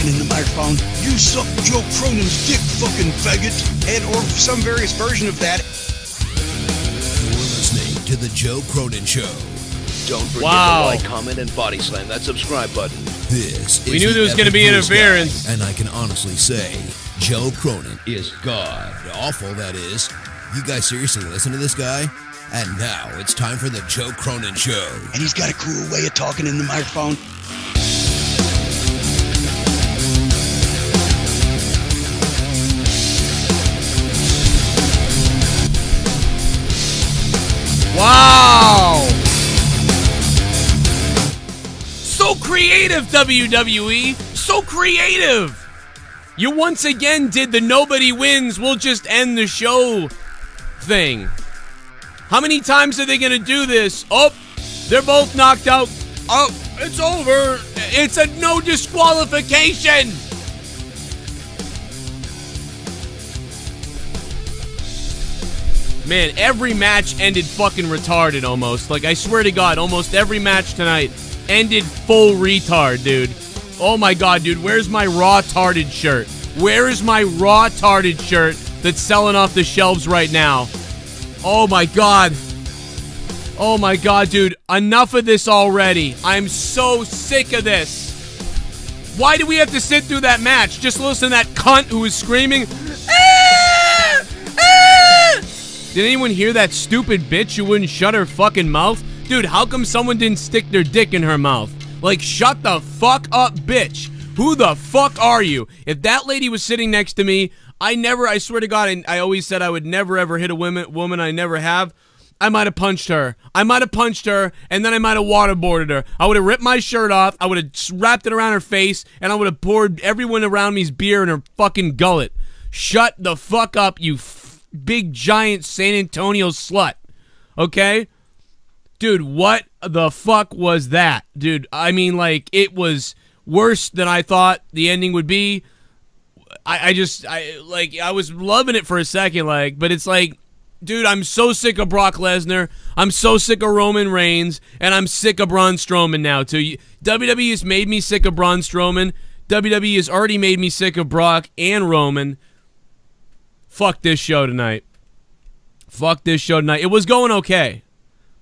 talking in the microphone. You suck Joe Cronin's dick, fucking faggot. And or some various version of that. You're listening to The Joe Cronin Show. Don't forget to like, comment, and body slam that subscribe button. This is we knew there was going to be interference. Guy, and I can honestly say, Joe Cronin is God. Awful, that is. You guys seriously listen to this guy? And now it's time for The Joe Cronin Show. And he's got a cool way of talking in the microphone. Wow! So creative, WWE! So creative! You once again did the nobody wins, we'll just end the show thing. How many times are they going to do this? Oh, they're both knocked out. Oh, it's over. It's a no disqualification. Man, every match ended fucking retarded almost. Like, I swear to God, almost every match tonight ended full retard, dude. Oh my God, dude, where's my raw tarded shirt? Where is my raw tarded shirt that's selling off the shelves right now? Oh my God. Oh my God, dude. Enough of this already. I'm so sick of this. Why do we have to sit through that match? Just listen to that cunt who was screaming. Did anyone hear that stupid bitch who wouldn't shut her fucking mouth? Dude, how come someone didn't stick their dick in her mouth? Like, shut the fuck up, bitch. Who the fuck are you? If that lady was sitting next to me, I swear to God, I always said I would never ever hit a woman I never have. I might have punched her. And then I might have waterboarded her. I would have ripped my shirt off, I would have wrapped it around her face, and I would have poured everyone around me's beer in her fucking gullet. Shut the fuck up, you big giant San Antonio slut. Okay? Dude, what the fuck was that? Dude, I mean, like, it was worse than I thought the ending would be. I was loving it for a second, like, but it's like, dude, I'm so sick of Brock Lesnar. I'm so sick of Roman Reigns, and I'm sick of Braun Strowman now, too. WWE has made me sick of Braun Strowman. WWE has already made me sick of Brock and Roman. Fuck this show tonight. Fuck this show tonight. It was going okay,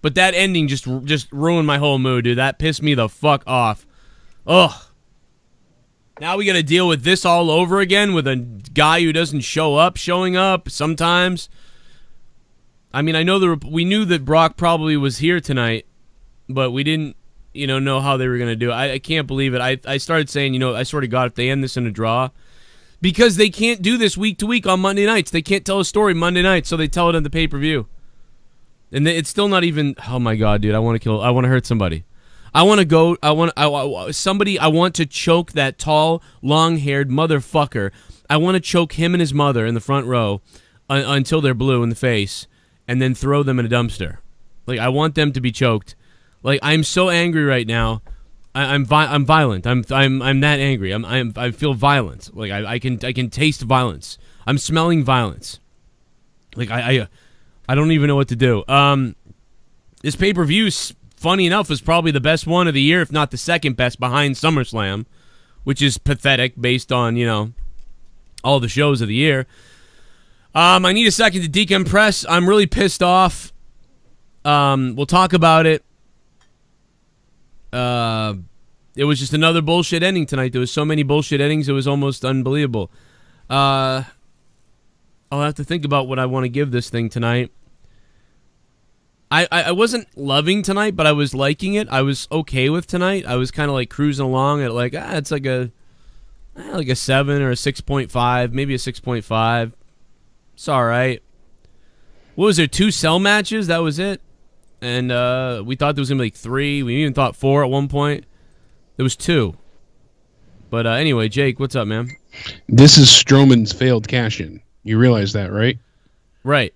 but that ending just ruined my whole mood, dude. That pissed me the fuck off. Ugh. Now we got to deal with this all over again with a guy who doesn't showing up sometimes. I mean, I know we knew that Brock probably was here tonight, but we didn't, know how they were going to do it. I can't believe it. I started saying, I swear to God, if they end this in a draw, because they can't do this week to week on Monday nights. They can't tell a story Monday night, so they tell it on the pay-per-view. And it's still not even, oh my God, dude, I want to hurt somebody. I want to choke that tall, long-haired motherfucker. I want to choke him and his mother in the front row until they're blue in the face, and then throw them in a dumpster. Like, I want them to be choked. Like, I'm so angry right now. I'm violent. I'm that angry. I feel violent. Like, I can taste violence. I'm smelling violence. Like, I don't even know what to do. This pay-per-view, funny enough, was probably the best one of the year, if not the second best, behind SummerSlam, which is pathetic based on, all the shows of the year. I need a second to decompress. I'm really pissed off. We'll talk about it. It was just another bullshit ending tonight. There was so many bullshit endings, it was almost unbelievable. I'll have to think about what I want to give this thing tonight. I wasn't loving tonight, but I was liking it. I was okay with tonight. I was kind of like cruising along at like, it's like a 7 or a 6.5, maybe a 6.5. It's all right. What was there, 2 cell matches? That was it. And we thought there was going to be like 3. We even thought 4 at one point. There was 2. But anyway, Jake, what's up, man? This is Strowman's failed cash-in. You realize that, right? Right.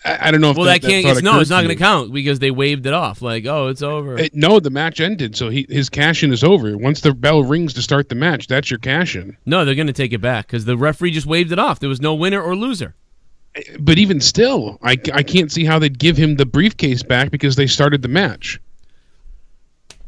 I don't know if that can't. It's not going to count because they waved it off. Like, oh, it's over. No, the match ended, so his cash-in is over. Once the bell rings to start the match, that's your cash-in. No, they're going to take it back because the referee just waved it off. There was no winner or loser. But even still, I can't see how they'd give him the briefcase back because they started the match.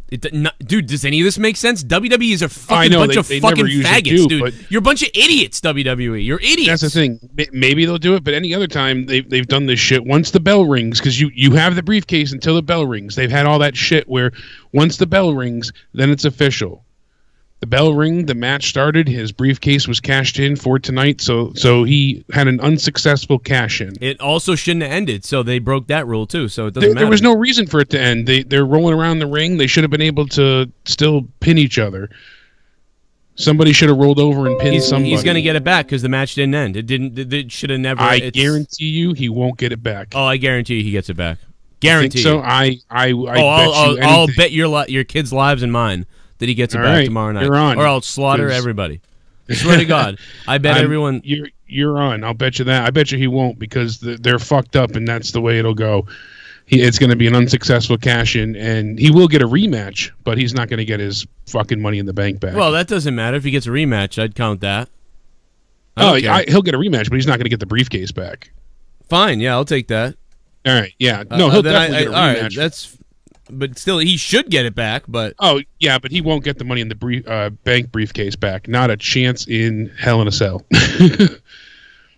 Dude, does any of this make sense? WWE is a fucking know, bunch of fucking faggots, dude. You're a bunch of idiots, WWE. You're idiots. That's the thing. Maybe they'll do it, but any other time they've done this shit. Once the bell rings, because you have the briefcase until the bell rings. They've had all that shit where once the bell rings, then it's official. The bell rang, the match started, his briefcase was cashed in for tonight, so he had an unsuccessful cash-in. It also shouldn't have ended, so they broke that rule too, so it doesn't matter. There was no reason for it to end. They're rolling around the ring. They should have been able to still pin each other. Somebody should have rolled over and pinned somebody. He's going to get it back because the match didn't end. It should have never... I guarantee you he won't get it back. Oh, I guarantee you he gets it back. Guarantee. So I bet you anything. I'll bet your kids' lives and mine that he gets it back tomorrow night. You're on. Or I'll slaughter everybody. I swear to God. I bet everyone... You're on. I'll bet you that. I bet you he won't because they're fucked up and that's the way it'll go. It's going to be an unsuccessful cash-in, and he will get a rematch, but he's not going to get his fucking Money in the Bank back. Well, that doesn't matter. If he gets a rematch, I'd count that. He'll get a rematch, but he's not going to get the briefcase back. Fine. Yeah, I'll take that. All right. Yeah. No, he'll definitely get a rematch. All right, but still, he should get it back. But yeah, but he won't get the Money in the Bank briefcase back. Not a chance in hell in a cell.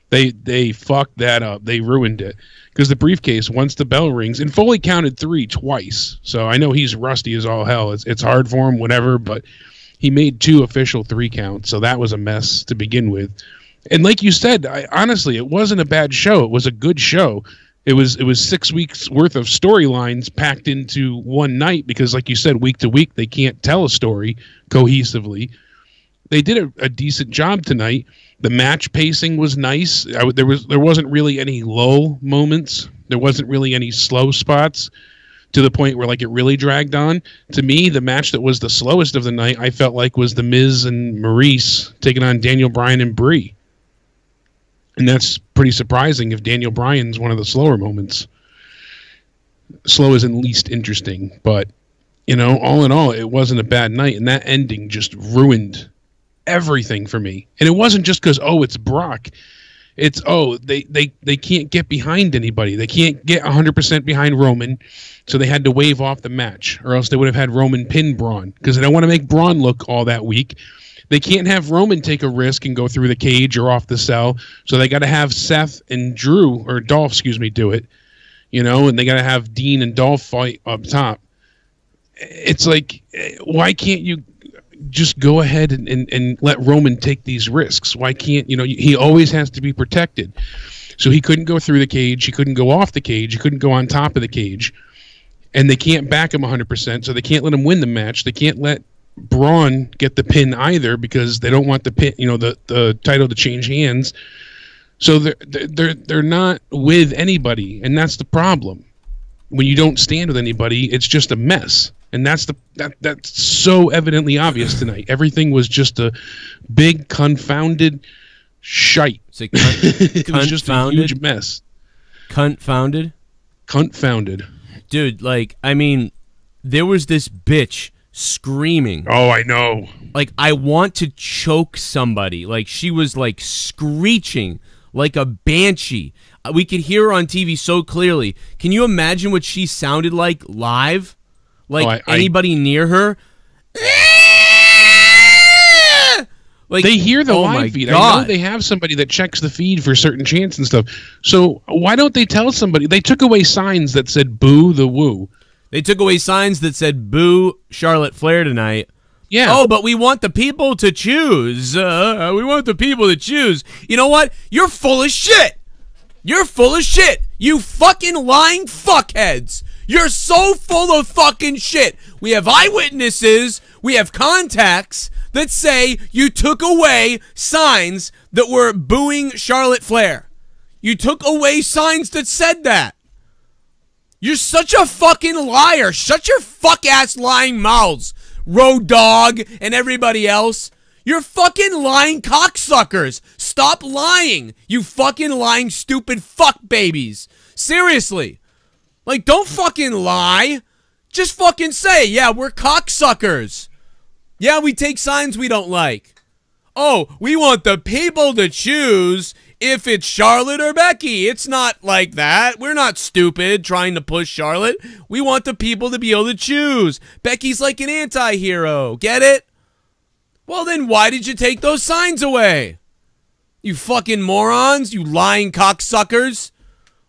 They fucked that up. They ruined it because the briefcase, once the bell rings, and Foley counted 3 twice. So I know he's rusty as all hell. It's hard for him, whatever. But he made 2 official 3 counts, so that was a mess to begin with. And like you said, honestly, it wasn't a bad show. It was a good show. It was 6 weeks worth of storylines packed into one night because, like you said, week to week they can't tell a story cohesively. They did a decent job tonight. The match pacing was nice. There wasn't really any low moments. There wasn't really any slow spots to the point where like it really dragged on. To me, the match that was the slowest of the night, I felt like was The Miz and Maurice taking on Daniel Bryan and Brie. And that's pretty surprising if Daniel Bryan's one of the slower moments. Slow isn't least interesting, but all in all, it wasn't a bad night, and that ending just ruined everything for me. And it wasn't just because it's Brock. It's they can't get behind anybody. They can't get 100% behind Roman, so they had to wave off the match, or else they would have had Roman pin Braun because they don't want to make Braun look all that weak. They can't have Roman take a risk and go through the cage or off the cell, so they got to have Seth and Dolph, do it, and they got to have Dean and Dolph fight up top. It's like, why can't you just go ahead and let Roman take these risks? Why can't, he always has to be protected. So he couldn't go through the cage, he couldn't go off the cage, he couldn't go on top of the cage, and they can't back him 100%, so they can't let him win the match. They can't let Braun get the pin either because they don't want the pin, the title to change hands. So they're not with anybody, and that's the problem. When you don't stand with anybody, it's just a mess, and that's so evidently obvious tonight. Everything was just a big confounded shite. It was just a huge mess. Confounded, dude. There was this bitch screaming. Oh, I know. I want to choke somebody. She was screeching like a banshee. We could hear her on TV so clearly. Can you imagine what she sounded like live? Anybody near her? They hear the live feed. God. I know they have somebody that checks the feed for certain chants and stuff. So why don't they tell somebody? They took away signs that said "Boo the Woo." They took away signs that said "Boo Charlotte Flair tonight." Yeah. Oh, but we want the people to choose. We want the people to choose. You know what? You're full of shit. You're full of shit. You fucking lying fuckheads. You're so full of fucking shit. We have eyewitnesses. We have contacts that say you took away signs that were booing Charlotte Flair. You took away signs that said that. You're such a fucking liar. Shut your fuck-ass lying mouths, Road Dogg and everybody else. You're fucking lying cocksuckers. Stop lying, you fucking lying stupid fuck babies. Seriously. Don't fucking lie. Just fucking say, yeah, we're cocksuckers. Yeah, we take signs we don't like. Oh, we want the people to choose. if it's Charlotte or Becky. It's not like that. We're not stupid trying to push Charlotte. We want the people to be able to choose. Becky's like an anti-hero. Get it? Well, then why did you take those signs away? You fucking morons. You lying cocksuckers.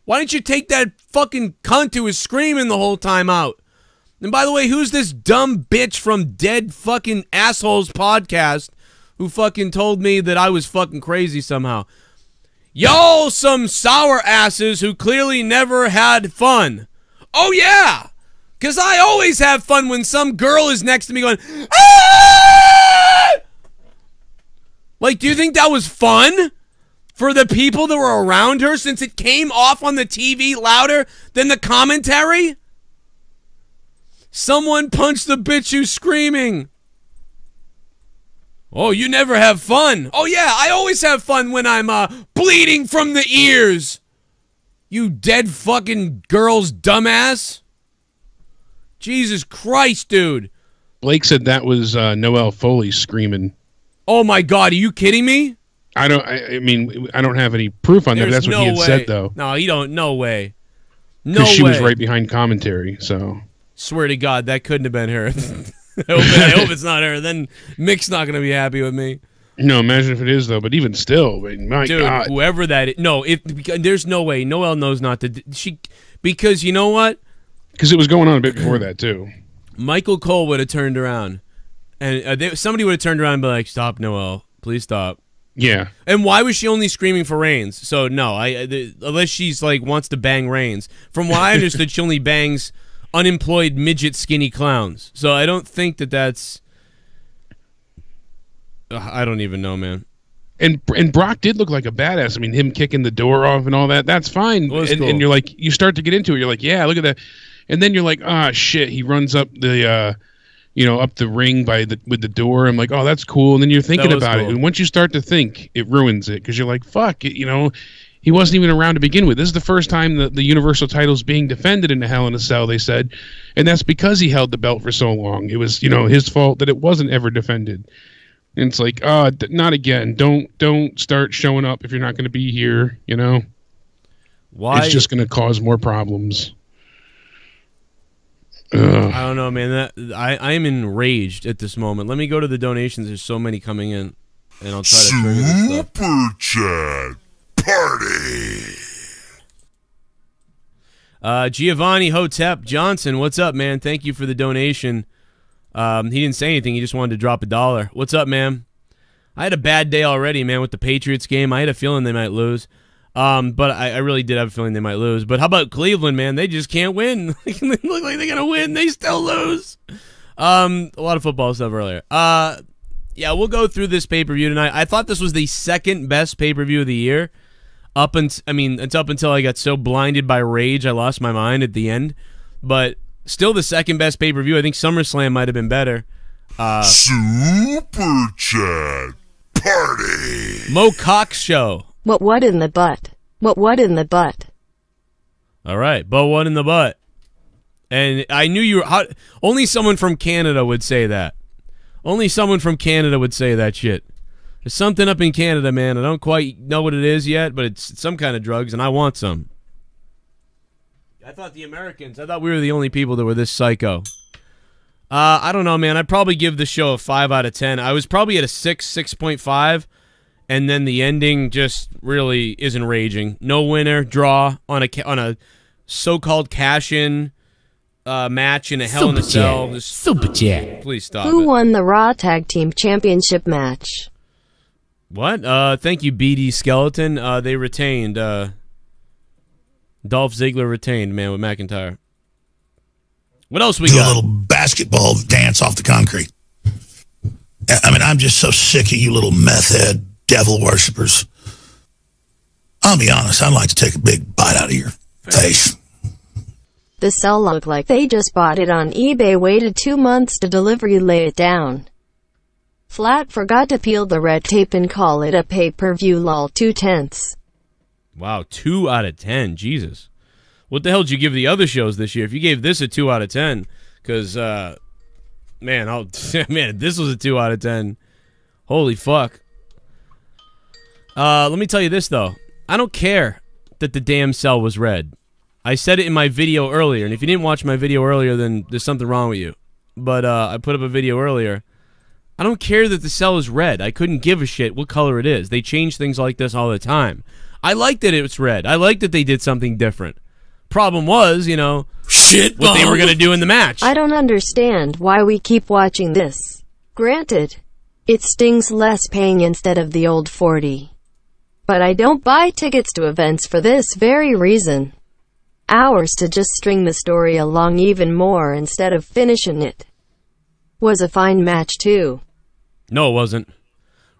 Why didn't you take that fucking cunt who was screaming the whole time out? And by the way, who's this dumb bitch from Dead Fucking Assholes podcast who fucking told me that I was fucking crazy somehow? Y'all some sour asses who clearly never had fun. Oh, yeah. Because I always have fun when some girl is next to me going, ah! Like, do you think that was fun for the people that were around her since it came off on the TV louder than the commentary? Someone punched the bitch who's screaming. Oh, you never have fun. Oh, yeah, I always have fun when I'm bleeding from the ears. You dead fucking girl's dumbass. Jesus Christ, dude. Blake said that was Noelle Foley screaming. Oh, my God, are you kidding me? I mean, I don't have any proof on that. That's what he had said, though. No, he don't. No way. No way. Because she was right behind commentary, so. Swear to God, that couldn't have been her. I hope it's not her. Then Mick's not going to be happy with me. No, imagine if it is, though. But even still, my dude, God. Whoever that is. No, there's no way. Noelle knows not to. Because you know what? Because it was going on a bit before that, too. Michael Cole would have turned around. And somebody would have turned around and be like, stop, Noelle. Please stop. Yeah. And why was she only screaming for Reigns? So, no, unless she's like wants to bang Reigns. From what I understood, she only bangs unemployed midget skinny clowns. So I don't think that's I don't even know, man. And Brock did look like a badass. I mean, him kicking the door off and all that, that's fine. Cool. And you're like, you start to get into it. You're like, yeah, look at that. And then you're like, shit, he runs up the up the ring with the door. I'm like, oh, that's cool. And then you're thinking about it. And once you start to think, it ruins it because you're like, fuck, he wasn't even around to begin with. This is the first time that the Universal title's being defended in a Hell in a Cell, they said. And that's because he held the belt for so long. It was, his fault that it wasn't ever defended. And it's like, not again. Don't start showing up if you're not going to be here, Why? It's just going to cause more problems. I don't know, man. I am enraged at this moment. Let me go to the donations. There's so many coming in, and I'll try to trigger this stuff. Super Chat Party. Giovanni Hotep Johnson, what's up, man? Thank you for the donation. He didn't say anything. He just wanted to drop $1. What's up, man? I had a bad day already, man, with the Patriots game. I had a feeling they might lose. But I really did have a feeling they might lose. But how about Cleveland, man? They just can't win. They look like they're going to win. They still lose. A lot of football stuff earlier. Yeah, we'll go through this pay-per-view tonight. I thought this was the second best pay-per-view of the year. It's up until I got so blinded by rage I lost my mind at the end. But still the second best pay-per-view. I think SummerSlam might have been better. Super Chat Party. Mo Cox Show. What in the butt? What in the butt? All right, but what in the butt? And I knew you were only someone from Canada would say that. Only someone from Canada would say that shit. There's something up in Canada, man. I don't quite know what it is yet, but it's some kind of drugs, and I want some. I thought we were the only people that were this psycho. I don't know, man. I'd probably give the show a 5 out of 10. I was probably at a 6.5. And then the ending just really is enraging. No winner, draw on a so-called cash-in match in a Hell in a Cell. Super Chat. Please stop. Who won the Raw Tag Team Championship match? What? Thank you, BD Skeleton. They retained. Dolph Ziggler retained, man, with McIntyre. What else we got? Do a little basketball dance off the concrete. I mean, I'm just so sick of you little meth head devil worshippers. I'll be honest, I'd like to take a big bite out of your face. The cell looked like they just bought it on eBay, waited 2 months to deliver, you lay it down. Flat forgot to peel the red tape and call it a pay-per-view lol 2/10. Wow, 2 out of 10. Jesus. What the hell did you give the other shows this year? If you gave this a 2 out of 10, because, man, this was a 2 out of 10. Holy fuck. Let me tell you this, though. I don't care that the damn cell was red. I said it in my video earlier, and if you didn't watch my video earlier, then there's something wrong with you. But I put up a video earlier. I don't care that the cell is red. I couldn't give a shit what color it is. They change things like this all the time. I like that it was red. I like that they did something different. Problem was, you know, shit, what they were going to do in the match. I don't understand why we keep watching this. Granted, it stings less paying instead of the old 40. But I don't buy tickets to events for this very reason. Hours to just string the story along even more instead of finishing it. Was a fine match too. No, it wasn't.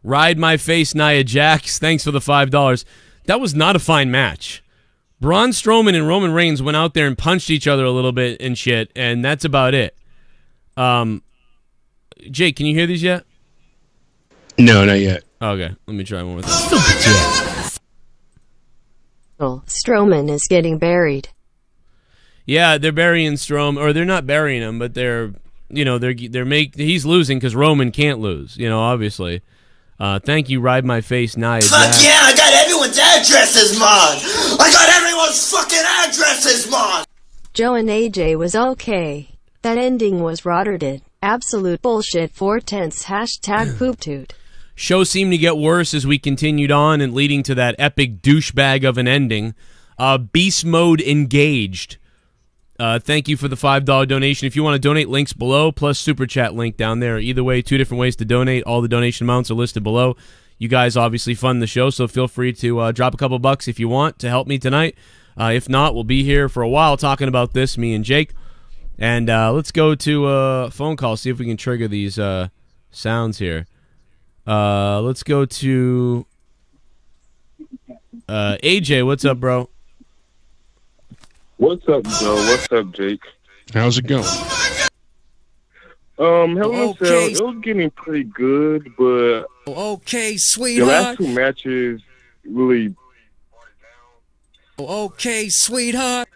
Ride My Face, Nia Jax. Thanks for the $5. That was not a fine match. Braun Strowman and Roman Reigns went out there and punched each other a little bit and shit, and that's about it. Jake, can you hear these yet? No, not yet. Okay, let me try one more time. Strowman is getting buried. Yeah, they're burying Strowman, or they're not burying him, but they're, you know, he's losing because Roman can't lose, you know, obviously. Thank you, Ride My Face, Nia Jax. Fuck yeah, I got everyone's addresses, mon! I got everyone's fucking addresses, mon! Joe and AJ was okay. That ending was Rotterdam. Absolute bullshit. 4/10 hashtag pooptoot. Show seemed to get worse as we continued on and leading to that epic douchebag of an ending. Beast Mode engaged. Thank you for the $5 donation. If you want to donate, links below, plus Super Chat link down there. Either way, 2 different ways to donate. All the donation amounts are listed below. You guys obviously fund the show, so feel free to drop a couple bucks if you want to help me tonight. If not, we'll be here for a while talking about this, me and Jake. And let's go to a phone call, see if we can trigger these sounds here. Let's go to AJ. What's up, bro? What's up, Joe? What's up, Jake? How's it going? Hell in a Cell, it was getting pretty good, but okay, the sweetheart. last 2 matches really Okay, sweetheart.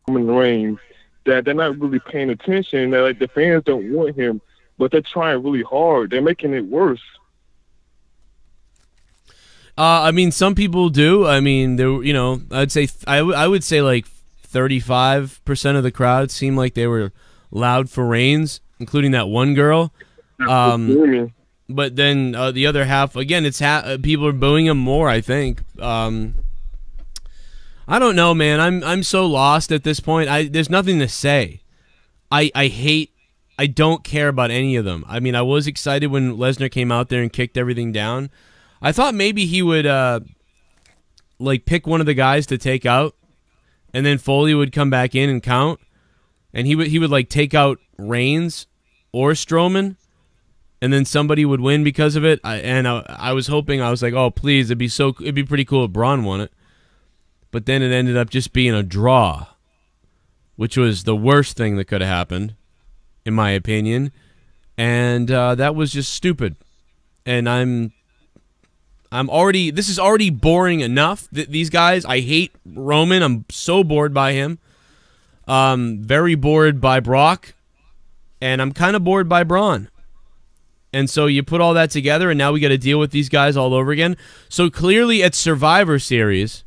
Roman Reigns that they're not really paying attention. That like the fans don't want him, but they're trying really hard. They're making it worse. I mean, some people do. I mean, there, you know, I'd say I would say like 35% of the crowd seemed like they were loud for Reigns, including that one girl. But then the other half, again, it's people are booing him more, I think. I don't know, man. I'm so lost at this point. There's nothing to say. I don't care about any of them. I mean, I was excited when Lesnar came out there and kicked everything down. I thought maybe he would like pick one of the guys to take out, and then Foley would come back in and count, and he would like take out Reigns or Strowman, and then somebody would win because of it. I was hoping, I was like, oh please, it'd be pretty cool if Braun won it, but then it ended up just being a draw, which was the worst thing that could have happened, in my opinion, and that was just stupid, and this is already boring enough. These guys, I hate Roman. I'm so bored by him. Very bored by Brock. And I'm kind of bored by Braun. And so you put all that together, and now we got to deal with these guys all over again. So clearly at Survivor Series,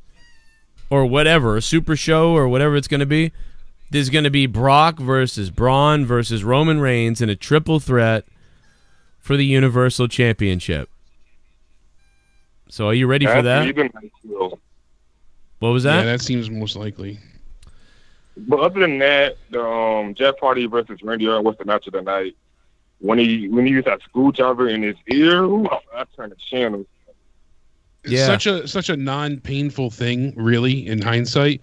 or whatever, a Super Show, or whatever it's going to be, there's going to be Brock versus Braun versus Roman Reigns in a triple threat for the Universal Championship. So are you ready for that? What was that? Yeah, that seems most likely. But other than that, the Jeff Hardy versus Randy Orton was the match of the night. When he used that screwdriver in his ear, I turned the channel. Yeah. Such a non-painful thing, really, in hindsight.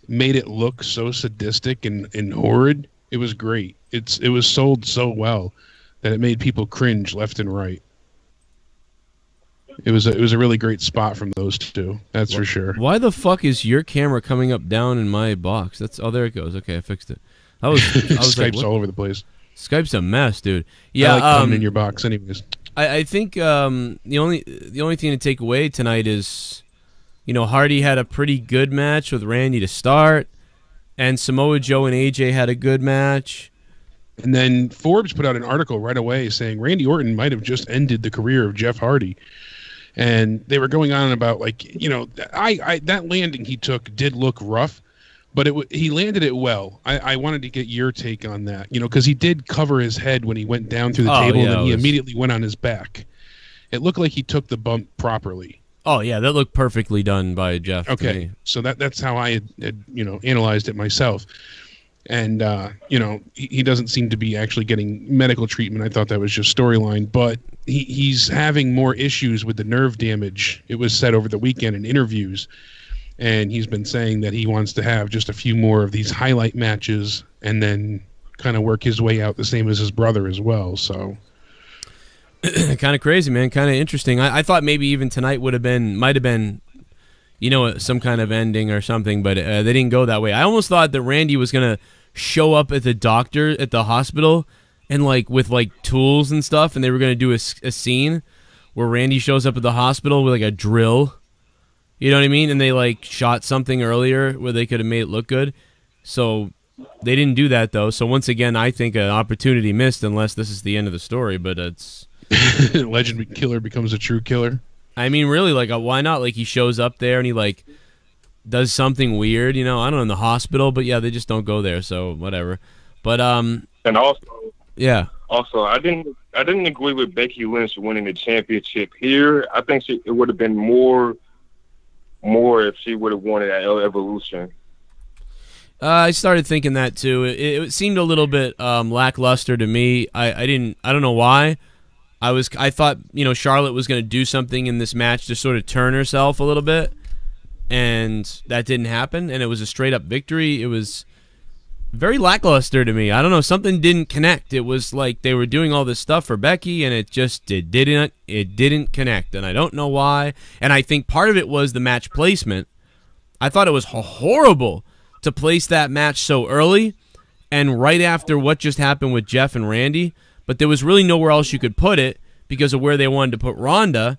Made it look so sadistic and horrid. It was great. It was sold so well that it made people cringe left and right. It was a really great spot from those two. That's for sure. Why the fuck is your camera coming up down in my box? There it goes. Okay, I fixed it. I was Skype's like, all over the place. Skype's a mess, dude. Yeah, I like coming in your box, anyways. I think the only thing to take away tonight is, you know, Hardy had a pretty good match with Randy to start, and Samoa Joe and AJ had a good match. And then Forbes put out an article right away saying Randy Orton might have just ended the career of Jeff Hardy. And they were going on about, like, you know, I that landing he took did look rough, but he landed it well. I wanted to get your take on that, you know, because he did cover his head when he went down through the table, and then he immediately went on his back. It looked like he took the bump properly. Oh, yeah, that looked perfectly done by Jeff. Okay, so that's how I had, you know, analyzed it myself. And, you know, he doesn't seem to be actually getting medical treatment. I thought that was just storyline. But he's having more issues with the nerve damage. It was said over the weekend in interviews. And he's been saying that he wants to have just a few more of these highlight matches and then kind of work his way out the same as his brother as well. So kind of crazy, man. Kind of interesting. I thought maybe even tonight might have been, you know, some kind of ending or something, but they didn't go that way. I almost thought that Randy was going to show up at the doctor at the hospital and like with like tools and stuff, and they were going to do a scene where Randy shows up at the hospital with like a drill, you know what I mean, and they like shot something earlier where they could have made it look good. So they didn't do that though. So once again, I think an opportunity missed, unless this is the end of the story. But it's legend killer becomes a true killer. I mean, really, like, why not? Like, he shows up there and he like does something weird, you know, I don't know, in the hospital, but yeah, they just don't go there, so whatever. But and also, yeah. Also, I didn't agree with Becky Lynch winning the championship here. I think it would have been more if she would have won it at Evolution. I started thinking that too. It seemed a little bit lackluster to me. I don't know why. I thought, you know, Charlotte was going to do something in this match to sort of turn herself a little bit, and that didn't happen, and it was a straight-up victory. It was very lackluster to me. I don't know, something didn't connect. It was like they were doing all this stuff for Becky, and it didn't connect, and I don't know why. And I think part of it was the match placement. I thought it was horrible to place that match so early and right after what just happened with Jeff and Randy, but there was really nowhere else you could put it because of where they wanted to put Ronda.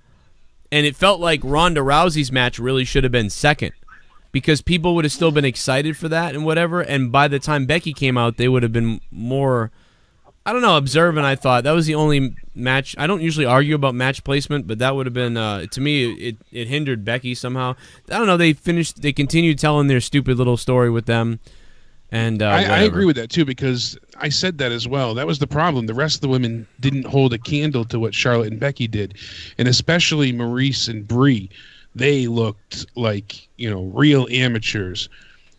And it felt like Ronda Rousey's match really should have been second because people would have still been excited for that and whatever. And by the time Becky came out, they would have been more, I don't know, observant, I thought. That was the only match. I don't usually argue about match placement, but that would have been, to me, it hindered Becky somehow. I don't know, they continued telling their stupid little story with them. And I agree with that, too, because I said that as well. That was the problem. The rest of the women didn't hold a candle to what Charlotte and Becky did, and especially Maurice and Brie. They looked like, you know, real amateurs.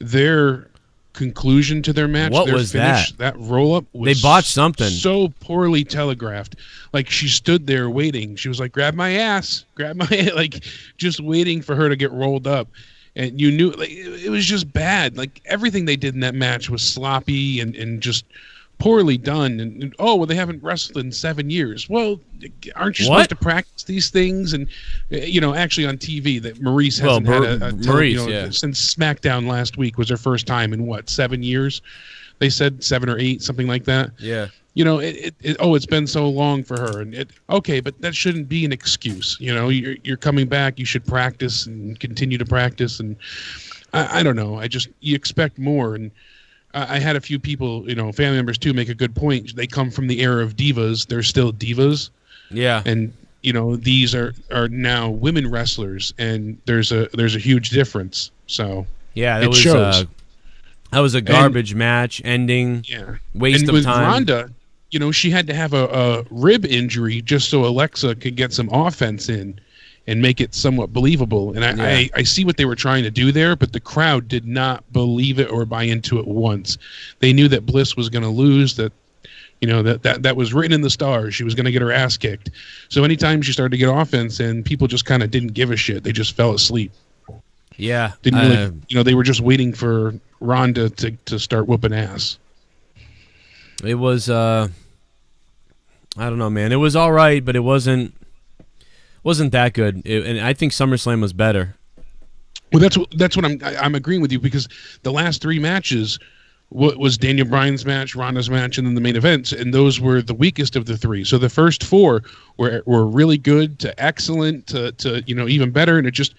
Their conclusion to their match, what their was finish, that roll-up was they botched something. So poorly telegraphed. Like, she stood there waiting. She was like, grab my ass, like, just waiting for her to get rolled up. And you knew, like, it was just bad. Like, everything they did in that match was sloppy and just poorly done. And oh, well, they haven't wrestled in 7 years. Well, aren't you supposed to practice these things? And, you know, actually on TV, that Maurice hasn't had since SmackDown last week was her first time in, 7 years? They said 7 or 8, something like that. Yeah. You know, it's been so long for her, and okay, but that shouldn't be an excuse. You know, you're coming back, you should practice and continue to practice, and I don't know. You expect more, and I had a few people, you know, family members too, make a good point. They come from the era of divas; they're still divas. Yeah, and you know, these are now women wrestlers, and there's a huge difference. So yeah, it shows. That was a garbage match ending. Yeah, waste and of with time. Ronda, you know, she had to have a rib injury just so Alexa could get some offense in and make it somewhat believable. And I see what they were trying to do there, but the crowd did not believe it or buy into it once. They knew that Bliss was going to lose, that, you know, that was written in the stars. She was going to get her ass kicked. So anytime she started to get offense in, people just kind of didn't give a shit. They just fell asleep. Yeah. Didn't really, you know, they were just waiting for Ronda to start whooping ass. It was, I don't know, man. It was all right, but it wasn't that good. And I think SummerSlam was better. Well, that's what I'm agreeing with you, because the last 3 matches was Daniel Bryan's match, Ronda's match, and then the main events, and those were the weakest of the 3. So the first 4 were really good to excellent to you know, even better, and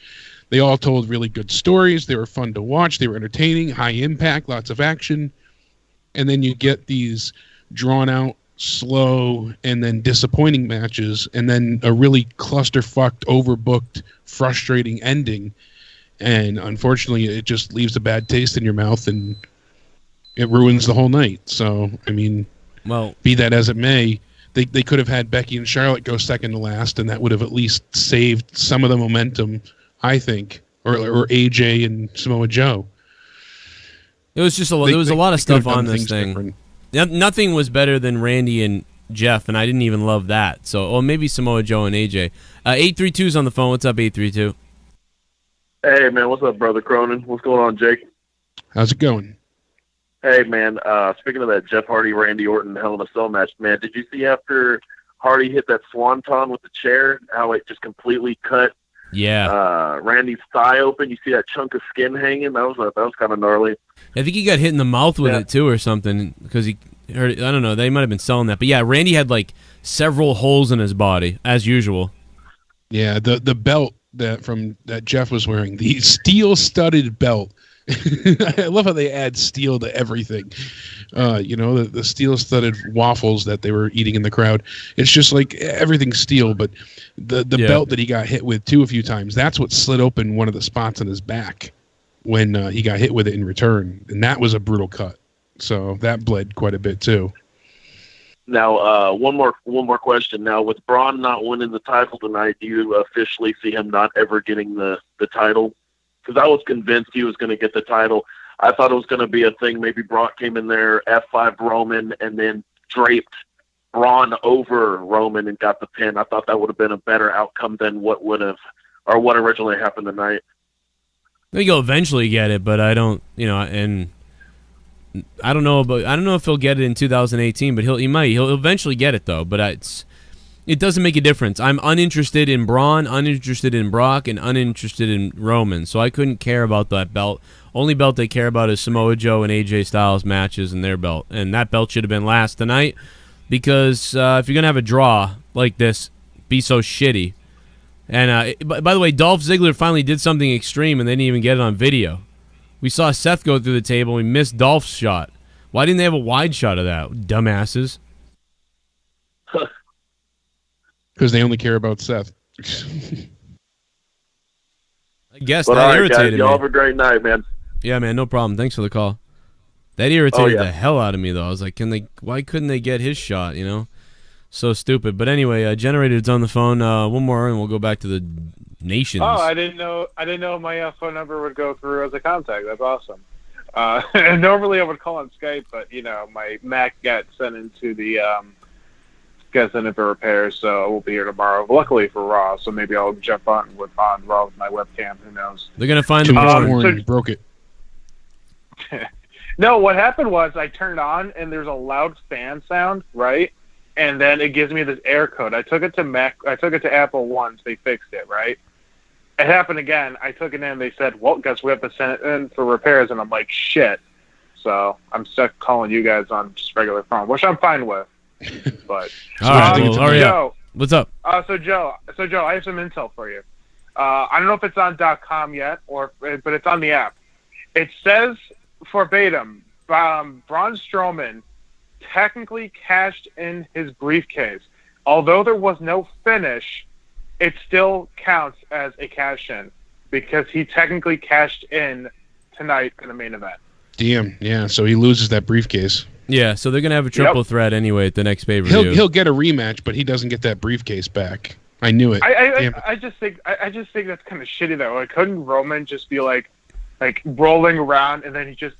they all told really good stories. They were fun to watch. They were entertaining, high impact, lots of action. And then you get these drawn-out slow, and then disappointing matches, and then a really clusterfucked, overbooked, frustrating ending. And unfortunately, it just leaves a bad taste in your mouth, and it ruins the whole night. So, I mean, well, be that as it may, they could have had Becky and Charlotte go second to last, and that would have at least saved some of the momentum, I think, or AJ and Samoa Joe. It was just there was a lot of stuff on this thing. Nothing was better than Randy and Jeff, and I didn't even love that. So, maybe Samoa Joe and AJ. 832's on the phone. What's up, 832? Hey, man. What's up, Brother Cronin? What's going on, Jake? How's it going? Hey, man. Speaking of that Jeff Hardy, Randy Orton Hell in a Cell match, man, did you see after Hardy hit that swanton with the chair, how it just completely cut Randy's thigh open? You see that chunk of skin hanging? That was kind of gnarly. I think he got hit in the mouth with it, too, or something, because he heard it. I don't know. They might have been selling that. But, yeah, Randy had, like, several holes in his body, as usual. Yeah, the belt that Jeff was wearing, the steel-studded belt. I love how they add steel to everything. The steel-studded waffles that they were eating in the crowd. It's just like everything's steel, but the belt that he got hit with too a few times, that's what slid open one of the spots on his back when he got hit with it in return, and that was a brutal cut. So that bled quite a bit too. Now, one more question. Now, with Braun not winning the title tonight, do you officially see him not ever getting the title? Because I was convinced he was going to get the title. I thought it was going to be a thing. Maybe Brock came in there, F5 Roman, and then draped Braun over Roman and got the pin. I thought that would have been a better outcome than what originally happened tonight. I think he'll eventually get it, but I don't, and I don't know if he'll get it in 2018, but he'll eventually get it though. But it doesn't make a difference. I'm uninterested in Braun, uninterested in Brock, and uninterested in Roman. So I couldn't care about that belt. Only belt they care about is Samoa Joe and AJ Styles matches and their belt. And that belt should have been last tonight because if you're going to have a draw like this, be so shitty. And by the way, Dolph Ziggler finally did something extreme and they didn't even get it on video. We saw Seth go through the table and we missed Dolph's shot. Why didn't they have a wide shot of that? Dumbasses. Because they only care about Seth. I guess but that irritated me. Y'all have a great night, man. Yeah, man, no problem. Thanks for the call. That irritated the hell out of me, though. I was like, why couldn't they get his shot, So stupid. But anyway, Generated's on the phone. One more, and we'll go back to the nations. Oh, I didn't know my phone number would go through as a contact. That's awesome. Normally I would call on Skype, but, my Mac got sent into the... got sent in for repairs, so I won't be here tomorrow. Luckily for Raw, so maybe I'll jump on Raw with my webcam. Who knows? They're gonna find the porn. You broke it. No, what happened was I turned on and there's a loud fan sound, right? And then it gives me this error code. I took it to Apple once. They fixed it, right? It happened again. I took it in. They said, "Well, guess we have to send it in for repairs," and I'm like, "Shit." So I'm stuck calling you guys on just regular phone, which I'm fine with. But all right, hurry up. What's up? So Joe, I have some intel for you. I don't know if it's on .com yet, but it's on the app. It says verbatim, Braun Strowman technically cashed in his briefcase. Although there was no finish, it still counts as a cash-in because he technically cashed in tonight in the main event. Damn, yeah. So he loses that briefcase. Yeah, so they're gonna have a triple threat anyway at the next pay-per-view. He'll get a rematch, but he doesn't get that briefcase back. I knew it. I just think that's kind of shitty though. Like, couldn't Roman just be like rolling around and then he just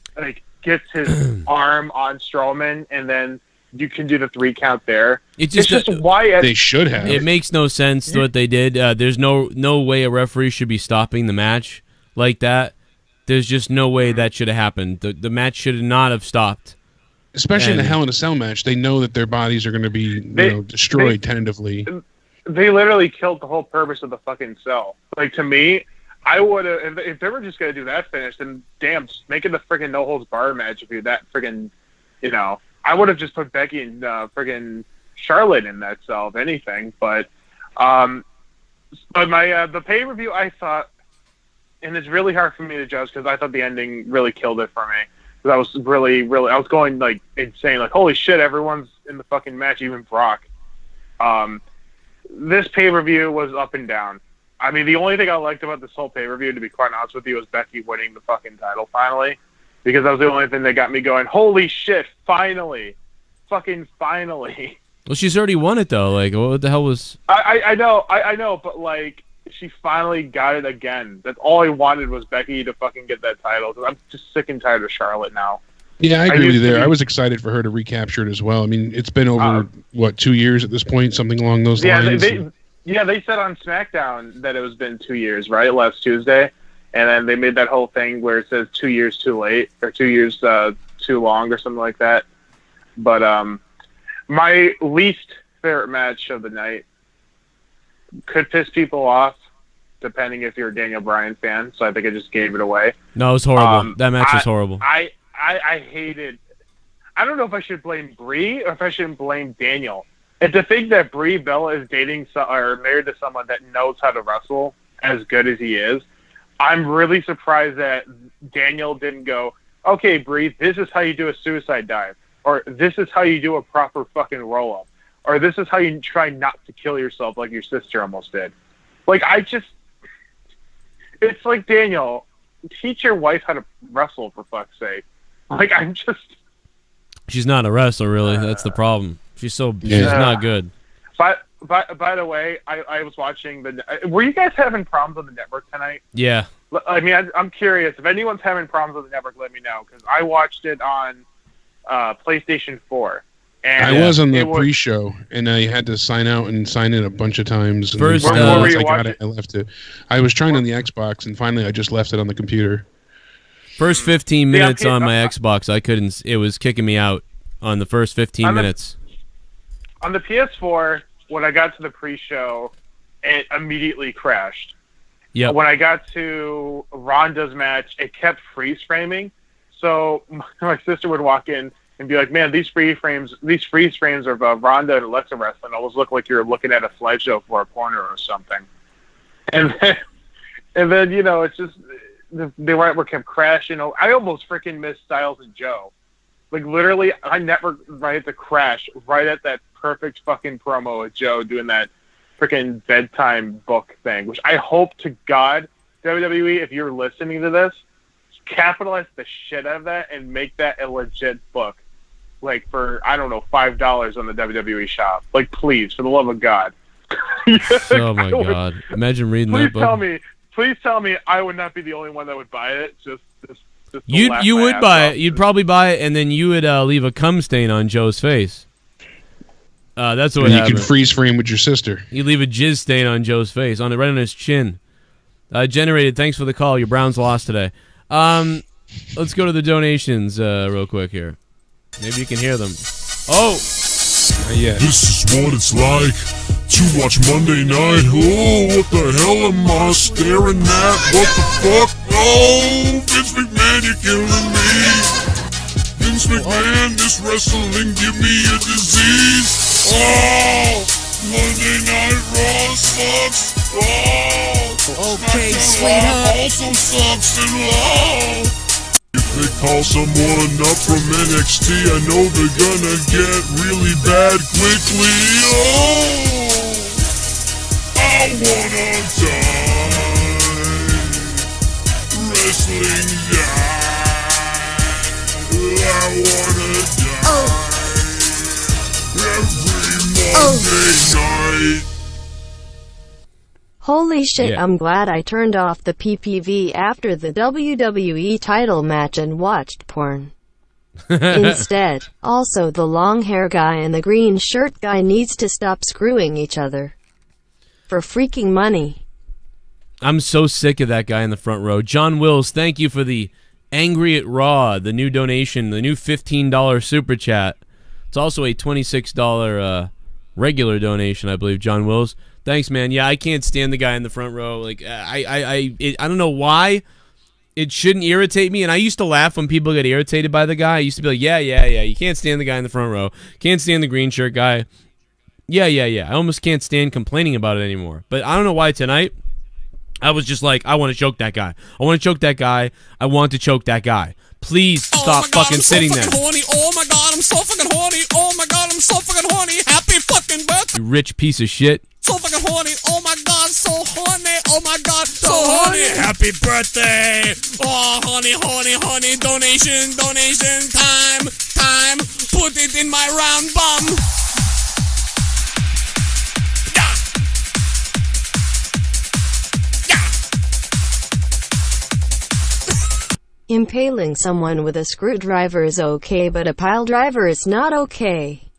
gets his arm on Strowman and then you can do the 3 count there. It's just why they should have. It makes no sense what they did. There's no way a referee should be stopping the match like that. There's just no way that should have happened. The match should not have stopped. Especially in a Hell in a Cell match, they know that their bodies are going to be destroyed tentatively. They literally killed the whole purpose of the fucking cell. Like, to me, I would have, if they were just going to do that finish, then damn, just make it the friggin' no-holds-barred match if you're that friggin', I would have just put Becky and friggin' Charlotte in that cell, if anything. But my the pay-per-view, I thought, and it's really hard for me to judge because I thought the ending really killed it for me. Because I was really, I was going, insane. Like, holy shit, everyone's in the fucking match, even Brock. This pay-per-view was up and down. I mean, the only thing I liked about this whole pay-per-view, to be quite honest with you, was Becky winning the fucking title finally. Because that was the only thing that got me going, holy shit, finally. Fucking finally. Well, she's already won it, though. Like, what the hell was... I know, but, like, she finally got it again. That's all I wanted was Becky to fucking get that title. Because I'm just sick and tired of Charlotte now. Yeah, I agree with you there. I was excited for her to recapture it as well. I mean, it's been over, 2 years at this point? Something along those lines? They said on SmackDown that it was been 2 years, right? Last Tuesday. And then they made that whole thing where it says 2 years too late, or 2 years too long, or something like that. But my least favorite match of the night could piss people off, depending if you're a Daniel Bryan fan, so I think I just gave it away. No, it was horrible. That match was horrible. I hated... I don't know if I should blame Brie or if I should blame Daniel. And to think that Brie Bella is dating or married to someone that knows how to wrestle as good as he is, I'm really surprised that Daniel didn't go, okay, Brie, this is how you do a suicide dive. Or this is how you do a proper fucking roll-up. Or this is how you try not to kill yourself like your sister almost did. Like, it's like, Daniel, teach your wife how to wrestle, for fuck's sake. Like, I'm just... She's not a wrestler, really. That's the problem. She's not good. By the way, I was watching were you guys having problems on the network tonight? Yeah. I mean, I'm curious. If anyone's having problems with the network, let me know. Because I watched it on PlayStation 4. And I was on the pre-show, and I had to sign out and sign in a bunch of times. And First, once I got it, I left it. I was trying on the Xbox, and finally I just left it on the computer. First 15 minutes on my Xbox, I couldn't. It was kicking me out on the first 15 minutes. On the PS4, when I got to the pre-show, it immediately crashed. Yeah. When I got to Ronda's match, it kept freeze framing. So my sister would walk in and be like, "Man, these freeze frames of Ronda and Alexa wrestling almost look like you're looking at a slideshow for a porno or something." And then you know, it's just they were kept crashing. I almost freaking missed Styles and Joe. Like, literally, I never right at the crash, right at that perfect fucking promo with Joe doing that freaking bedtime book thing, which I hope to God, WWE, if you're listening to this, capitalize the shit out of that and make that a legit book. Like, for, I don't know, $5 on the WWE shop. Like, please, for the love of God. Oh, my God. Imagine reading that book. Please tell me I would not be the only one that would buy it. Just you would buy it. You'd probably buy it, and then you would leave a cum stain on Joe's face. That's what would happen. You could freeze frame with your sister. You leave a jizz stain on Joe's face, right on his chin. Generated, thanks for the call. Your Browns lost today. Let's go to the donations real quick here. Maybe you can hear them. Oh! Yeah. This is what it's like to watch Monday Night. Oh, what the hell am I staring at? What the fuck? Oh, Vince McMahon, you're killing me. Vince McMahon, this wrestling give me a disease. Oh, Monday Night Raw sucks. Oh, okay, Smackdown Raw also sucks. And oh, if they call someone up from NXT, I know they're gonna get really bad quickly. Oh, I wanna die. Wrestling die. I wanna die. Every Monday night. Holy shit, Yeah. I'm glad I turned off the PPV after the WWE title match and watched porn. Instead, also the long hair guy and the green shirt guy needs to stop screwing each other. For freaking money. I'm so sick of that guy in the front row. John Wills, thank you for the Angry at Raw, the new donation, the new $15 super chat. It's also a $26 regular donation, I believe, John Wills. Thanks, man. Yeah, I can't stand the guy in the front row. Like, I don't know why it shouldn't irritate me. And I used to laugh when people get irritated by the guy. I used to be like, yeah. You can't stand the guy in the front row. Can't stand the green shirt guy. Yeah. I almost can't stand complaining about it anymore. But I don't know why tonight I was just like, I want to choke that guy. I want to choke that guy. I want to choke that guy. Please stop fucking sitting there. Horny. Oh my god, I'm so fucking horny. Oh my god, I'm so fucking horny. Happy fucking birthday. You rich piece of shit. So fucking horny. Oh my god, so horny. Oh my god, so horny. Happy birthday. Oh, honey, honey, honey. Donation, donation. Time, time. Put it in my round bum. Impaling someone with a screwdriver is okay, but a pile driver is not okay.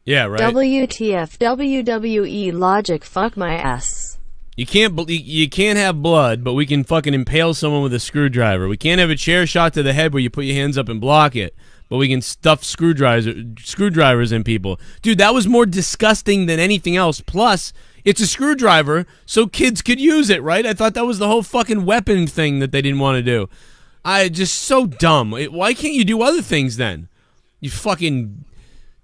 Yeah, right. WTF WWE logic, fuck my ass. You can't have blood, but we can fucking impale someone with a screwdriver. We can't have a chair shot to the head where you put your hands up and block it, but we can stuff screwdrivers in people. Dude, that was more disgusting than anything else. Plus, it's a screwdriver, so kids could use it, right? I thought that was the whole fucking weapon thing that they didn't want to do. Just so dumb. Why can't you do other things then? You fucking...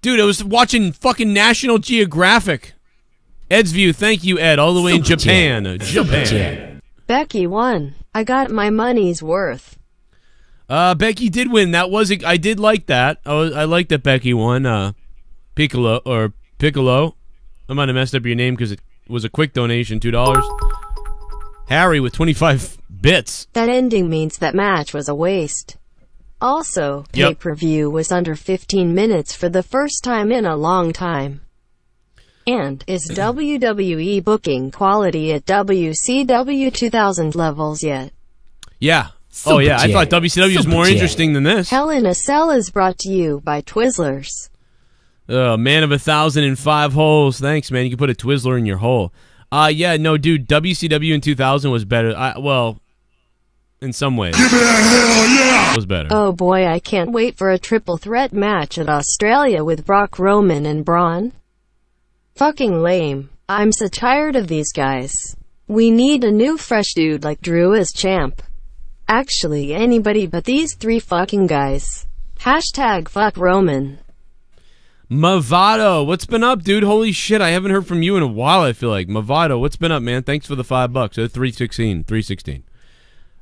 Dude, I was watching fucking National Geographic. Ed's View, thank you, Ed, all the way in Japan. Japan. Becky won. I got my money's worth. Becky did win. I did like that. I like that Becky won. Piccolo. I might have messed up your name because it was a quick donation, $2. Harry with 25 bits. That ending means that match was a waste. Also, pay-per-view was under 15 minutes for the first time in a long time. And is WWE booking quality at WCW 2000 levels yet? Yeah. Oh, yeah. I thought WCW was more interesting than this. Hell in a Cell is brought to you by Twizzlers. Man of 1,005 holes. Thanks, man. You can put a Twizzler in your hole. Yeah, no, dude, WCW in 2000 was better. Well, in some ways. Give it a hell yeah! It was better. Oh boy, I can't wait for a triple threat match at Australia with Brock, Roman, and Braun. Fucking lame. I'm so tired of these guys. We need a new fresh dude like Drew as champ. Actually, anybody but these three fucking guys. Hashtag fuck Roman. Mavado, what's been up, dude? Holy shit, I haven't heard from you in a while, I feel like. Mavado, what's been up, man? Thanks for the $5. 316.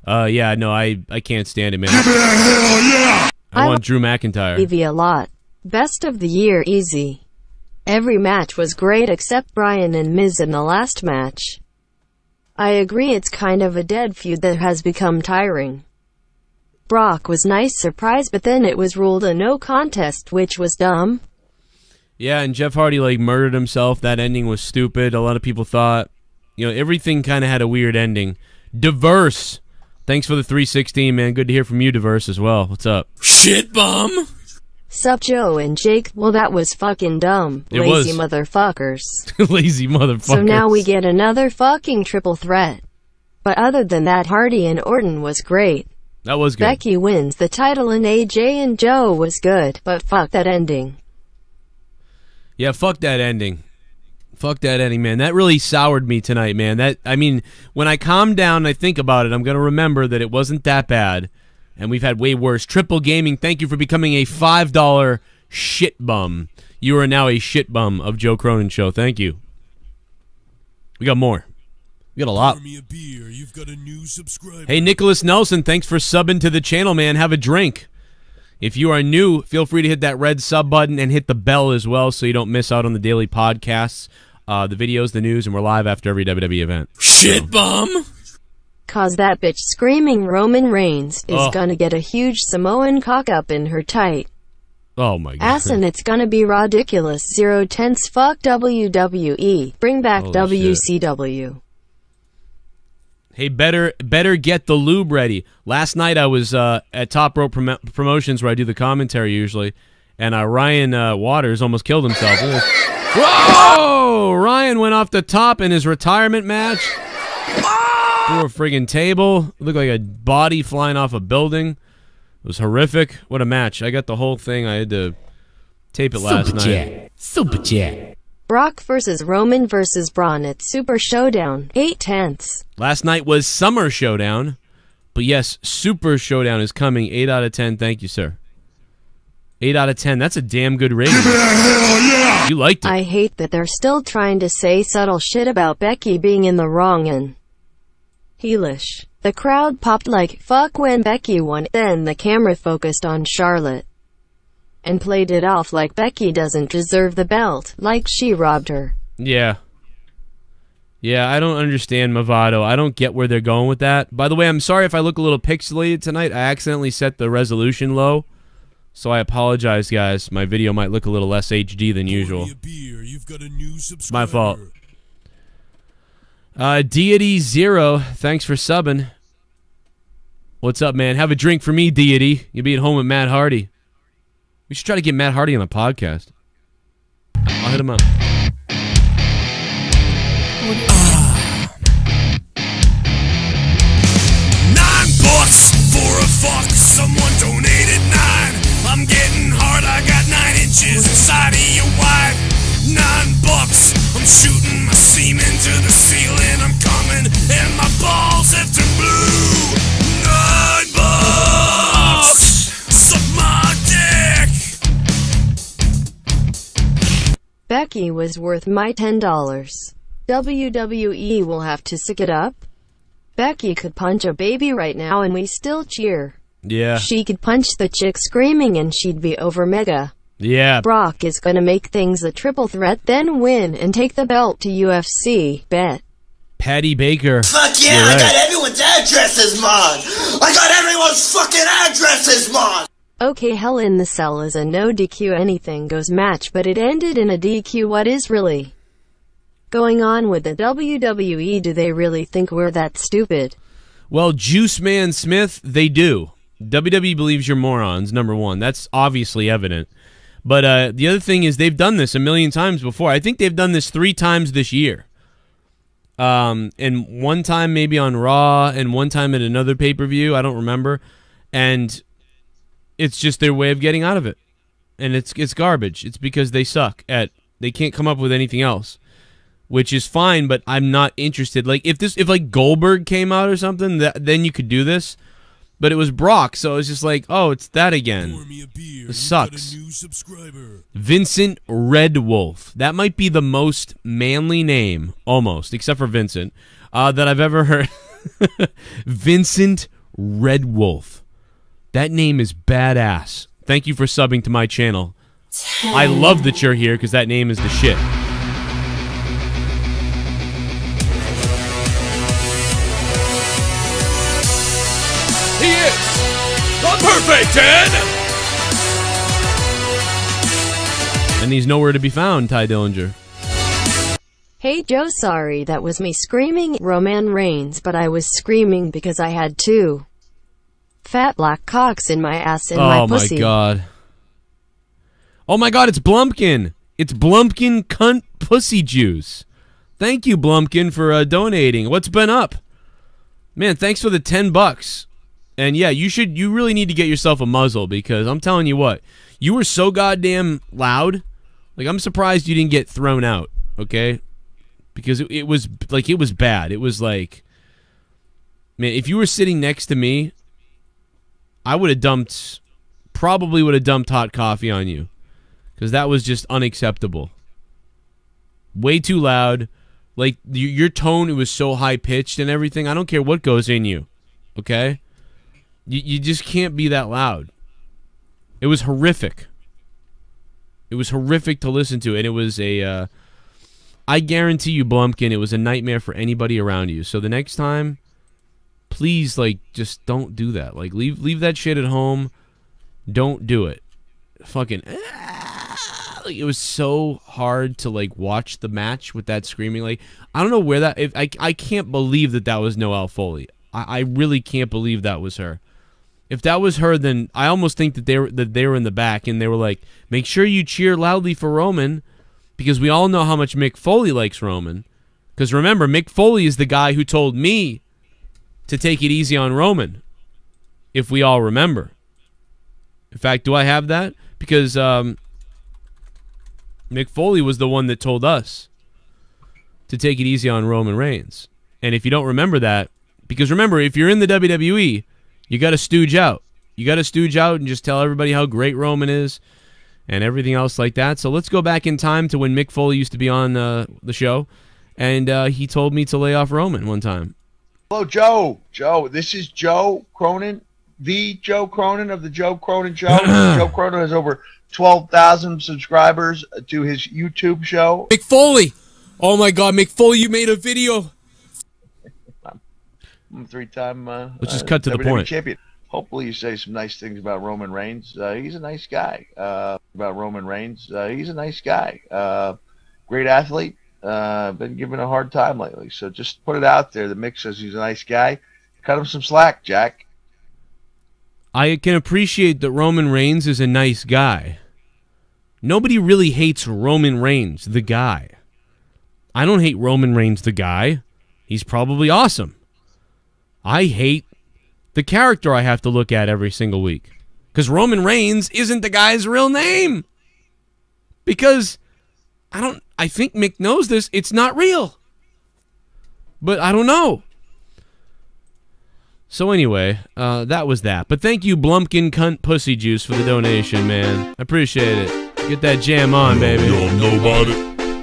Yeah, no, I can't stand it, man. Give it a hell yeah! I want Drew McIntyre. Evie a lot. Best of the year, easy. Every match was great except Bryan and Miz in the last match. I agree it's kind of a dead feud that has become tiring. Brock was nice surprise, but then it was ruled a no contest, which was dumb. Yeah, and Jeff Hardy, murdered himself. That ending was stupid. A lot of people thought, everything kind of had a weird ending. Diverse. Thanks for the 316, man. Good to hear from you, Diverse, as well. What's up? ShiBUM. Sup, Joe and Jake? Well, that was fucking dumb. Lazy motherfuckers. Lazy motherfuckers. So now we get another fucking triple threat. But other than that, Hardy and Orton was great. That was good. Becky wins the title and AJ and Joe was good, but fuck that ending. Yeah, fuck that ending. Fuck that ending, man. That really soured me tonight, man. When I calm down and I think about it, I'm going to remember that it wasn't that bad, and we've had way worse. Triple Gaming, thank you for becoming a $5 ShiBUM. You are now a ShiBUM of Joe Cronin Show. Thank you. We got more. We got a lot. You've got a new subscriber. Hey, Nicholas Nelson, thanks for subbing to the channel, man. Have a drink. If you are new, feel free to hit that red sub button and hit the bell as well so you don't miss out on the daily podcasts, the videos, the news, and we're live after every WWE event. ShiBUM! Cause that bitch screaming Roman Reigns is gonna get a huge Samoan cock up in her tight oh my god ass, and it's gonna be ridiculous. 0 tenths fuck WWE. Bring back holy WCW. Shit. Hey, better get the lube ready. Last night I was at Top Rope Promotions where I do the commentary usually, and Ryan Waters almost killed himself. Whoa! Ryan went off the top in his retirement match. Through a friggin' table. It looked like a body flying off a building. It was horrific. What a match. I got the whole thing. I had to tape it last night. Super chat. Brock versus Roman versus Braun at Super Showdown. 8 tenths. Last night was Summer Showdown. But yes, Super Showdown is coming. 8 out of 10. Thank you, sir. 8 out of 10. That's a damn good rating. Yeah! You liked it. I hate that they're still trying to say subtle shit about Becky being in the wrong and Heelish. The crowd popped like fuck when Becky won. Then the camera focused on Charlotte and played it off like Becky doesn't deserve the belt, like she robbed her. Yeah. Yeah, I don't understand Movado. I don't get where they're going with that. By the way, I'm sorry if I look a little pixelated tonight. I accidentally set the resolution low, so I apologize, guys. My video might look a little less HD than usual. It's my fault. Deity Zero, thanks for subbing. What's up, man? Have a drink for me, Deity. You'll be at home with Matt Hardy. We should try to get Matt Hardy on the podcast. I'll hit him up. $9 for a fuck. Someone donated 9. I'm getting hard. I got 9 inches inside of your wife. $9. I'm shooting my semen to the ceiling. I'm coming and my balls have turned blue. $9. Suck my dick. Becky was worth my $10. WWE will have to suck it up. Becky could punch a baby right now and we still cheer. Yeah. She could punch the chick screaming and she'd be over mega. Yeah. Brock is gonna make things a triple threat, then win and take the belt to UFC. Bet. Patty Baker. Fuck yeah, I got everyone's addresses, Mon! I got everyone's fucking addresses, Mon! Okay, Hell in the Cell is a no DQ anything goes match, but it ended in a DQ. What is really going on with the WWE? Do they really think we're that stupid? Well, Juice Man Smith, they do. WWE believes you're morons, number one. That's obviously evident. But the other thing is they've done this a million times before. I think they've done this 3 times this year. And one time maybe on Raw and one time at another pay-per-view. I don't remember. And it's just their way of getting out of it. And it's garbage. It's because they suck at... They can't come up with anything else. Which is fine, but I'm not interested. Like, if like Goldberg came out or something, then you could do this. But it was Brock, so it's just like, oh, it's that again. This sucks. Vincent Red Wolf. That might be the most manly name, almost, except for Vincent, that I've ever heard. Vincent Red Wolf. That name is badass. Thank you for subbing to my channel. I love that you're here, because that name is the shit. He is the perfect 10. And he's nowhere to be found, Ty Dillinger. Hey Joe, sorry, that was me screaming Roman Reigns, but I was screaming because I had 2 fat black cocks in my ass and my pussy. Oh my god. Oh my god, it's Blumpkin. It's Blumpkin cunt pussy juice. Thank you, Blumpkin, for donating. What's been up? Man, thanks for the $10. And yeah, you really need to get yourself a muzzle, because I'm telling you what, you were so goddamn loud. Like, I'm surprised you didn't get thrown out, okay? Because it was bad. It was like, man, if you were sitting next to me, I would have probably would have dumped hot coffee on you, because that was just unacceptable. Way too loud. Like, your tone, it was so high-pitched and everything. I don't care what goes in you, okay? You just can't be that loud. It was horrific. It was horrific to listen to, and it was a... I guarantee you, Blumpkin, it was a nightmare for anybody around you. So the next time, please, like, just don't do that. Like, leave that shit at home. Don't do it. Fucking... Like, it was so hard to, like, watch the match with that screaming. Like, I don't know where that... I can't believe that was Noelle Foley. I really can't believe that was her. If that was her, then I almost think that they were in the back and they were like, make sure you cheer loudly for Roman, because we all know how much Mick Foley likes Roman. Because remember, Mick Foley is the guy who told me to take it easy on Roman, if we all remember. In fact, do I have that? Because Mick Foley was the one that told us to take it easy on Roman Reigns. And if you don't remember that, because remember, if you're in the WWE, you got to stooge out. You got to stooge out and just tell everybody how great Roman is and everything else like that. So let's go back in time to when Mick Foley used to be on the show, and he told me to lay off Roman one time. Hello, Joe. Joe, this is Joe Cronin, the Joe Cronin of the Joe Cronin Show. Joe Cronin has over 12,000 subscribers to his YouTube show. Mick Foley. Oh my God, Mick Foley, you made a video. I'm a three-time Let's just cut to the WWE point. champion. Hopefully you say some nice things about Roman Reigns. He's a nice guy. About Roman Reigns. He's a nice guy. Great athlete. Been given a hard time lately. So just put it out there. The Mick says he's a nice guy. Cut him some slack, Jack. I can appreciate that Roman Reigns is a nice guy. Nobody really hates Roman Reigns, the guy. I don't hate Roman Reigns, the guy. He's probably awesome. I hate the character I have to look at every single week. Because Roman Reigns isn't the guy's real name. Because I think Mick knows this. It's not real. But I don't know. So anyway, that was that. But thank you, Blumpkin Cunt Pussy Juice, for the donation, man. I appreciate it. Get that jam on, baby. Y'all know about it?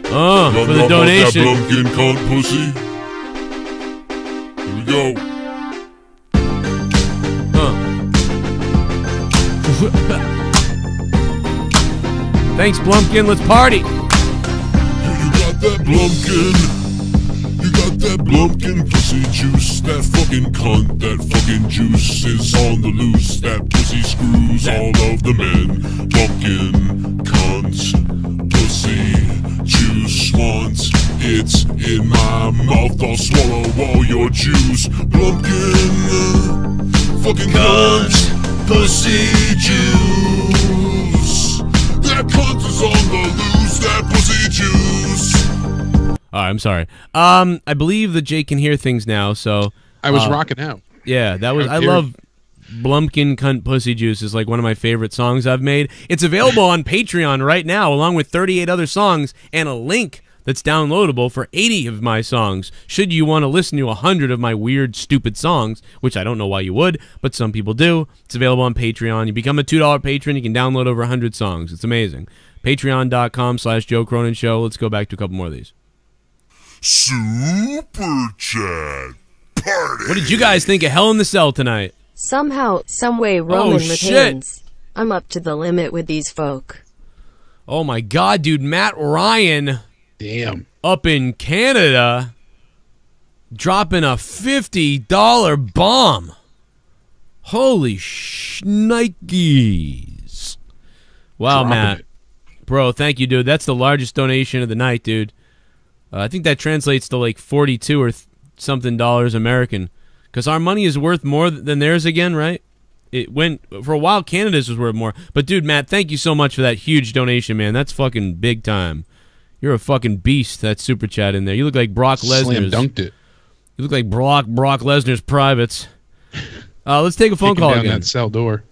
For the donation. That Blumpkin Cunt Pussy? Here we go. Thanks, Blumpkin. Let's party. You got that Blumpkin. You got that Blumpkin pussy juice. That fucking cunt. That fucking juice is on the loose. That pussy screws all of the men. Blumpkin cunt pussy juice. Once it's in my mouth, I'll swallow all your juice. Blumpkin fucking cunt pussy juice. That cunt is on the loose. That pussy juice. All right, I'm sorry. I believe that Jake can hear things now, so... I was rocking out. Yeah, that was... I love Blumpkin Cunt Pussy Juice. Is like one of my favorite songs I've made. It's available on Patreon right now, along with 38 other songs, and a link that's downloadable for 80 of my songs, should you want to listen to 100 of my weird, stupid songs, which I don't know why you would, but some people do. It's available on Patreon. You become a $2 patron, you can download over 100 songs. It's amazing. Patreon.com/Joe Cronin Show. Let's go back to a couple more of these. Super Chat Party. What did you guys think of Hell in the Cell tonight? Somehow, someway, Roman retains. I'm up to the limit with these folk. Oh my God, dude. Matt Ryan. Damn. Up in Canada. Dropping a $50 bomb. Holy shnikes. Wow, Matt. Bro, thank you, dude. That's the largest donation of the night, dude. I think that translates to like 42 or something dollars American. Because our money is worth more than theirs again, right? It went, for a while, Canada's was worth more. But dude, Matt, thank you so much for that huge donation, man. That's fucking big time. You're a fucking beast, that super chat in there. You look like Brock Lesnar. Slam dunked it. You look like Brock Lesnar's privates. Let's take a phone call down again. That cell door.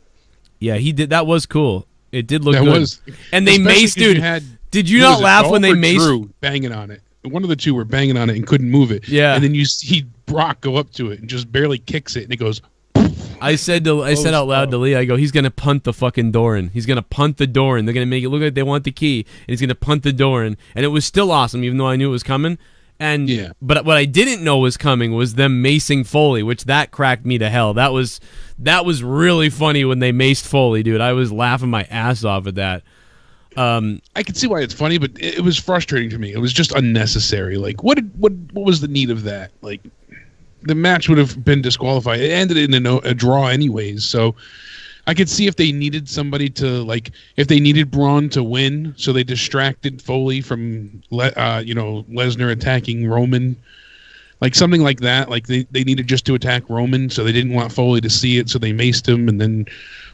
Yeah, he did. That was cool. It did look that good. Was, and they maced, dude. Did you not laugh when they maced? Drew banging on it. One of the two were banging on it and couldn't move it. Yeah. And then you see Brock go up to it and just barely kicks it, and it goes. I said out loud to Leah, I go, he's gonna punt the fucking door in. He's gonna punt the door in. They're gonna make it look like they want the key, and he's gonna punt the door in. And it was still awesome, even though I knew it was coming. And yeah. But what I didn't know was coming was them macing Foley, which that cracked me to hell. That was really funny when they maced Foley, dude. I was laughing my ass off at that. I can see why it's funny, but it was frustrating to me. It was just unnecessary. Like, what was the need of that? Like, the match would have been disqualified. It ended in a draw anyways, so I could see if they needed somebody to, like, if they needed Braun to win, so they distracted Foley from, Lesnar attacking Roman. Like, something like that. Like, they needed just to attack Roman, so they didn't want Foley to see it, so they maced him, and then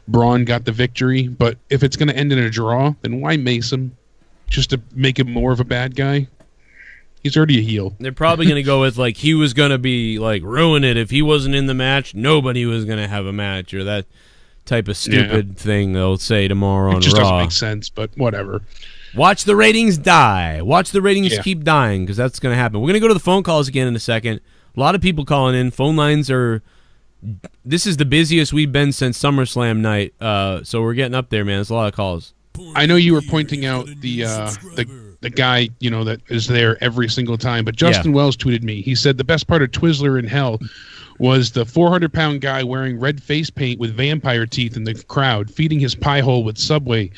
Braun got the victory. But if it's going to end in a draw, then why mace him? Just to make him more of a bad guy? He's already a heel. They're probably going to go with, like, he was going to be, like, ruin it. If he wasn't in the match, nobody was going to have a match, or that type of stupid thing they'll say tomorrow on Raw. It just doesn't make sense, but whatever. Watch the ratings die. Watch the ratings keep dying, because that's going to happen. We're going to go to the phone calls again in a second. A lot of people calling in. Phone lines are... This is the busiest we've been since SummerSlam night, so we're getting up there, man. There's a lot of calls. I know you were pointing out the guy, that is there every single time, but Justin Wells tweeted me. He said the best part of Twizzler in Hell was the 400-pound guy wearing red face paint with vampire teeth in the crowd, feeding his pie hole with Subway.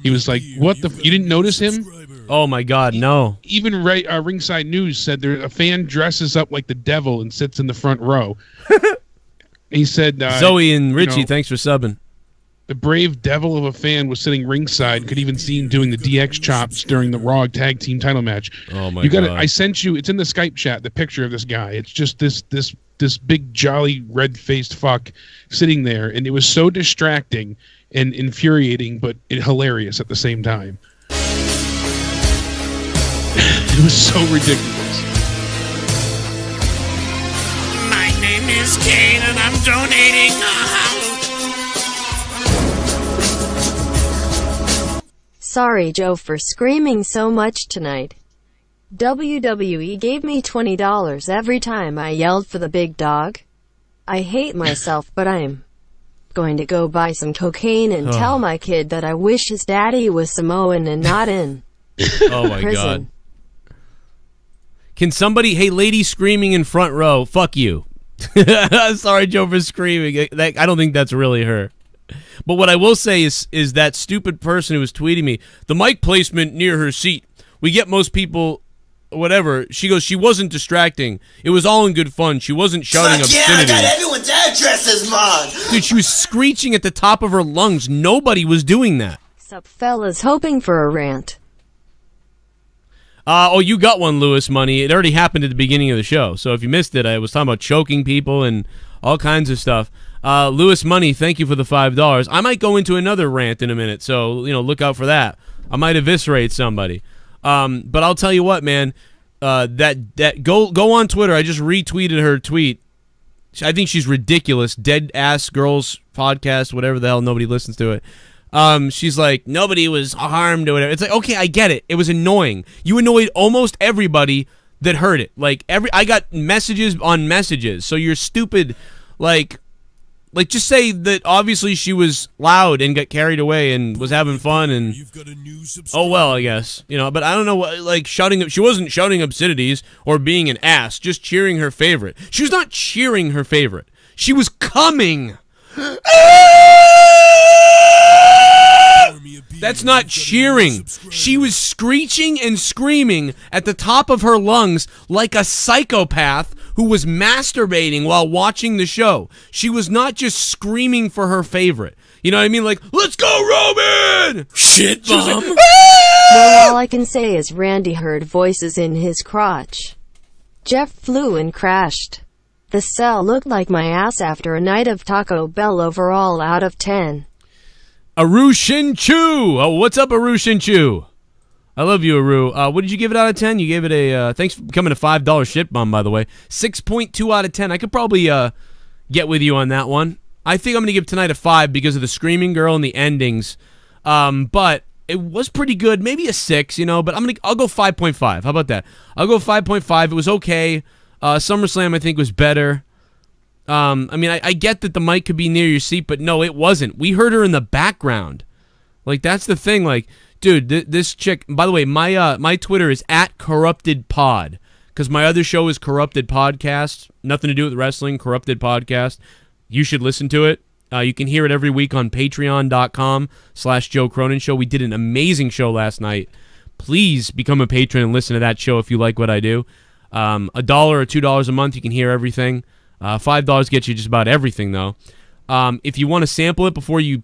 He was like, "What the? You didn't notice him?" Oh my God, no. Even Ringside News said a fan dresses up like the devil and sits in the front row. He said, Zoe and Richie, thanks for subbing. The brave devil of a fan was sitting ringside and could even see him doing the DX chops during the Raw Tag Team title match. Oh my God! God. I sent you. It's in the Skype chat. The picture of this guy. It's just this big jolly red faced fuck sitting there, and it was so distracting and infuriating, but hilarious at the same time. It was so ridiculous. My name is Kane, and I'm donating. Sorry, Joe, for screaming so much tonight. WWE gave me $20 every time I yelled for the big dog. I hate myself, but I'm going to go buy some cocaine and tell my kid that I wish his daddy was Samoan and not in Oh my prison. God. Can somebody, hey, lady screaming in front row, fuck you. Sorry, Joe, for screaming. I don't think that's really her. But what I will say is that stupid person who was tweeting me, the mic placement near her seat. We get most people, whatever. She goes, she wasn't distracting. It was all in good fun. She wasn't shouting obscenities. Yeah, I got everyone's addresses, Mon. Dude, she was screeching at the top of her lungs. Nobody was doing that. Sup, fellas, hoping for a rant. Oh, you got one, Lewis Money. It already happened at the beginning of the show. So if you missed it, I was talking about choking people and all kinds of stuff. Lewis Money, thank you for the $5. I might go into another rant in a minute, so look out for that. I might eviscerate somebody. But I'll tell you what, man. Go on Twitter. I just retweeted her tweet. I think she's ridiculous. Dead Ass Girls podcast, whatever the hell. Nobody listens to it. She's like, nobody was harmed or whatever. It's like, okay, I get it. It was annoying. You annoyed almost everybody that heard it. Like I got messages on messages. So you're stupid. Like just say that obviously she was loud and got carried away and was having fun and oh well, I guess. But I don't know what, like, shouting. She wasn't shouting obscenities or being an ass, just cheering her favorite. She was not cheering her favorite. She was coming. That's not cheering. She was screeching and screaming at the top of her lungs like a psychopath who was masturbating while watching the show. She was not just screaming for her favorite. You know what I mean? Like, let's go, Roman! Shit, Bum! Well, all I can say is Randy heard voices in his crotch. Jeff flew and crashed. The cell looked like my ass after a night of Taco Bell. Overall out of 10. Aru Shin-Chu! Oh, what's up, Aru Shin-Chu? I love you, Aru. What did you give it out of 10? You gave it a, thanks for becoming a $5 shit bum, by the way. 6.2 out of 10. I could probably get with you on that one. I think I'm going to give tonight a 5 because of the Screaming Girl and the endings. But it was pretty good. Maybe a 6, but I'll go 5.5. How about that? I'll go 5.5. It was okay. SummerSlam, I think, was better. I get that the mic could be near your seat, but no, it wasn't. We heard her in the background. Like, that's the thing. Like, dude, this chick, by the way, my Twitter is @CorruptedPod, because my other show is Corrupted Podcast. Nothing to do with wrestling, Corrupted Podcast. You should listen to it. You can hear it every week on patreon.com/Joe Cronin Show. We did an amazing show last night. Please become a patron and listen to that show if you like what I do. $1 or $2 a month, you can hear everything. $5 gets you just about everything, though. If you want to sample it before you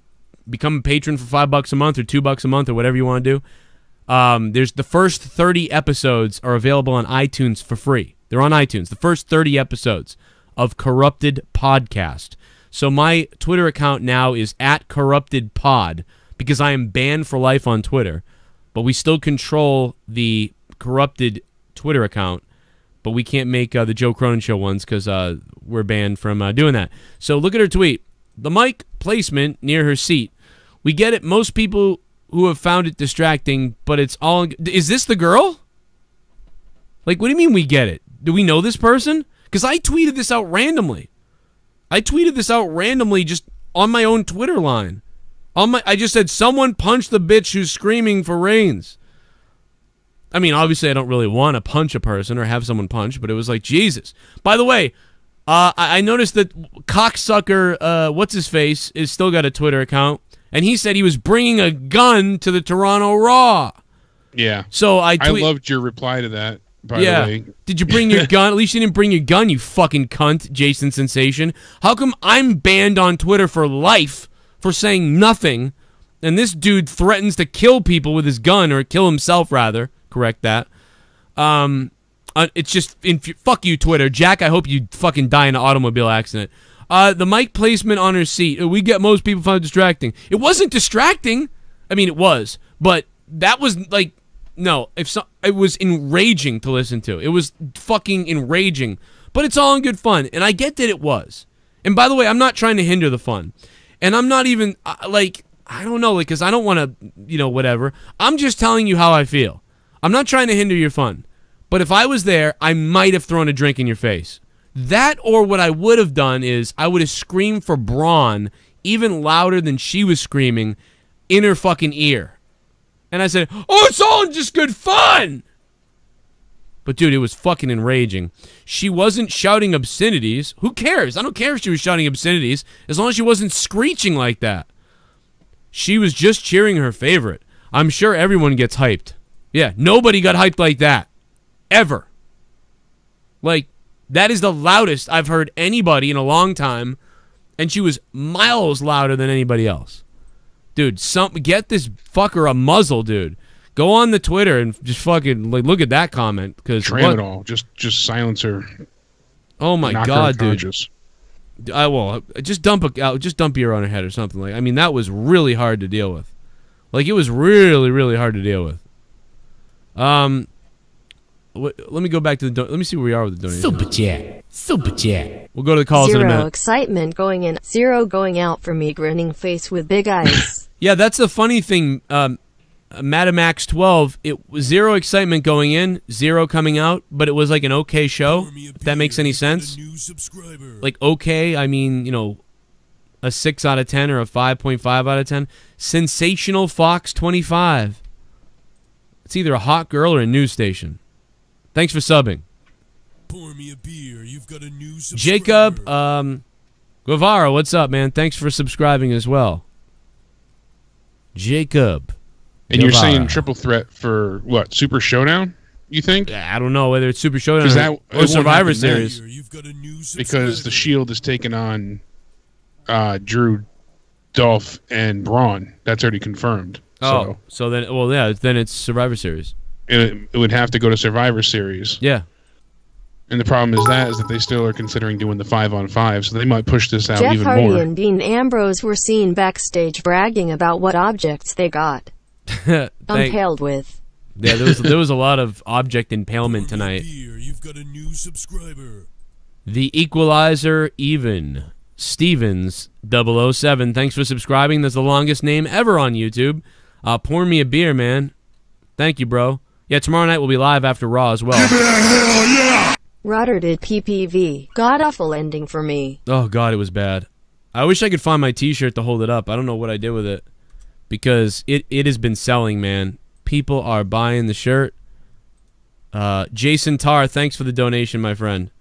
become a patron for $5 a month or $2 a month or whatever you want to do, there's the first 30 episodes are available on iTunes for free. They're on iTunes. The first 30 episodes of Corrupted Podcast. So my Twitter account now is @CorruptedPod because I am banned for life on Twitter, but we still control the Corrupted Twitter account. But we can't make the Joe Cronin Show ones because we're banned from doing that. So look at her tweet. The mic placement near her seat. We get it. Most people who have found it distracting, but it's all... Is this the girl? Like, what do you mean we get it? Do we know this person? Because I tweeted this out randomly. I tweeted this out randomly just on my own Twitter line. I just said, someone punch the bitch who's screaming for Reigns. I mean, obviously, I don't really want to punch a person or have someone punch, but it was like, Jesus. By the way, I noticed that cocksucker, what's his face, is still got a Twitter account, and he said he was bringing a gun to the Toronto Raw. Yeah. So I loved your reply to that. By the way. Did you bring your gun? At least you didn't bring your gun, you fucking cunt, Jason Sensation. How come I'm banned on Twitter for life for saying nothing, and this dude threatens to kill people with his gun, or kill himself, rather. Correct that. It's just, fuck you, Twitter. Jack, I hope you fucking die in an automobile accident. The mic placement on her seat. We get most people find it distracting. It wasn't distracting. I mean, it was. But that was, like, no. It was enraging to listen to. It was fucking enraging. But it's all in good fun. And I get that it was. And by the way, I'm not trying to hinder the fun. And I'm not even, like, I don't know, like, because I don't want to, you know, whatever. I'm just telling you how I feel. I'm not trying to hinder your fun. But if I was there, I might have thrown a drink in your face. That, or what I would have done is I would have screamed for Braun even louder than she was screaming in her fucking ear. And I said, oh, it's all just good fun! But dude, it was fucking enraging. She wasn't shouting obscenities. Who cares? I don't care if she was shouting obscenities, as long as she wasn't screeching like that. She was just cheering her favorite. I'm sure everyone gets hyped. Yeah, nobody got hyped like that. Ever. Like, that is the loudest I've heard anybody in a long time, and she was miles louder than anybody else. Dude, get this fucker a muzzle, dude. Go on the Twitter and just fucking, like, look at that comment. Tram it all. Just silence her. Oh my god, dude. Just dump beer on her head or something. Like, I mean, that was really hard to deal with. Like, it was really, really hard to deal with. Let me go back to the. Let me see where we are with the donation. Super chat. We'll go to the calls in a minute. 0 excitement going in, 0 going out for me, grinning face with big eyes. Yeah, that's the funny thing. Madamax 12. It was 0 excitement going in, 0 coming out, but it was like an okay show. If that makes any sense. Like okay, I mean, you know, a 6 out of 10 or a 5.5 out of 10. Sensational Fox 25. It's either a hot girl or a news station. Thanks for subbing. Pour me a beer. You've got a new subscriber. Jacob Guevara, what's up, man? Thanks for subscribing as well. Jacob. And you're saying triple threat for what? Super Showdown? You think? I don't know whether it's Super Showdown or Survivor Series. Because the Shield is taking on Drew, Dolph, and Braun. That's already confirmed. Oh, so then, well, yeah, then it's Survivor Series. It would have to go to Survivor Series. Yeah. And the problem is that they still are considering doing the 5-on-5, so they might push this out Jeff even Hardy more. and Dean Ambrose were seen backstage bragging about what objects they got impaled with. Yeah, there was a lot of object impalement tonight. You've got a new subscriber. The Equalizer Even Stevens 007. Thanks for subscribing. That's the longest name ever on YouTube. Pour me a beer, man. Thank you, bro. Yeah, tomorrow night we'll be live after Raw as well. Give me a hell yeah! Rodder did PPV. God awful ending for me. Oh, God, it was bad. I wish I could find my t-shirt to hold it up. I don't know what I did with it. Because it has been selling, man. People are buying the shirt. Jason Tarr, thanks for the donation, my friend.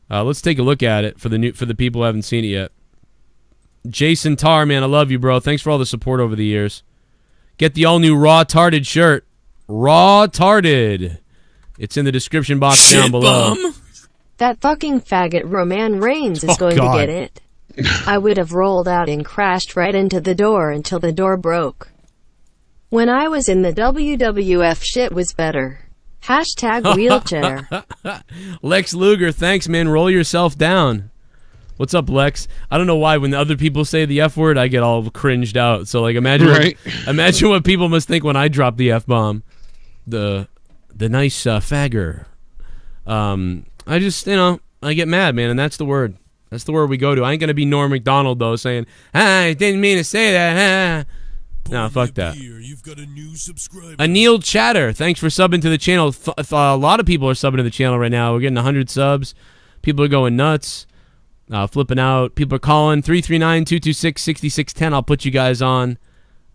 Let's take a look at it for the people who haven't seen it yet. Jason Tarr, man, I love you, bro. Thanks for all the support over the years. Get the all-new Raw Tarded shirt. Raw Tarded. It's in the description box down below. That fucking faggot Roman Reigns is going to get it. I would have rolled out and crashed right into the door until the door broke. When I was in the WWF, shit was better. Hashtag wheelchair. Lex Luger, thanks, man. Roll yourself down. What's up, Lex? I don't know why when other people say the F word, I get all cringed out. So, like, imagine what people must think when I drop the F-bomb. The nice fagger. I just, I get mad, man, and that's the word. That's the word we go to. I ain't going to be Norm MacDonald, though, saying, I didn't mean to say that. No, fuck that. You've got a new subscriber. Anil Chatter, thanks for subbing to the channel. A lot of people are subbing to the channel right now. We're getting 100 subs. People are going nuts. Flipping out. People are calling 339-226-6610. I'll put you guys on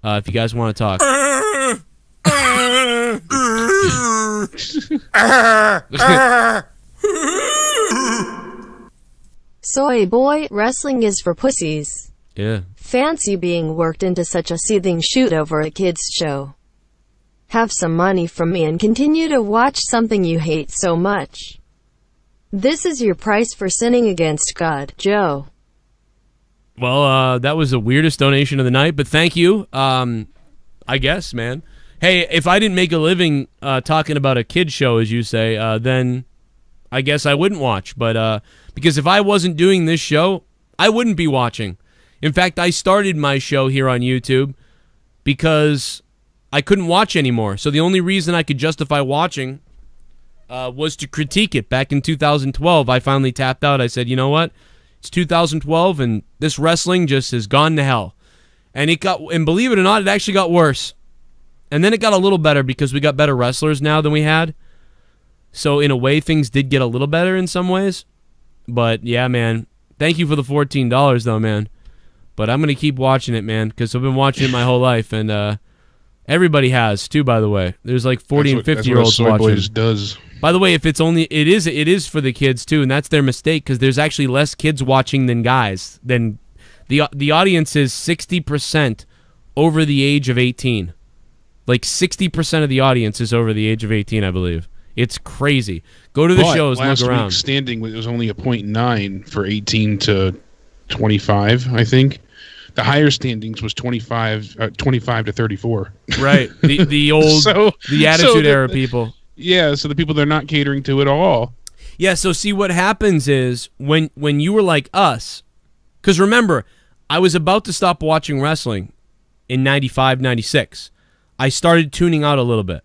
if you guys want to talk. Soy boy, wrestling is for pussies. Yeah. Fancy being worked into such a seething shoot over a kid's show. Have some money from me and continue to watch something you hate so much. This is your price for sinning against God, Joe. Well, that was the weirdest donation of the night, but thank you. I guess, man. Hey, if I didn't make a living talking about a kid show, as you say, then I guess I wouldn't watch. But because if I wasn't doing this show, I wouldn't be watching. In fact, I started my show here on YouTube because I couldn't watch anymore. So the only reason I could justify watching was to critique it. Back in 2012, I finally tapped out. I said, you know what? It's 2012, and this wrestling just has gone to hell. And believe it or not, it actually got worse. And then it got a little better because we got better wrestlers now than we had. So in a way, things did get a little better in some ways. But yeah, man, thank you for the $14 though, man. But I'm going to keep watching it, man, because I've been watching it my whole life. And everybody has, too, by the way. There's like 40 and 50-year-olds watching. Boys does. By the way, if it's only, it is for the kids, too, and that's their mistake, because there's actually less kids watching than guys. Then the audience is 60% over the age of 18. Like 60% of the audience is over the age of 18, I believe. It's crazy. Go to the shows and look around. Last week's standing was only a 0.9 for 18 to 25, I think. The higher standings was 25 to 34. Right. The old, the Attitude Era people. Yeah, so the people they're not catering to at all. Yeah, so see what happens is when you were like us, because remember, I was about to stop watching wrestling in 95, 96. I started tuning out a little bit.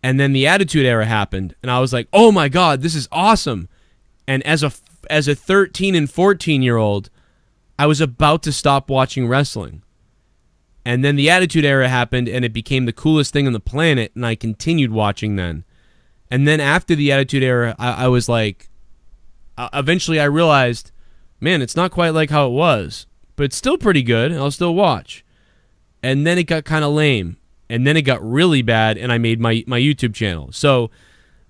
And then the Attitude Era happened, and I was like, oh my God, this is awesome. And as a 13 and 14-year-old, I was about to stop watching wrestling. And then the Attitude Era happened, and it became the coolest thing on the planet, and I continued watching then. And then after the Attitude Era, I was like, eventually I realized, man, it's not quite like how it was, but it's still pretty good, and I'll still watch. And then it got kind of lame, and then it got really bad, and I made my YouTube channel. So,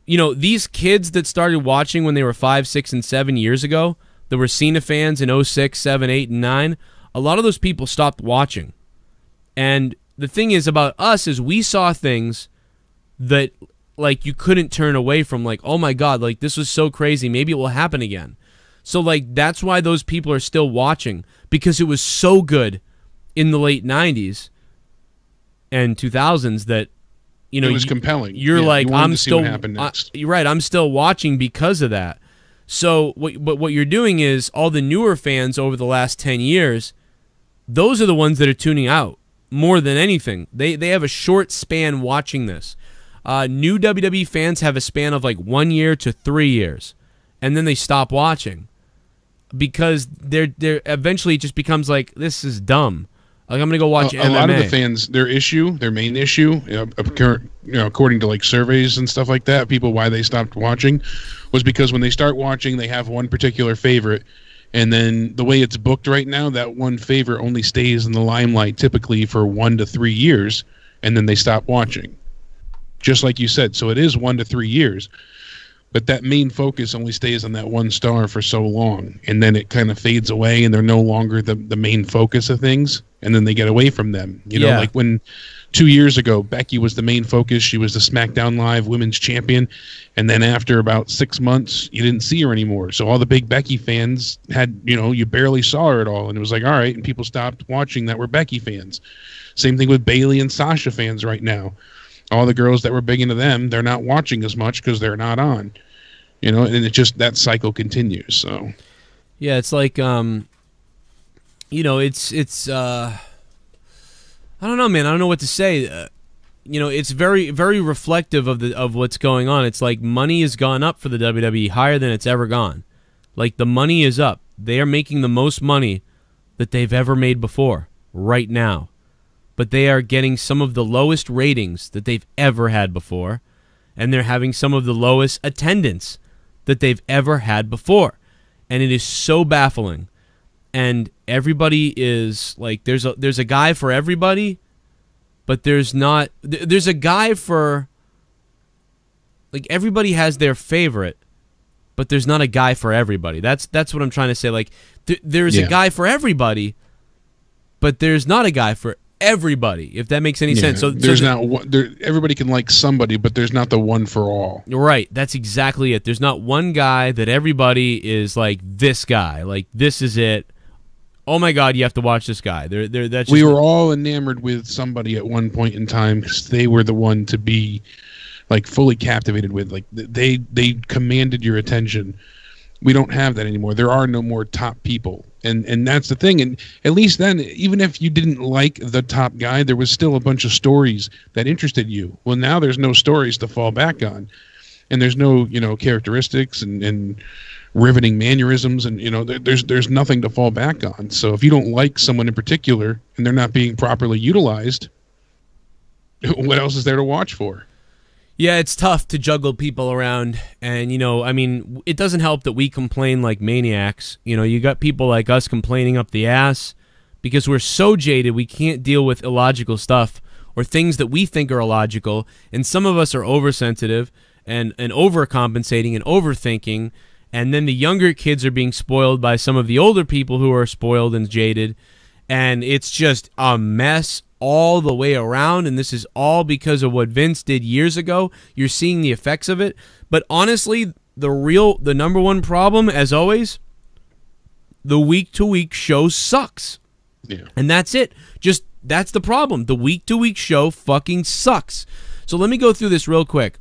you know, these kids that started watching when they were 5, 6, and 7 years ago, that were Cena fans in 06, 7, 8, and 9, a lot of those people stopped watching. And the thing is about us is we saw things that, like, you couldn't turn away from, like, oh my God, like, this was so crazy, maybe it will happen again. So, like, that's why those people are still watching, because it was so good in the late 90s and 2000s that, you know, it was compelling. You're like, I'm still, you're right, I'm still watching because of that. So what you're doing is all the newer fans over the last 10 years, those are the ones that are tuning out more than anything. They have a short span watching this. New WWE fans have a span of like 1 year to 3 years, and then they stop watching because they're eventually it just becomes like, this is dumb. Like, I'm gonna go watch MMA. A lot of the fans, their main issue, according to like surveys and stuff like that, people why they stopped watching was because when they start watching, they have one particular favorite, and then the way it's booked right now, that one favorite only stays in the limelight typically for 1 to 3 years, and then they stop watching. Just like you said, so it is 1 to 3 years, but that main focus only stays on that one star for so long, and then it kind of fades away, and they're no longer the main focus of things, and then they get away from them. You know, like when 2 years ago, Becky was the main focus. She was the SmackDown Live Women's Champion, and then after about 6 months, you didn't see her anymore. So all the big Becky fans had, you know, you barely saw her at all, and it was like, all right, and people stopped watching that were Becky fans. Same thing with Bayley and Sasha fans right now. All the girls that were big into them, they're not watching as much because they're not on. You know, and it just, that cycle continues. So, yeah, it's like, you know, it's I don't know, man. I don't know what to say. You know, it's very, very reflective of what's going on. It's like money has gone up for the WWE higher than it's ever gone. Like, the money is up. They are making the most money that they've ever made before right now. But they are getting some of the lowest ratings that they've ever had before, and they're having some of the lowest attendance that they've ever had before. And it is so baffling. And everybody is like, there's a guy for everybody, but there's a guy for, like, everybody has their favorite, but there's not a guy for everybody. That's what I'm trying to say. Like, there's a guy for everybody, but there's not a guy for everybody, if that makes any sense. So there's not one, everybody can like somebody, but there's not the one for all. Right, that's exactly it. There's not one guy that everybody is like, this guy, like, this is it. Oh my God, you have to watch this guy. That's we were all enamored with somebody at one point in time because they were the one to be like fully captivated with. Like they commanded your attention. We don't have that anymore. There are no more top people, and that's the thing. And at least then, even if you didn't like the top guy, there was still a bunch of stories that interested you. Well, now there's no stories to fall back on, and there's no characteristics and riveting mannerisms, and there's nothing to fall back on. So if you don't like someone in particular and they're not being properly utilized, what else is there to watch for? Yeah, it's tough to juggle people around, and I mean, it doesn't help that we complain like maniacs. You got people like us complaining up the ass because we're so jaded we can't deal with illogical stuff or things that we think are illogical, and some of us are oversensitive and overcompensating and overthinking. And then the younger kids are being spoiled by some of the older people who are spoiled and jaded. And it's just a mess all the way around. And this is all because of what Vince did years ago. You're seeing the effects of it. But honestly, the number one problem, as always, the week-to-week show sucks. Yeah. And that's it. That's the problem. The week-to-week show fucking sucks. So let me go through this real quick.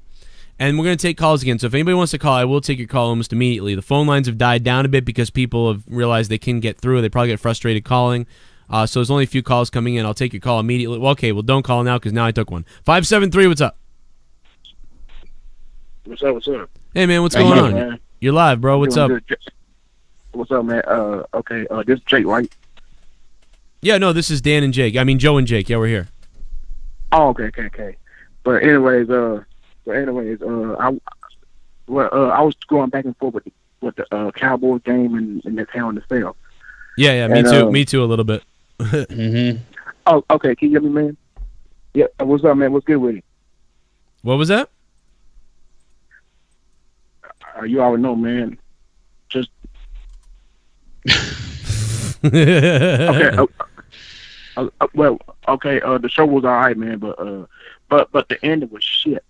And we're going to take calls again. So if anybody wants to call, I will take your call almost immediately. The phone lines have died down a bit because people have realized they can get through. They probably get frustrated calling. So there's only a few calls coming in. I'll take your call immediately. Well, okay, don't call now because now I took one. 573, what's up? What's up? Hey, man, what's going on? Man? You're live, bro. What's up? Good. What's up, man? Okay, this is Jake, right? Yeah, no, this is Dan and Jake. I mean, Joe and Jake. Yeah, we're here. Oh, okay. But anyways, I was going back and forth with the Cowboys game and the Hell in the Cell. Yeah, me too, a little bit. Mm-hmm. Oh, okay. Can you hear me, man? Yeah. What's up, man? What's good with you? What was that? You already know, man. Just okay. Well, okay. The show was all right, man, but the ending was shit.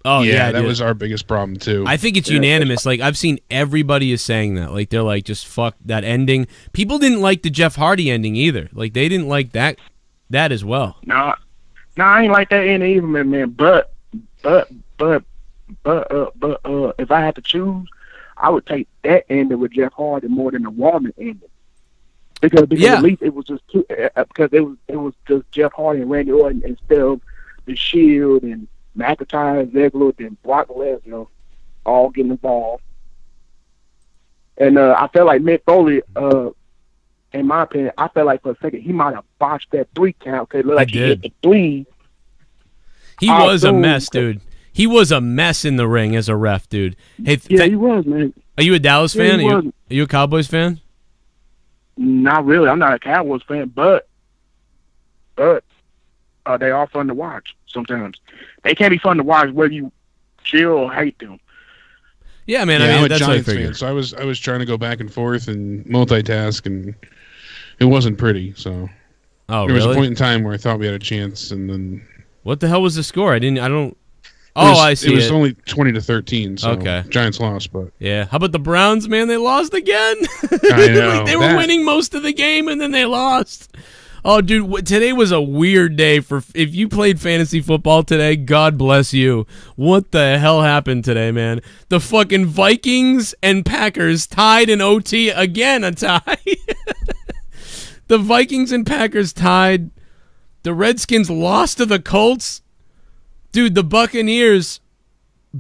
Oh yeah, that was our biggest problem too. I think it's unanimous. Like I've seen everybody is saying that. Like they're like, just fuck that ending. People didn't like the Jeff Hardy ending either. Like they didn't like that as well. No, I ain't like that ending either, man. But if I had to choose, I would take that ending with Jeff Hardy more than the Woman ending. Because at least it was just because it was just Jeff Hardy and Randy Orton instead of the Shield and McIntyre, Ziggler, and Brock Lesnar all getting involved. And I felt like Mick Foley, in my opinion, I felt like for a second he might have botched that 3 count because it looked like he hit the 3. He was a mess, dude. He was a mess in the ring as a ref, dude. Hey, he was, man. Are you a Dallas fan? Are you a Cowboys fan? Not really. I'm not a Cowboys fan, but they are fun to watch sometimes. They can't be fun to watch whether you chill or hate them. Yeah, man. Yeah, I mean, I'm a that's Giants what I figured. fan, so I was trying to go back and forth and multitask, and it wasn't pretty. So there was a point in time where I thought we had a chance, and then what the hell was the score? I don't. I see. It was only 20-13. So okay. Giants lost, but yeah. How about the Browns, man? They lost again. I know. They were winning most of the game, and then they lost. Oh, dude, today was a weird day if you played fantasy football today, God bless you. What the hell happened today, man? The fucking Vikings and Packers tied in OT again, a tie. The Vikings and Packers tied. The Redskins lost to the Colts. Dude, the Buccaneers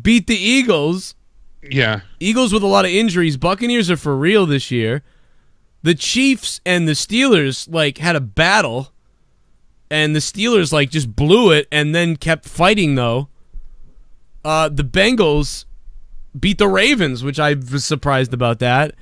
beat the Eagles. Yeah. Eagles with a lot of injuries. Buccaneers are for real this year. The Chiefs and the Steelers, had a battle, and the Steelers, just blew it and then kept fighting, though. The Bengals beat the Ravens, which I was surprised about that.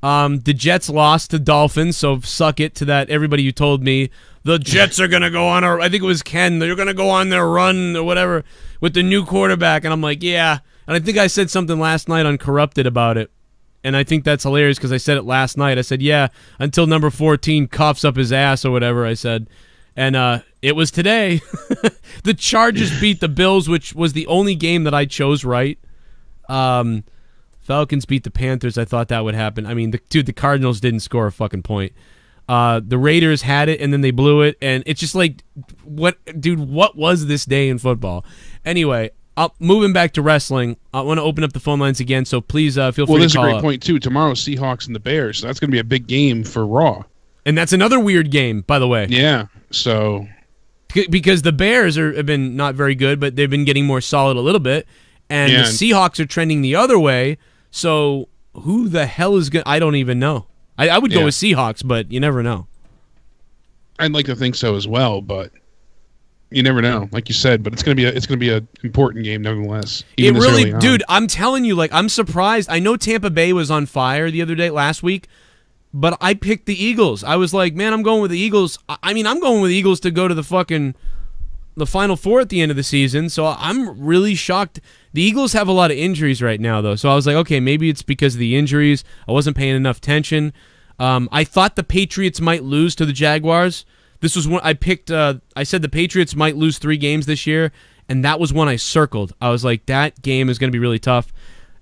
The Jets lost to Dolphins, so suck it to that. Everybody who told me the Jets are going to go on I think it was Ken, they're going to go on their run or whatever with the new quarterback, and I'm like, yeah. And I think I said something last night on Corrupted about it. And I think that's hilarious because I said it last night. I said, yeah, until number 14 coughs up his ass or whatever I said. And it was today. The Chargers beat the Bills, which was the only game that I chose right. Falcons beat the Panthers. I thought that would happen. I mean, the Cardinals didn't score a fucking point. The Raiders had it, and then they blew it. And it's just like, what was this day in football? Anyway, moving back to wrestling, I want to open up the phone lines again, so please feel free to call up. Well, there's a great point, too. Tomorrow, Seahawks and the Bears, so that's going to be a big game for Raw. And that's another weird game, by the way. Yeah, so... Because the Bears have been not very good, but they've been getting more solid a little bit, and the Seahawks are trending the other way, so who the hell is going to... I don't even know. I would go with Seahawks, but you never know. I'd like to think so as well, but... You never know, like you said, but it's gonna be an important game nevertheless. It really, dude. I'm telling you, like, I'm surprised. I know Tampa Bay was on fire the other day, last week, but I picked the Eagles. I was like, man, I'm going with the Eagles. I mean, I'm going with the Eagles to go to the Final Four at the end of the season. So I'm really shocked. The Eagles have a lot of injuries right now, though. So I was like, okay, maybe it's because of the injuries. I wasn't paying enough attention. I thought the Patriots might lose to the Jaguars. This was one I picked. I said the Patriots might lose 3 games this year, and that was one I circled. I was like, that game is going to be really tough.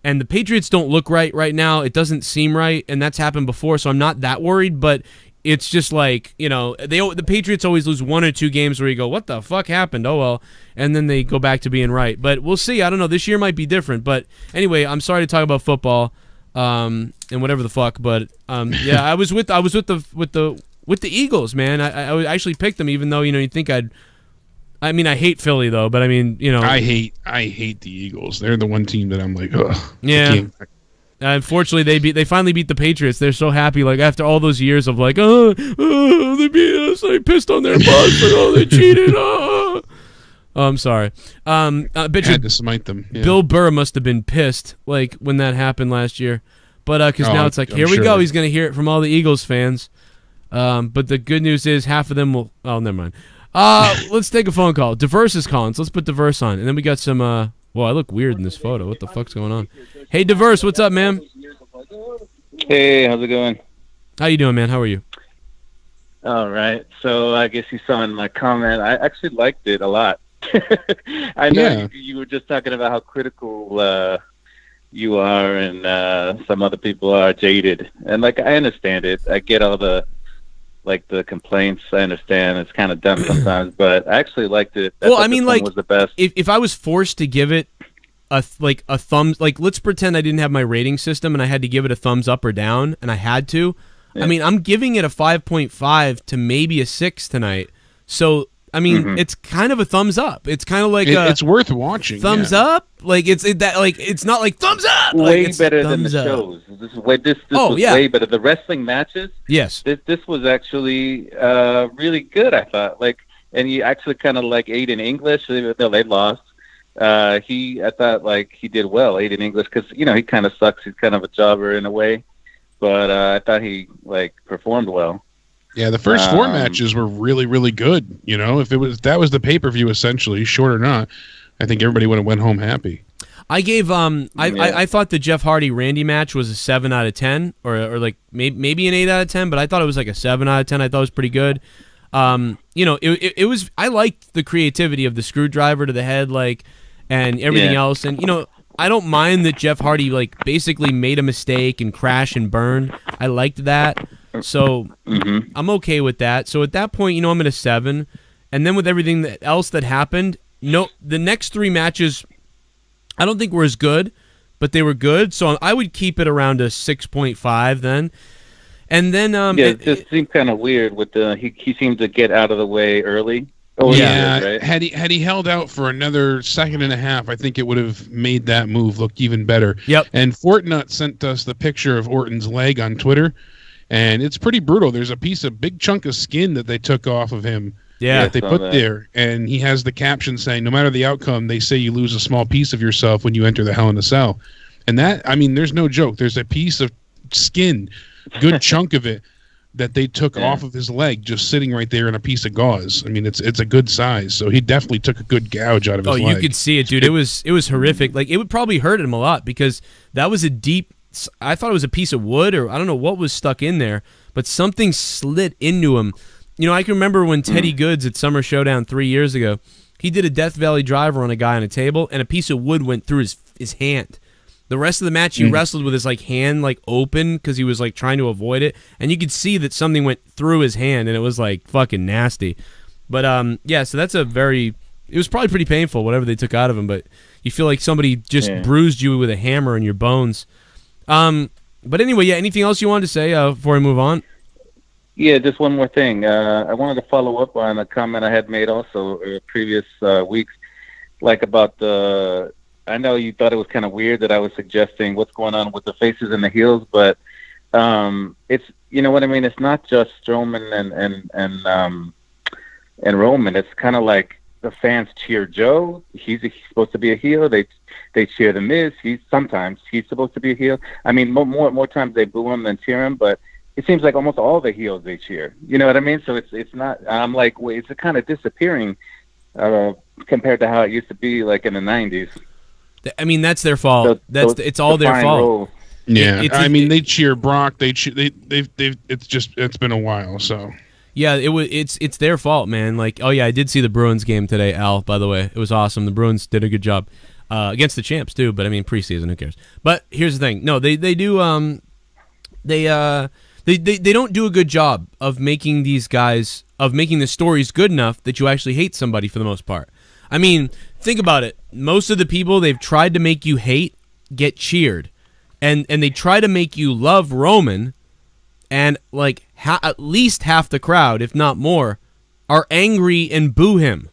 And the Patriots don't look right now. It doesn't seem right, and that's happened before, so I'm not that worried. But it's just like, the Patriots always lose 1 or 2 games where you go, what the fuck happened? Oh, well. And then they go back to being right. But we'll see. I don't know. This year might be different. But anyway, I'm sorry to talk about football and whatever the fuck. But yeah, I was with the Eagles, man. I actually picked them, even though you think I mean, I hate Philly though, but I mean, I hate the Eagles. They're the one team that I'm like, ugh. Yeah. Unfortunately, they finally beat the Patriots. They're so happy, like after all those years of like, they beat us. They pissed on their butts, and they cheated. Oh, I'm sorry. Bitch, had to smite them. Yeah. Bill Burr must have been pissed, like when that happened last year. But because now it's like, here we go. He's gonna hear it from all the Eagles fans. But the good news is half of them will... Oh, never mind. Let's take a phone call. Diverse is calling, so let's put Diverse on. And then we got some... Well, I look weird in this photo. What the fuck's going on? Hey, Diverse, what's up, man? Hey, how's it going? How you doing, man? How are you? All right. So I guess you saw in my comment, I actually liked it a lot. I know you were just talking about how critical you are and some other people are jaded. And, like, I understand it. I get all the complaints. I understand it's kind of dumb sometimes, but I actually liked it. Well, I mean, like, was the best. If I was forced to give it a thumbs, like, let's pretend I didn't have my rating system and I had to give it a thumbs up or down, and I had to. Yeah. I mean, I'm giving it a 5.5 to maybe a 6 tonight. So, I mean, it's kind of a thumbs up. It's kind of like it's worth watching. Thumbs up, like it's not like thumbs up. Way like, better than the shows. This was way better. The wrestling matches. Yes. This was actually really good. I thought and you actually kind of like Aiden English. They lost. I thought like he did well, Aiden English, because he kind of sucks. He's kind of a jobber in a way, but I thought he performed well. Yeah, the first 4 matches were really, really good. If that was the pay-per-view essentially, short or not, I think everybody would have went home happy. I gave I thought the Jeff Hardy Randy match was a 7 out of 10 or like maybe an 8 out of 10, but I thought it was like a 7 out of 10. I thought it was pretty good. It was, I liked the creativity of the screwdriver to the head, and everything else, and I don't mind that Jeff Hardy basically made a mistake and crash and burn. I liked that. So I'm okay with that. So at that point, I'm at a 7. And then with everything else that happened, the next 3 matches, I don't think were as good, but they were good. So I would keep it around a 6.5 then. And then it just seemed kind of weird with he seemed to get out of the way early. Right? Had he held out for another second and a half, I think it would have made that move look even better. Yep. And Fortnite sent us the picture of Orton's leg on Twitter. And it's pretty brutal. There's a big chunk of skin that they took off of him that they put there. And he has the caption saying, no matter the outcome, they say you lose a small piece of yourself when you enter the Hell in a Cell. And that, I mean, there's no joke. There's a piece of skin, good chunk of it, that they took off of his leg, just sitting right there in a piece of gauze. I mean, it's a good size, so he definitely took a good gouge out of his leg. Oh, you could see it, dude. It was horrific. Like, it would probably hurt him a lot because that was a deep. I thought it was a piece of wood, or I don't know what was stuck in there, but something slid into him. You know, I can remember when Teddy Goods at Summer Showdown 3 years ago, he did a Death Valley driver on a guy on a table, and a piece of wood went through his hand. The rest of the match, he wrestled with his like hand like open because he was like trying to avoid it, and you could see that something went through his hand, and it was like fucking nasty. But yeah, so that's it was probably pretty painful whatever they took out of him, but you feel like somebody just bruised you with a hammer in your bones. But anyway, yeah. Anything else you wanted to say before we move on? Yeah, just one more thing. I wanted to follow up on a comment I had made also previous weeks, like about the. I know you thought it was kind of weird that I was suggesting what's going on with the faces and the heels, but it's, you know what I mean. It's not just Strowman and Roman. It's kind of like the fans cheer Joe. He's supposed to be a heel. They cheer the Miz. Sometimes he's supposed to be a heel. I mean, more times they boo him than cheer him, but it seems like almost all the heels they cheer. You know what I mean? So it's not. I'm like, wait, it's kind of disappearing compared to how it used to be, like in the '90s. I mean, that's their fault. It's all their fault. Role. Yeah, I mean, they cheer Brock. It's been a while, so. Yeah, it's their fault, man. Like, oh yeah, I did see the Bruins game today, Al. By the way, it was awesome. The Bruins did a good job against the champs too. But I mean, preseason, who cares? But here's the thing: no, they do. They don't do a good job of making the stories good enough that you actually hate somebody for the most part. I mean, think about it. Most of the people they've tried to make you hate get cheered, and they try to make you love Roman, and like at least half the crowd, if not more, are angry and boo him.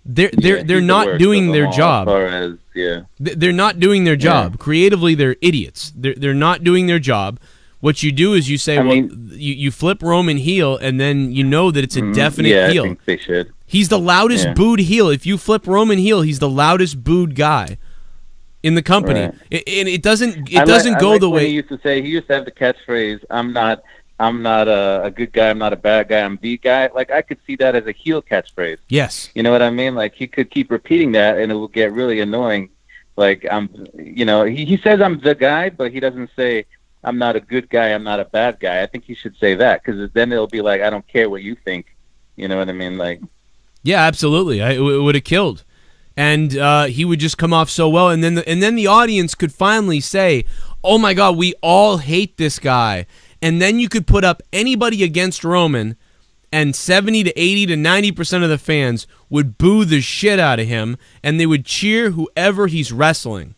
They're not doing their job. They're not doing their job. Creatively, they're idiots. They're not doing their job. What you do is you say, you flip Roman heel, and then you know that it's a definite heel. I think they should. He's the loudest booed heel. If you flip Roman heel, he's the loudest booed guy in the company. Right. And it doesn't go the way he used to say. He used to have the catchphrase, I'm not a good guy, I'm not a bad guy, I'm the guy. Like, I could see that as a heel catchphrase. Yes. You know what I mean? Like, he could keep repeating that, and it will get really annoying. Like, he says I'm the guy, but he doesn't say I'm not a good guy, I'm not a bad guy. I think he should say that, because then it'll be like, I don't care what you think. You know what I mean? Like, yeah, absolutely. It would have killed, and he would just come off so well, and then the audience could finally say, "Oh my God, we all hate this guy." And then you could put up anybody against Roman, and 70 to 80 to 90% of the fans would boo the shit out of him, and they would cheer whoever he's wrestling.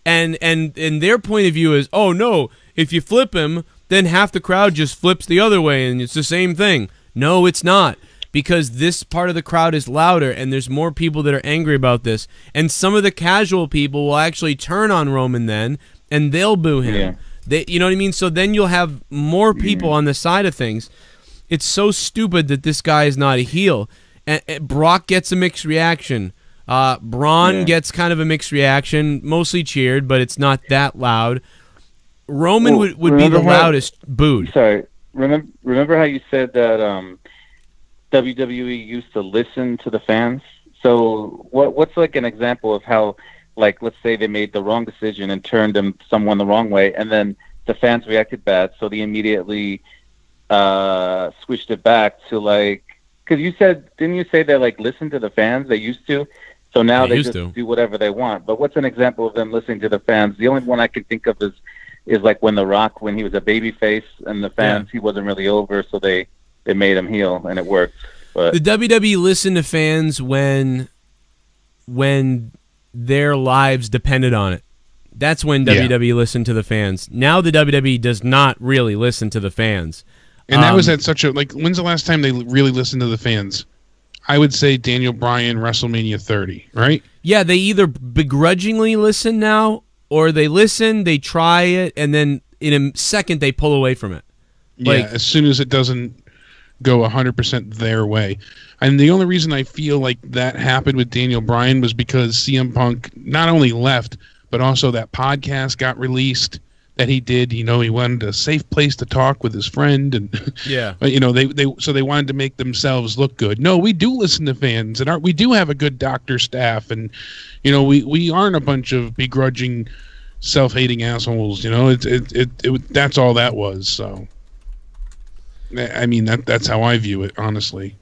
And their point of view is, oh no, if you flip him, then half the crowd just flips the other way, and it's the same thing. No, it's not. Because this part of the crowd is louder, and there's more people that are angry about this. And some of the casual people will actually turn on Roman then, and they'll boo him. Yeah. You know what I mean? So then you'll have more people on the side of things. It's so stupid that this guy is not a heel. And Brock gets a mixed reaction. Braun gets kind of a mixed reaction, mostly cheered, but it's not that loud. Roman would be the loudest booed. Sorry, remember how you said that WWE used to listen to the fans? So what's like an example of how, like, let's say they made the wrong decision and turned someone the wrong way, and then the fans reacted bad, so they immediately switched it back to, like, because didn't you say they like listen to the fans? They used to, so now they just do whatever they want. But what's an example of them listening to the fans? The only one I can think of is like when The Rock, when he was a babyface, and the fans, he wasn't really over, so they made him heel, and it worked. But the WWE listened to fans when their lives depended on it. That's when WWE listened to the fans. Now the WWE does not really listen to the fans. And that was at such a, like, when's the last time they really listened to the fans? I would say Daniel Bryan, WrestleMania 30, right? Yeah, they either begrudgingly listen now, or they listen, they try it, and then in a second they pull away from it. Like, as soon as it doesn't go 100% their way. And the only reason I feel like that happened with Daniel Bryan was because CM Punk not only left, but also that podcast got released that he did. You know, he wanted a safe place to talk with his friend, and Yeah. you know, they wanted to make themselves look good. No, we do listen to fans, and we do have a good doctor staff, and you know, we aren't a bunch of begrudging, self-hating assholes. You know, that's all that was. So, I mean, that's how I view it. Honestly,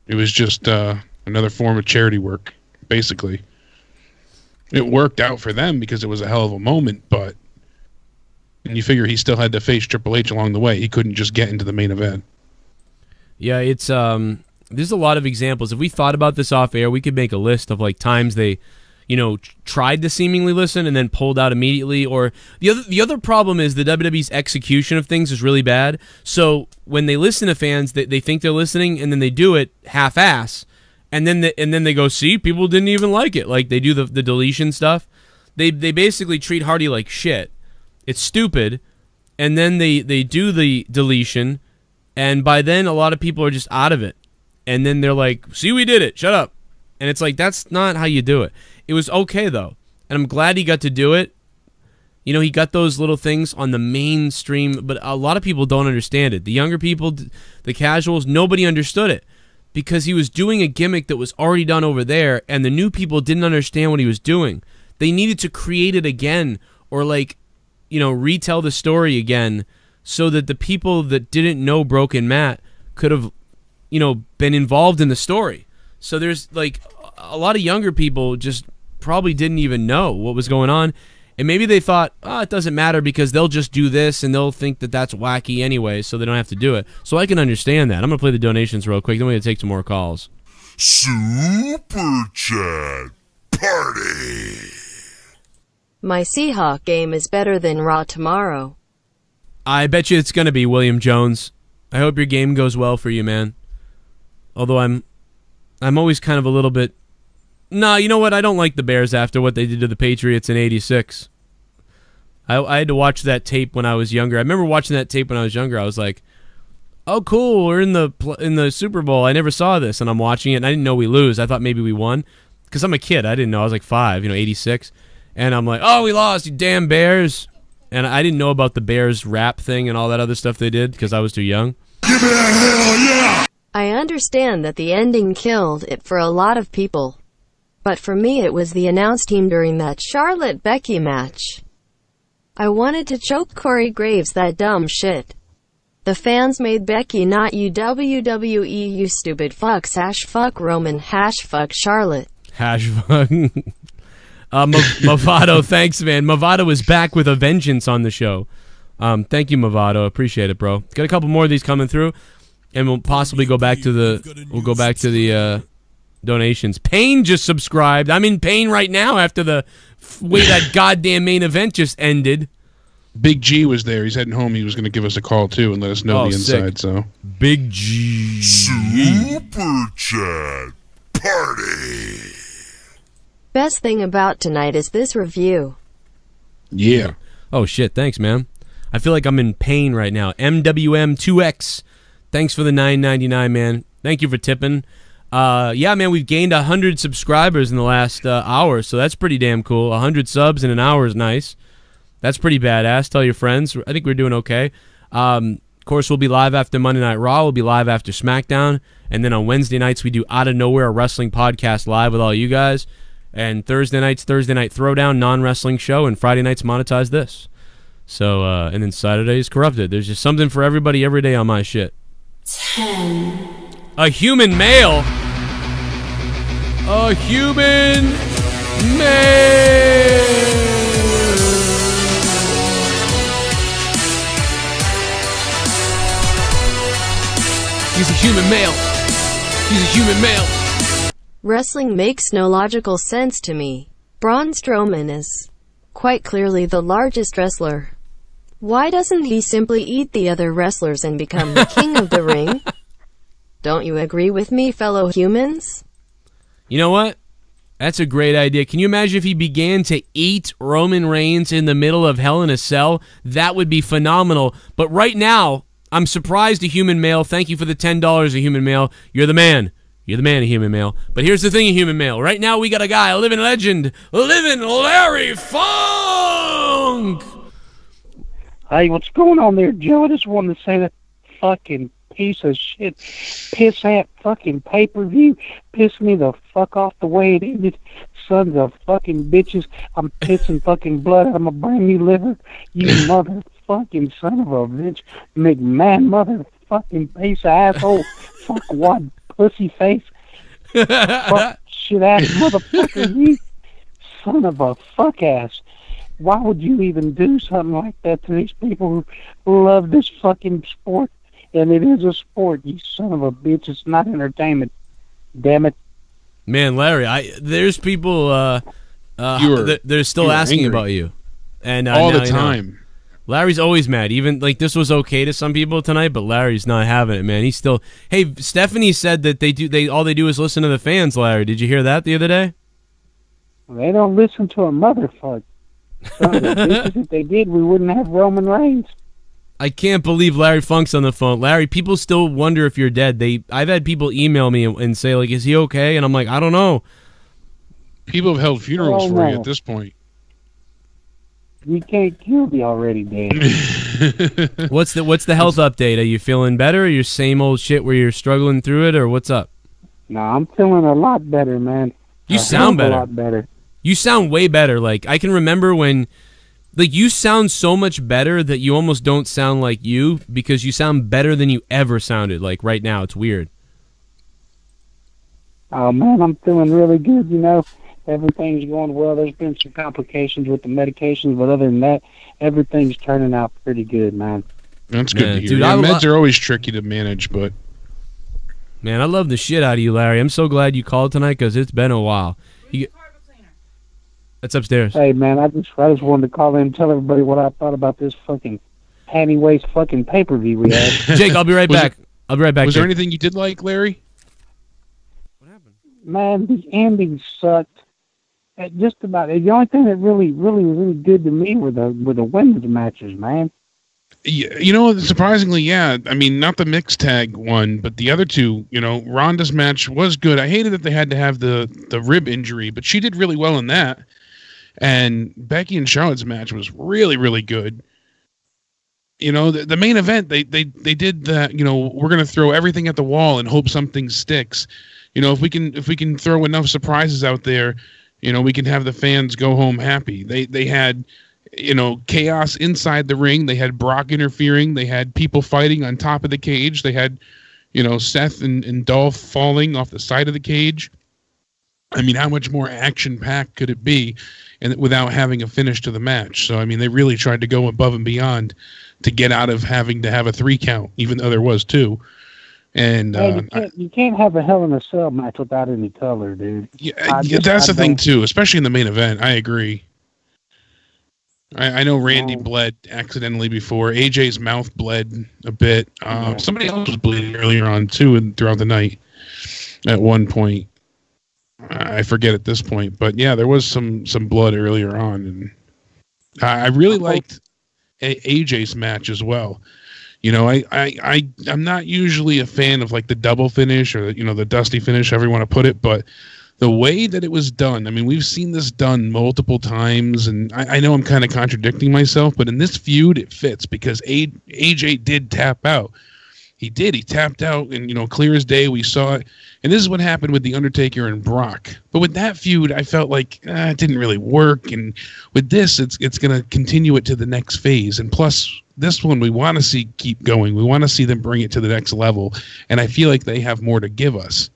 it was just another form of charity work, basically. It worked out for them because it was a hell of a moment, but and you figure he still had to face Triple H along the way. He couldn't just get into the main event. Yeah, it's there's a lot of examples. If we thought about this off air, we could make a list of like times they, you know, tried to seemingly listen and then pulled out immediately. Or the other problem is the WWE's execution of things is really bad. So when they listen to fans, they think they're listening, and then they do it half-ass, and then they go, see, people didn't even like it. Like they do the deletion stuff. They basically treat Hardy like shit. It's stupid, and then they do the deletion, and by then a lot of people are just out of it, and then they're like, see, we did it, shut up. And it's like, that's not how you do it. It was okay though, and I'm glad he got to do it. You know, he got those little things on the mainstream, but a lot of people don't understand it. The younger people, the casuals, nobody understood it because he was doing a gimmick that was already done over there, and the new people didn't understand what he was doing. They needed to create it again, or like, you know, retell the story again, so that the people that didn't know Broken Matt could have, you know, been involved in the story. So there's like a lot of younger people just probably didn't even know what was going on, and maybe they thought, oh, it doesn't matter because they'll just do this and they'll think that that's wacky anyway, so they don't have to do it. So I can understand that. I'm gonna play the donations real quick, then we're gonna take some more calls. Super Chat Party. My Seahawk game is better than Raw tomorrow. I bet you it's going to be William Jones. I hope your game goes well for you, man. Although I'm always kind of a little bit... Nah, you know what? I don't like the Bears after what they did to the Patriots in '86. I had to watch that tape when I was younger. I remember watching that tape when I was younger. I was like, oh, cool, we're in the Super Bowl. I never saw this, and I'm watching it, and I didn't know we lose. I thought maybe we won. Because I'm a kid. I didn't know. I was like 5, 86. And I'm like, oh, we lost, you damn Bears. And I didn't know about the Bears rap thing and all that other stuff they did because I was too young. Give me a hell yeah! I understand that the ending killed it for a lot of people. But for me it was the announce team during that Charlotte-Becky match. I wanted to choke Corey Graves, that dumb shit. The fans made Becky, not you, WWE, you stupid fucks, #fuck Roman, #fuck Charlotte. #fuck. Movado, thanks, man. Movado is back with a vengeance on the show. Thank you, Movado. Appreciate it, bro. Got a couple more of these coming through, and we'll possibly go back to the donations. Payne just subscribed. I'm in pain right now after the way that goddamn main event just ended. Big G was there. He's heading home. He was going to give us a call too and let us know the inside. Sick. So Big G. Super Chat Party. Best thing about tonight is this review. Yeah. Oh, shit. Thanks, man. I feel like I'm in pain right now. MWM2X. Thanks for the $9.99, man. Thank you for tipping. Yeah, man, we've gained 100 subscribers in the last hour, so that's pretty damn cool. 100 subs in an hour is nice. That's pretty badass. Tell your friends. I think we're doing okay. Of course, we'll be live after Monday Night Raw. We'll be live after SmackDown. And then on Wednesday nights, we do Out of Nowhere, a wrestling podcast live with all you guys. And Thursday nights, Thursday Night Throwdown, non-wrestling show, and Friday nights, Monetize This. So, and then Saturdays, Corrupted. There's just something for everybody every day on my shit. 10. A human male. A human male. He's a human male. He's a human male. Wrestling makes no logical sense to me. Braun Strowman is quite clearly the largest wrestler. Why doesn't he simply eat the other wrestlers and become the king of the ring? Don't you agree with me, fellow humans? You know what? That's a great idea. Can you imagine if he began to eat Roman Reigns in the middle of Hell in a Cell? That would be phenomenal. But right now, I'm surprised, a human male. Thank you for the $10, a human male. You're the man. You're the man, a human male. But here's the thing, a human male. Right now, we got a guy, a living legend, living Larry Funk. Hey, what's going on there, Joe? I just wanted to say that fucking piece of shit, piss at fucking pay-per-view pissed me the fuck off the way it ended. Sons of fucking bitches. I'm pissing fucking blood out of my brand new liver. You motherfucking son of a bitch. McMahon motherfucking piece of asshole. Fuck what pussy face. Fuck shit ass motherfucker. You son of a fuck ass. Why would you even do something like that to these people who love this fucking sport? And it is a sport, you son of a bitch. It's not entertainment. Damn it. Man, Larry, there's people they're still asking angry. About you. And all now the time. Larry's always mad. Even like this was okay to some people tonight, but Larry's not having it, man. He's still. Hey, Stephanie said that all they do is listen to the fans, Larry. Did you hear that the other day? They don't listen to a motherfucker. Son of a bitches. If they did, we wouldn't have Roman Reigns. I can't believe Larry Funk's on the phone. Larry, people still wonder if you're dead. I've had people email me and say, like, is he okay? And I'm like, I don't know. People have held funerals for you at this point. You can't kill me already, Dan. What's the health update? Are you feeling better? Or your same old shit where you're struggling through it, or what's up? No, I'm feeling a lot better, man. You sound better. A lot better. You sound way better. Like, I can remember when... Like, you sound so much better that you almost don't sound like you because you sound better than you ever sounded. Like, right now, it's weird. Oh, man, I'm feeling really good, you know. Everything's going well. There's been some complications with the medications, but other than that, everything's turning out pretty good, man. That's good to hear. Dude, meds are always tricky to manage, but... Man, I love the shit out of you, Larry. I'm so glad you called tonight because it's been a while. That's upstairs. Hey, man, I just wanted to call in and tell everybody what I thought about this fucking panty waist fucking pay-per-view we had. Jake, I'll be right back. I'll be right back. Was Jake. there anything you did like, Larry? Man, the ending sucked. Just about the only thing that really was good to me were the women's matches, man. Yeah, you know, surprisingly, yeah. I mean, not the mixed tag one, but the other two. You know, Ronda's match was good. I hated that they had to have the rib injury, but she did really well in that. And Becky and Charlotte's match was really, really good. You know, the main event, they did that. You know, we're gonna throw everything at the wall and hope something sticks. You know, if we can throw enough surprises out there, you know, we can have the fans go home happy. They had, you know, chaos inside the ring. They had Brock interfering. They had people fighting on top of the cage. They had, you know, Seth and Dolph falling off the side of the cage. I mean, how much more action-packed could it be and without having a finish to the match? So, I mean, they really tried to go above and beyond to get out of having to have a 3 count, even though there was 2. And you can't have a Hell in a Cell match without any color, dude. Yeah, that's the thing, too, especially in the main event. I agree. I know Randy bled accidentally before. AJ's mouth bled a bit. Somebody else was bleeding earlier on, too, and throughout the night at one point. I forget at this point, but yeah, there was some blood earlier on, and I really liked AJ's match as well. You know, I'm not usually a fan of like the double finish or the dusty finish, however you want to put it, but the way that it was done, I mean, we've seen this done multiple times, and I know I'm kind of contradicting myself, but in this feud, it fits because AJ did tap out. He did. He tapped out, and, you know, clear as day, we saw it. And this is what happened with The Undertaker and Brock. But with that feud, I felt like it didn't really work. And with this, it's going to continue it to the next phase. And plus, this one, we want to see keep going. We want to see them bring it to the next level. And I feel like they have more to give us.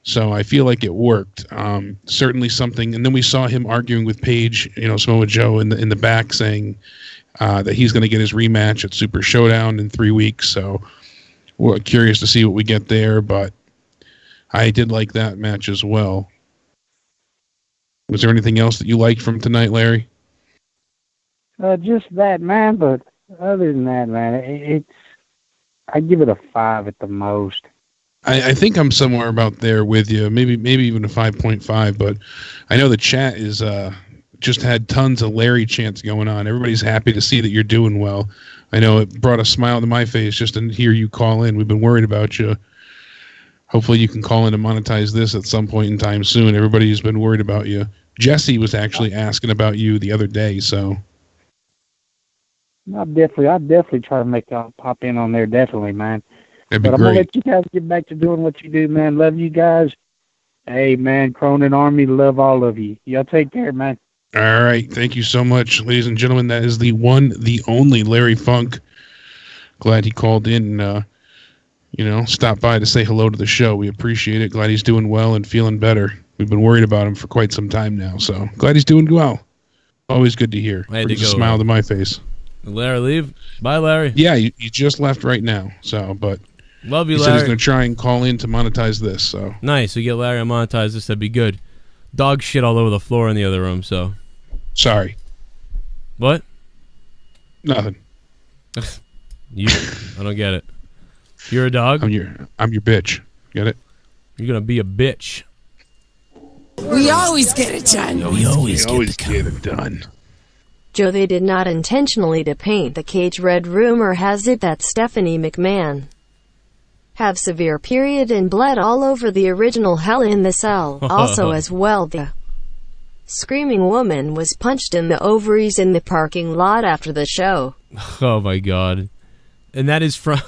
So I feel like it worked. Certainly something. And then we saw him arguing with Paige, you know, Samoa Joe in the back, saying that he's going to get his rematch at Super Showdown in 3 weeks. So we're curious to see what we get there, but I did like that match as well. Was there anything else that you liked from tonight, Larry? Just that, man, but other than that, man, I'd give it a 5 at the most. I think I'm somewhere about there with you, maybe even a 5.5, but I know the chat is just had tons of Larry chants going on. Everybody's happy to see that you're doing well. I know it brought a smile to my face just to hear you call in. We've been worried about you. Hopefully you can call in and monetize this at some point in time soon. Everybody's been worried about you. Jesse was actually asking about you the other day, so. I'll definitely try to make y'all pop in on there, definitely, man. That'd be but I'm great. gonna let you guys get back to doing what you do, man. Love you guys. Hey, man, Cronin Army, love all of you. Y'all take care, man. All right. Thank you so much, ladies and gentlemen. That is the one, the only Larry Funk. Glad he called in, stopped by to say hello to the show. We appreciate it. Glad he's doing well and feeling better. We've been worried about him for quite some time now, so glad he's doing well. Always good to hear. I had to Brings a go. smile to my face. Larry, leave. Bye, Larry. Yeah, you just left right now, but love you, he Larry. said he's going to try and call in to monetize this. So nice. We get Larry and monetize this. That'd be good. Dog shit all over the floor in the other room. So sorry. What? Nothing. I don't get it. You're a dog. I'm your bitch. Get it? You're gonna be a bitch. We always get it done. We always get it done. Joe, they did not intentionally depaint the cage red. Rumor has it that Stephanie McMahon have severe period and bled all over the original Hell in the Cell. Also as well, the screaming woman was punched in the ovaries in the parking lot after the show. Oh my god. And that is from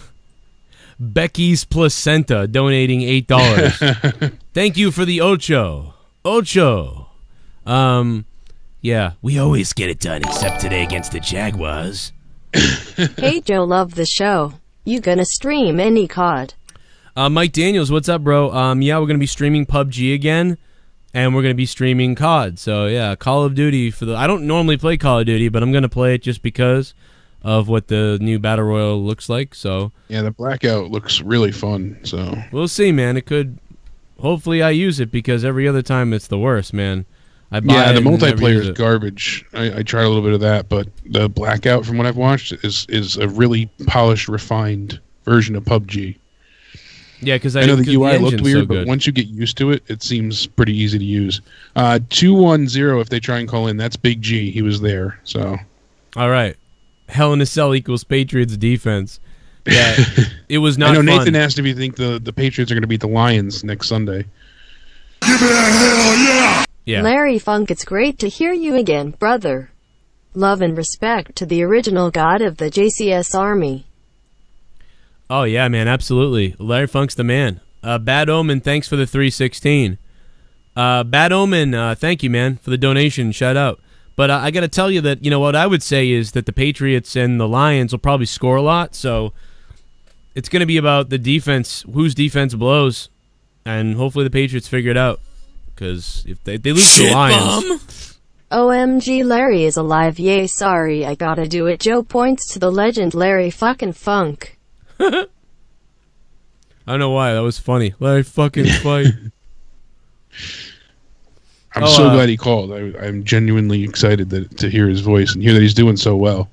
Becky's Placenta donating $8. Thank you for the Ocho. Yeah, we always get it done except today against the Jaguars. Hey Joe, love the show. You gonna stream any COD? Mike Daniels, what's up, bro? Yeah, we're gonna be streaming PUBG again, and we're gonna be streaming COD. So yeah, Call of Duty I don't normally play Call of Duty, but I'm gonna play it just because of what the new Battle Royale looks like. So yeah, the Blackout looks really fun. So we'll see, man. It could. Hopefully, I use it because every other time it's the worst, man. I buy the it and never multiplayer use is it. garbage. I tried a little bit of that, but the Blackout, from what I've watched, is a really polished, refined version of PUBG. Yeah, because I know the UI looked engine's weird, so but good. once you get used to it, it seems pretty easy to use. 210, if they try and call in, that's Big G. He was there. So, all right, Hell in a Cell equals Patriots defense. Yeah, it was not. I know fun. Nathan asked if you think the Patriots are going to beat the Lions next Sunday. Give me that hell yeah! Yeah. Larry Funk, it's great to hear you again, brother. Love and respect to the original god of the JCS Army. Oh yeah, man, absolutely. Larry Funk's the man. Bad Omen, thanks for the 316. Bad Omen, thank you, man, for the donation. Shout out. But I got to tell you that, what I would say is that the Patriots and the Lions will probably score a lot. So it's going to be about the defense, whose defense blows, and hopefully the Patriots figure it out. Because if they lose to the Lions... OMG, Larry is alive. Yay, sorry, I gotta do it. Joe points to the legend Larry fucking Funk. I don't know why. That was funny. Larry fucking Funk. I'm so glad he called. I'm genuinely excited to hear his voice and hear that he's doing so well.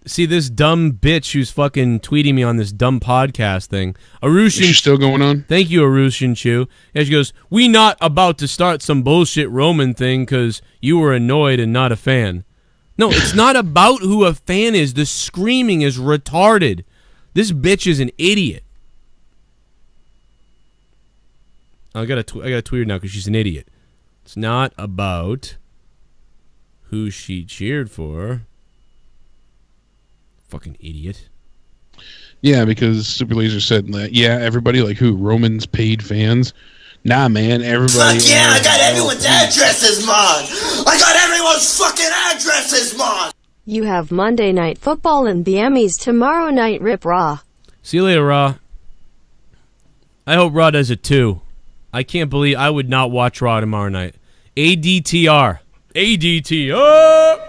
See this dumb bitch who's fucking tweeting me on this dumb podcast thing. Arushin, Is she still going on? Thank you, Arushin Chu. Yeah, she goes, we not about to start some bullshit Roman thing because you were annoyed and not a fan. No, it's not about who a fan is. The screaming is retarded. This bitch is an idiot. I gotta tweet her now because she's an idiot. It's not about who she cheered for. Fucking idiot. Yeah, because Super Laser said, yeah, everybody, like who? Roman's paid fans? Nah, man, everybody. Fuck yeah, I got everyone's addresses, Mon! I got everyone's fucking addresses, Mon! You have Monday Night Football and the Emmys tomorrow night. Rip Raw. See you later, Raw. I hope Raw does it too. I can't believe I would not watch Raw tomorrow night. ADTR. ADTR!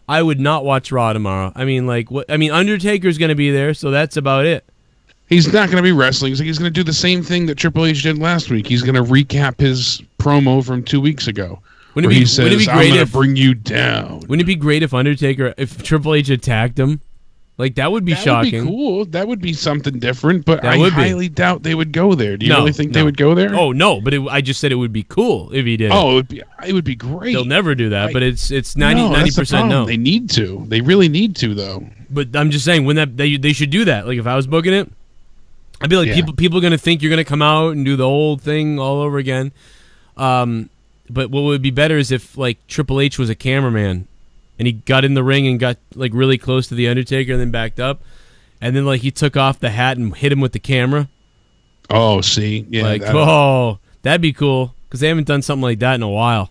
I would not watch Raw tomorrow. I mean, like, what? I mean, Undertaker's going to be there, so that's about it. He's not going to be wrestling. He's going to do the same thing that Triple H did last week. He's going to recap his promo from 2 weeks ago. Wouldn't where it be, he says, wouldn't it be I'm great going to if, bring you down. Wouldn't it be great if Triple H attacked him? Like, that would be shocking. That would be cool. That would be something different, but That I would be. highly doubt they would go there. Do you really think they would go there? Oh, no, but I just said it would be cool if he did. Oh, it would be great. They'll never do that, but it's 90% that's the problem. no. They need to. They really need to, though. But I'm just saying, when they should do that. Like, if I was booking it, I'd be like, people are going to think you're going to come out and do the whole thing all over again. But what would be better is if, like, Triple H was a cameraman and he got in the ring and got like really close to the Undertaker and then backed up, and then like he took off the hat and hit him with the camera. Oh, see, yeah, like that'd be cool because they haven't done something like that in a while.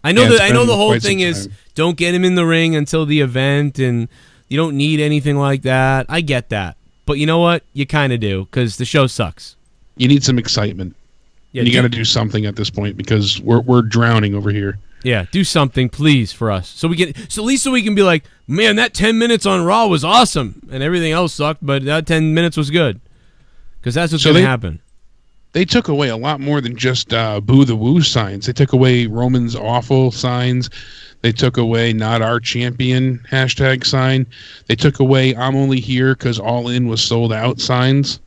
I know that. I know the whole thing is don't get him in the ring until the event, and you don't need anything like that. I get that, but you know what? You kind of do because the show sucks. You need some excitement. Yeah, you got to do something at this point because we're drowning over here. Yeah, do something, please, for us, so we can. So at least so we can be like, man, that 10 minutes on Raw was awesome, and everything else sucked, but that 10 minutes was good, because that's what's going to happen. They took away a lot more than just "Boo the Woo" signs. They took away Roman's awful signs. They took away "Not Our Champion" hashtag sign. They took away "I'm only here because All In was sold out" signs.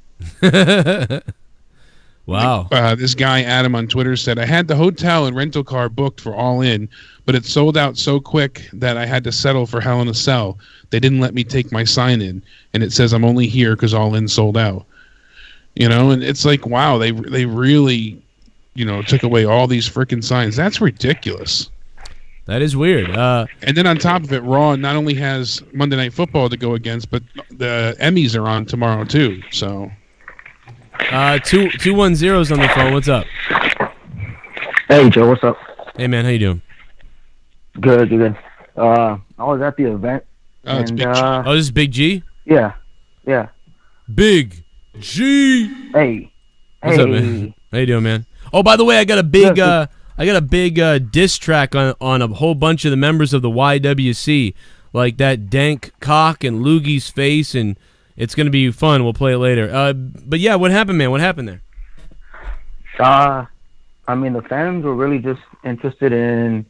Wow. This guy, Adam, on Twitter said, I had the hotel and rental car booked for All In, but it sold out so quick that I had to settle for Hell in a Cell. They didn't let me take my sign in, and it says I'm only here because All In sold out. You know, and it's like, wow, they really, you know, took away all these freaking signs. That's ridiculous. That is weird. And then on top of it, Raw not only has Monday Night Football to go against, but the Emmys are on tomorrow too, so... 210's on the phone. What's up? Hey, Joe. What's up? Hey, man. How you doing? Good. I was at the event. Oh, it's Big G. Oh, this is Big G? Yeah. Big G. Hey. What's up, man? How you doing, man? Oh, by the way, I got a big diss track on a whole bunch of the members of the YWC, like that Dank Cock and Loogie's Face, and it's going to be fun. We'll play it later. But yeah, what happened, man? What happened there? I mean, the fans were really just interested in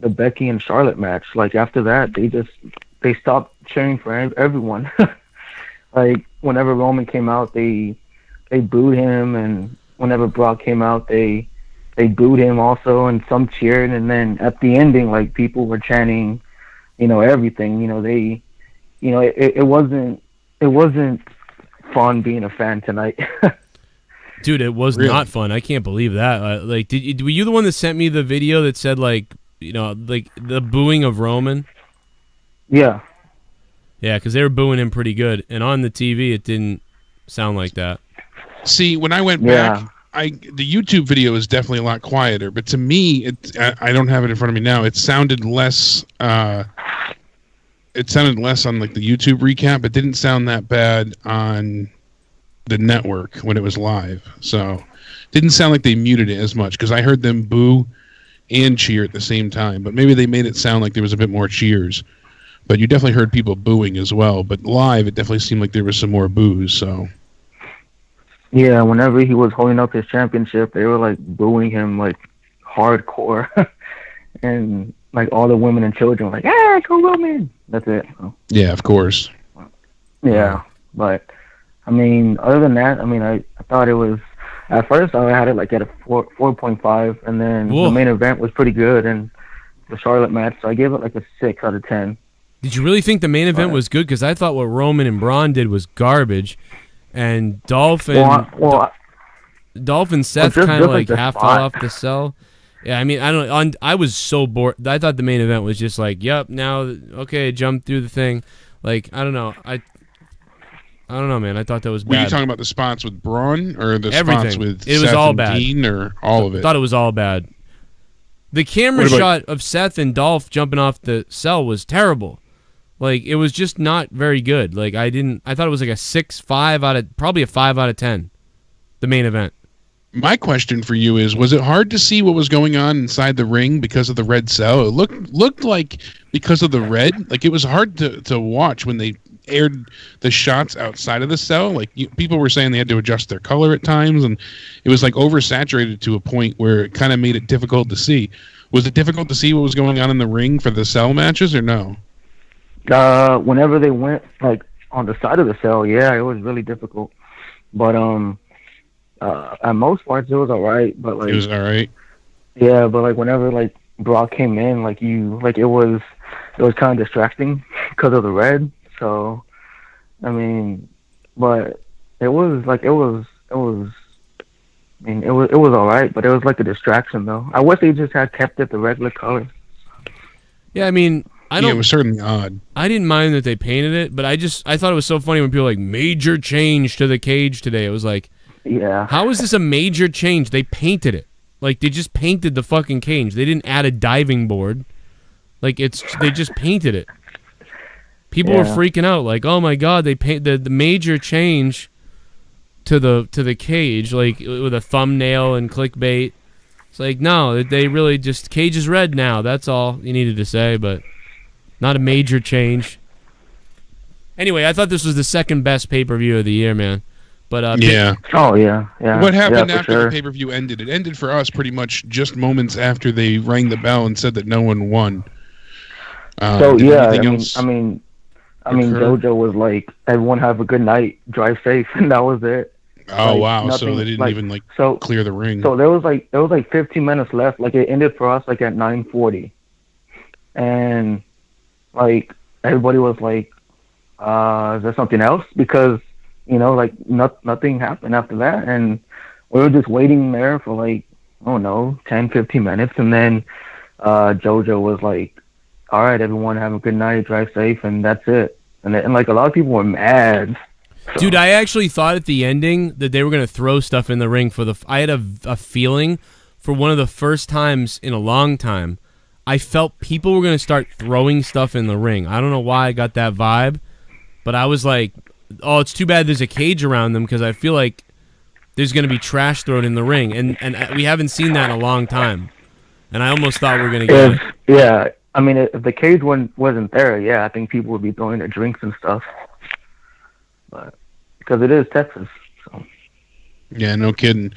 the Becky and Charlotte match. Like, after that, they stopped cheering for everyone. Like, whenever Roman came out, they booed him, and whenever Brock came out, they booed him also, and some cheered, and then at the ending, like, people were chanting, you know, everything. You know, it wasn't fun being a fan tonight. Dude, it was not fun. I can't believe that. Were you the one that sent me the video that said, like, you know, like the booing of Roman? Yeah. Yeah, because they were booing him pretty good, and on the TV it didn't sound like that. See, when I went back, the YouTube video is definitely a lot quieter, but to me, I don't have it in front of me now. It sounded less. It sounded less on like the YouTube recap. It didn't sound that bad on the network when it was live. So it didn't sound like they muted it as much because I heard them boo and cheer at the same time. But maybe they made it sound like there was a bit more cheers. But you definitely heard people booing as well. But live, it definitely seemed like there was some more boos. So yeah, whenever he was holding up his championship, they were like booing him like hardcore, and like all the women and children were like, "Hey, go Roman!" That's it. Yeah, of course. Yeah, but I mean, other than that, I mean, I thought it was. At first, I had it like at a 4.5, and then the main event was pretty good, and the Charlotte match, so I gave it like a 6 out of 10. Did you really think the main event was good? Because I thought what Roman and Braun did was garbage, and Dolph and Seth kind of like half fell off the cell. Yeah, I mean, I was so bored. I thought the main event was just like, yep, now, okay, jump through the thing. Like, I don't know. I don't know, man. I thought that was bad. Were you talking about the spots with Braun or the Everything. spots with it Seth was all and bad. Dean or all of it? I thought it was all bad. The camera shot of Seth and Dolph jumping off the cell was terrible. Like, it was just not very good. Like, I thought it was like a 6.5 probably a 5 out of 10, the main event. My question for you is, was it hard to see what was going on inside the ring because of the red cell? It looked like because of the red, like it was hard to watch when they aired the shots outside of the cell. Like people were saying they had to adjust their color at times, and it was like oversaturated to a point where it kind of made it difficult to see. Was it difficult to see what was going on in the ring for the cell matches or no? Whenever they went like on the side of the cell, yeah, it was really difficult. But at most parts it was alright. But like it was alright. Yeah, but like whenever like Brock came in, like it was kind of distracting because of the red. So, I mean, but it was alright, but it was like a distraction though. I wish they just had kept it the regular color. Yeah, I mean, it was certainly odd. I didn't mind that they painted it, but I thought it was so funny when people were like, major change to the cage today. It was like, yeah, how is this a major change? They painted it. Like, they just painted the fucking cage. They didn't add a diving board. Like, they just painted it. People were freaking out, like, oh my god, they paint the major change to the cage, like with a thumbnail and clickbait. It's like, no, they really just, cage is red now. That's all you needed to say, but not a major change. Anyway, I thought this was the second best pay-per-view of the year, man. But yeah. Oh yeah. What happened after the pay-per-view ended? It ended for us pretty much just moments after they rang the bell and said that no one won. So yeah, I mean, JoJo was like, "Everyone have a good night, drive safe," and that was it. Oh like, wow! Nothing, so they didn't even clear the ring. So there was like 15 minutes left. Like it ended for us like at 9:40, and like everybody was like, "Is there something else?" Because like nothing happened after that, and we were just waiting there for like 10, 15 minutes, and then JoJo was like, "All right, everyone have a good night, drive safe," and that's it. And like a lot of people were mad. So. Dude, I actually thought at the ending that they were gonna throw stuff in the ring I had a feeling for one of the first times in a long time. I felt people were gonna start throwing stuff in the ring. I don't know why I got that vibe, but I was like, oh, it's too bad there's a cage around them because I feel like there's gonna be trash thrown in the ring, and we haven't seen that in a long time. And I almost thought we were gonna get it. Yeah. I mean, if the cage wasn't there, yeah, I think people would be throwing their drinks and stuff. But because it is Texas, so. Yeah, no kidding.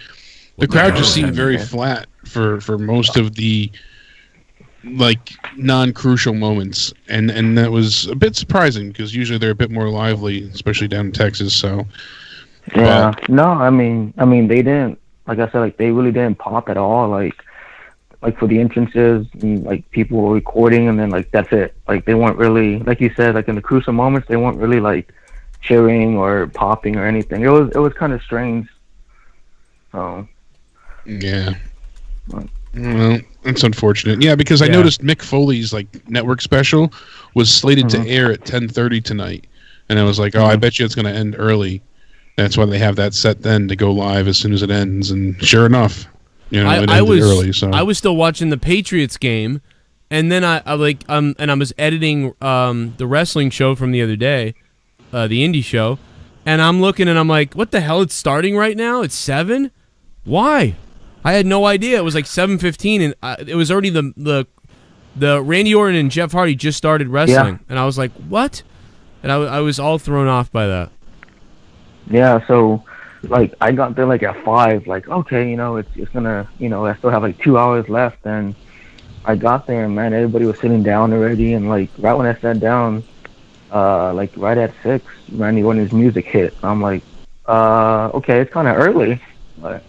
The crowd just seemed very flat for most of the like non-crucial moments, and that was a bit surprising because usually they're a bit more lively, especially down in Texas. So yeah, no, I mean they didn't. Like I said, like they really didn't pop at all. Like for the entrances, and, like people were recording, and then like that's it. Like they weren't really, like you said, like in the crucial moments, they weren't really like cheering or popping or anything. It was kind of strange. So yeah, well, that's unfortunate. Yeah, because I noticed Mick Foley's like network special was slated to air at 10:30 tonight, and I was like, oh, I bet you it's going to end early. That's why they have that set then to go live as soon as it ends, and sure enough. I was still watching the Patriots game, and then I was editing the wrestling show from the other day, the indie show, and I'm looking and I'm like, what the hell? It's starting right now? It's 7? Why? I had no idea. It was like 7:15, and it was already the Randy Orton and Jeff Hardy just started wrestling, and I was like, what? And I was all thrown off by that. Yeah. So. Like I got there like at 5, like okay, it's gonna, I still have like 2 hours left, and I got there and man, everybody was sitting down already, and like right when I sat down, like right at 6, Randy Orton's music hit. I'm like, okay, it's kind of early, but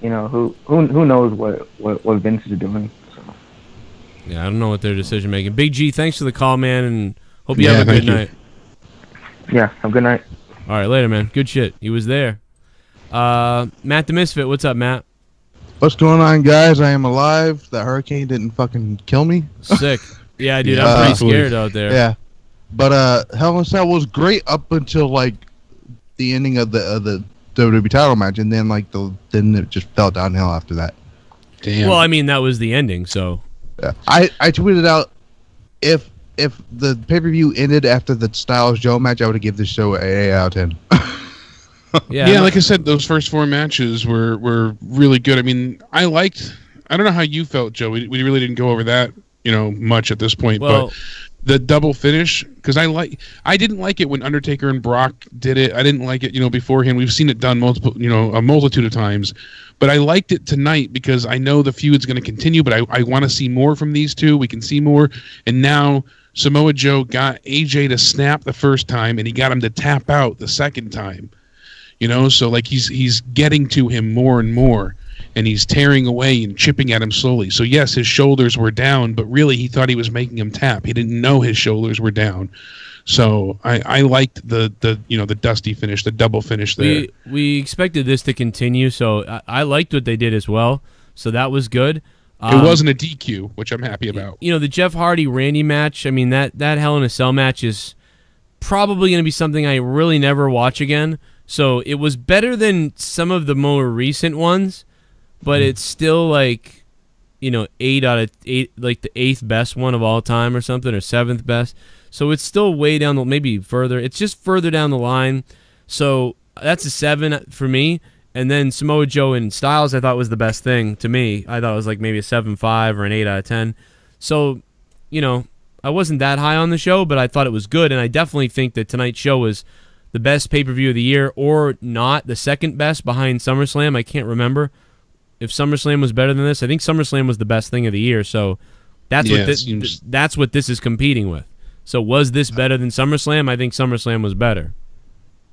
who knows what Vince is doing. So. Yeah, I don't know what their decision making. Big G, thanks for the call, man, and hope you have a good night. Yeah, have a good night. All right, later, man. Good shit. He was there. Matt the Misfit, what's up, Matt? What's going on, guys? I am alive. That hurricane didn't fucking kill me. Sick. Yeah, dude, I'm pretty scared out there. Yeah. But Hell in a Cell was great up until like the ending of the WWE title match, and then then it just fell downhill after that. Damn. Well, I mean, that was the ending, so. Yeah. I tweeted out if the pay-per-view ended after the Styles Joe match, I would have given this show an 8 out of 10. Yeah, like I said, those first 4 matches were really good. I mean, I don't know how you felt, Joe. We really didn't go over that, much at this point. Well, but the double finish, because I didn't like it when Undertaker and Brock did it. I didn't like it, beforehand. We've seen it done a multitude of times. But I liked it tonight because I know the feud's going to continue, but I want to see more from these two. We can see more. And now Samoa Joe got AJ to snap the first time, and he got him to tap out the second time. So like he's getting to him more and more, and he's tearing away and chipping at him slowly. So yes, his shoulders were down, but really he thought he was making him tap. He didn't know his shoulders were down. So I liked the dusty finish, the double finish there. We expected this to continue, so I liked what they did as well. So that was good. It wasn't a DQ, which I'm happy about. You know, the Jeff Hardy-Randy match, I mean, that Hell in a Cell match is probably going to be something I really never watch again. So it was better than some of the more recent ones, but it's still like, you know, 8 out of 8, like the 8th best one of all time or something, or 7th best. So it's still way down the, maybe further. It's just further down the line. So that's a 7 for me. And then Samoa Joe and Styles, I thought was the best thing to me. I thought it was like maybe a 7.5 or an 8 out of 10. So, you know, I wasn't that high on the show, but I thought it was good. And I definitely think that tonight's show was the best pay-per-view of the year, or not the second best behind SummerSlam. I can't remember if SummerSlam was better than this. I think SummerSlam was the best thing of the year. So that's that's what this is competing with. So was this better than SummerSlam? I think SummerSlam was better.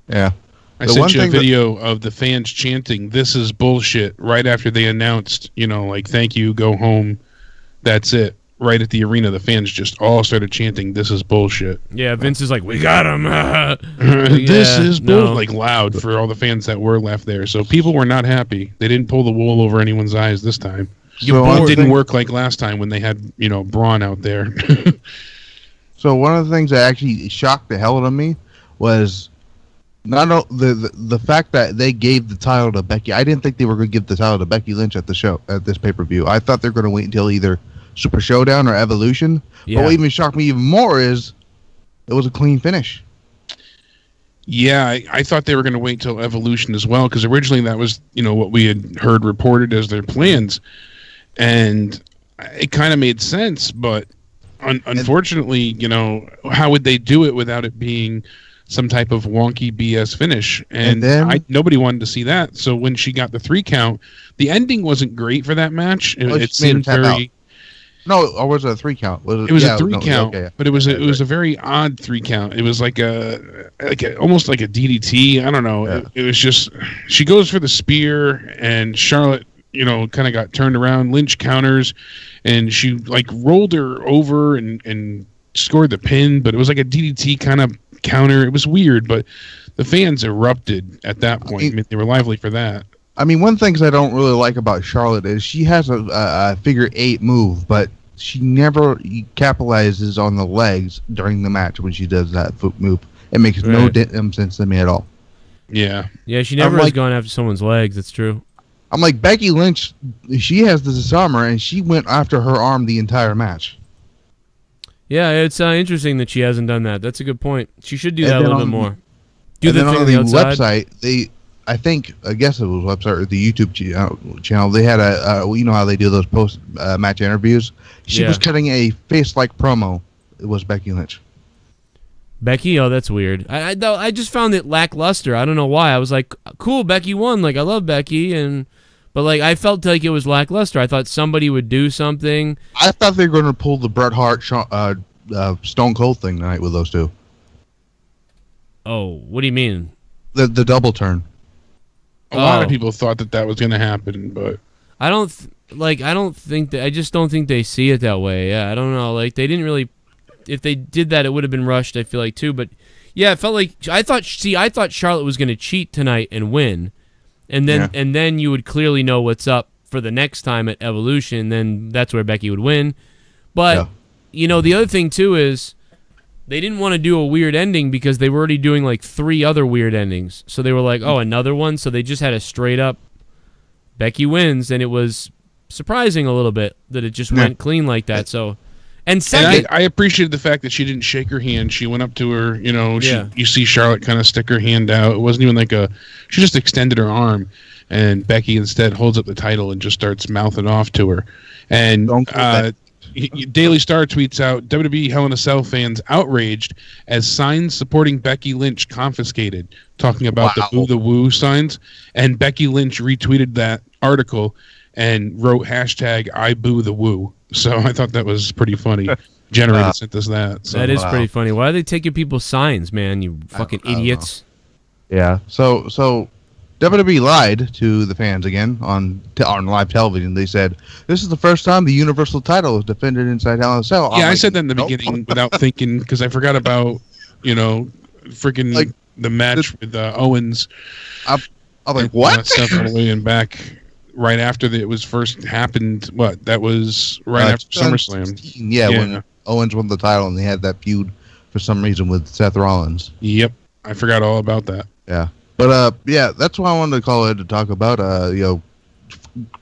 Yeah. I sent you a video of the fans chanting, "This is bullshit," right after they announced, you know, like, "Thank you, go home, that's it." Right at the arena, the fans just all started chanting, "This is bullshit." Yeah, Vince is like, "We got him." This is bullshit, like loud for all the fans that were left there. So people were not happy. They didn't pull the wool over anyone's eyes this time. It didn't work like last time when they had, you know, Braun out there. So one of the things that actually shocked the hell out of me was not the fact that they gave the title to Becky. I didn't think they were going to give the title to Becky Lynch at the show, at this pay-per-view. I thought they were going to wait until either Super Showdown or Evolution. Yeah. But what even shocked me even more is it was a clean finish. Yeah, I thought they were going to wait till Evolution as well, because originally that was, you know, what we had heard reported as their plans. And it kind of made sense, but unfortunately, you know, how would they do it without it being some type of wonky BS finish? And then, nobody wanted to see that. So when she got the 3 count, the ending wasn't great for that match. It seemed very... Out. No, or was it a 3 count? It was a 3 count, but it was a very odd 3 count. It was like almost like a DDT. I don't know. Yeah. It was just, she goes for the spear, and Charlotte, you know, kind of got turned around. Lynch counters, and she like rolled her over and scored the pin, but it was like a DDT kind of counter. It was weird, but the fans erupted at that point. I mean, they were lively for that. I mean, one thing I don't really like about Charlotte is she has a figure 8 move, but she never capitalizes on the legs during the match when she does that foot move. It makes no sense to me at all. Yeah. Yeah, she never has gone after someone's legs. It's true. I'm like, Becky Lynch, she has the disarmer, and she went after her arm the entire match. Yeah, it's interesting that she hasn't done that. That's a good point. She should do that a little bit more. Do the thing on the website, I guess it was website or the YouTube channel. They had you know how they do those post match interviews. She was cutting a face-like promo. It was Becky Lynch. Becky, oh, that's weird. I just found it lackluster. I don't know why. I was like, cool, Becky won. Like, I love Becky, but like I felt like it was lackluster. I thought somebody would do something. I thought they were going to pull the Bret Hart Stone Cold thing tonight with those two. Oh, what do you mean? The double turn. A lot of people thought that was going to happen, but I just don't think they see it that way. Yeah, I don't know. Like, they didn't really. If they did that, it would have been rushed, I feel like, too. But yeah, it felt like I thought Charlotte was going to cheat tonight and win, and then you would clearly know what's up for the next time at Evolution. Then that's where Becky would win. But you know, the other thing too is they didn't want to do a weird ending because they were already doing like 3 other weird endings. So they were like, oh, another one? So they just had a straight up Becky wins, and it was surprising a little bit that it just went clean like that. So, and second... I appreciated the fact that she didn't shake her hand. She went up to her, you know, you see Charlotte kind of stick her hand out. It wasn't even like she just extended her arm, and Becky instead holds up the title and just starts mouthing off to her. And Daily Star tweets out, WWE Hell in a Cell fans outraged as signs supporting Becky Lynch confiscated, talking about the Boo the Woo signs. And Becky Lynch retweeted that article and wrote hashtag I Boo the Woo. So I thought that was pretty funny. Generated sent us that. So. That is pretty funny. Why are they taking people's signs, man? You fucking idiots. Yeah. So WWE lied to the fans again on live television. They said, this is the first time the Universal title was defended inside Hell in a Cell. Yeah, I said that in the beginning without thinking, because I forgot about, you know, freaking the match with Owens. I'm like, what? Stuff all the way in back. right after it was first happened. What? That was right after SummerSlam. Yeah, when Owens won the title and they had that feud for some reason with Seth Rollins. Yep, I forgot all about that. Yeah, but yeah, that's why I wanted to call in to talk about.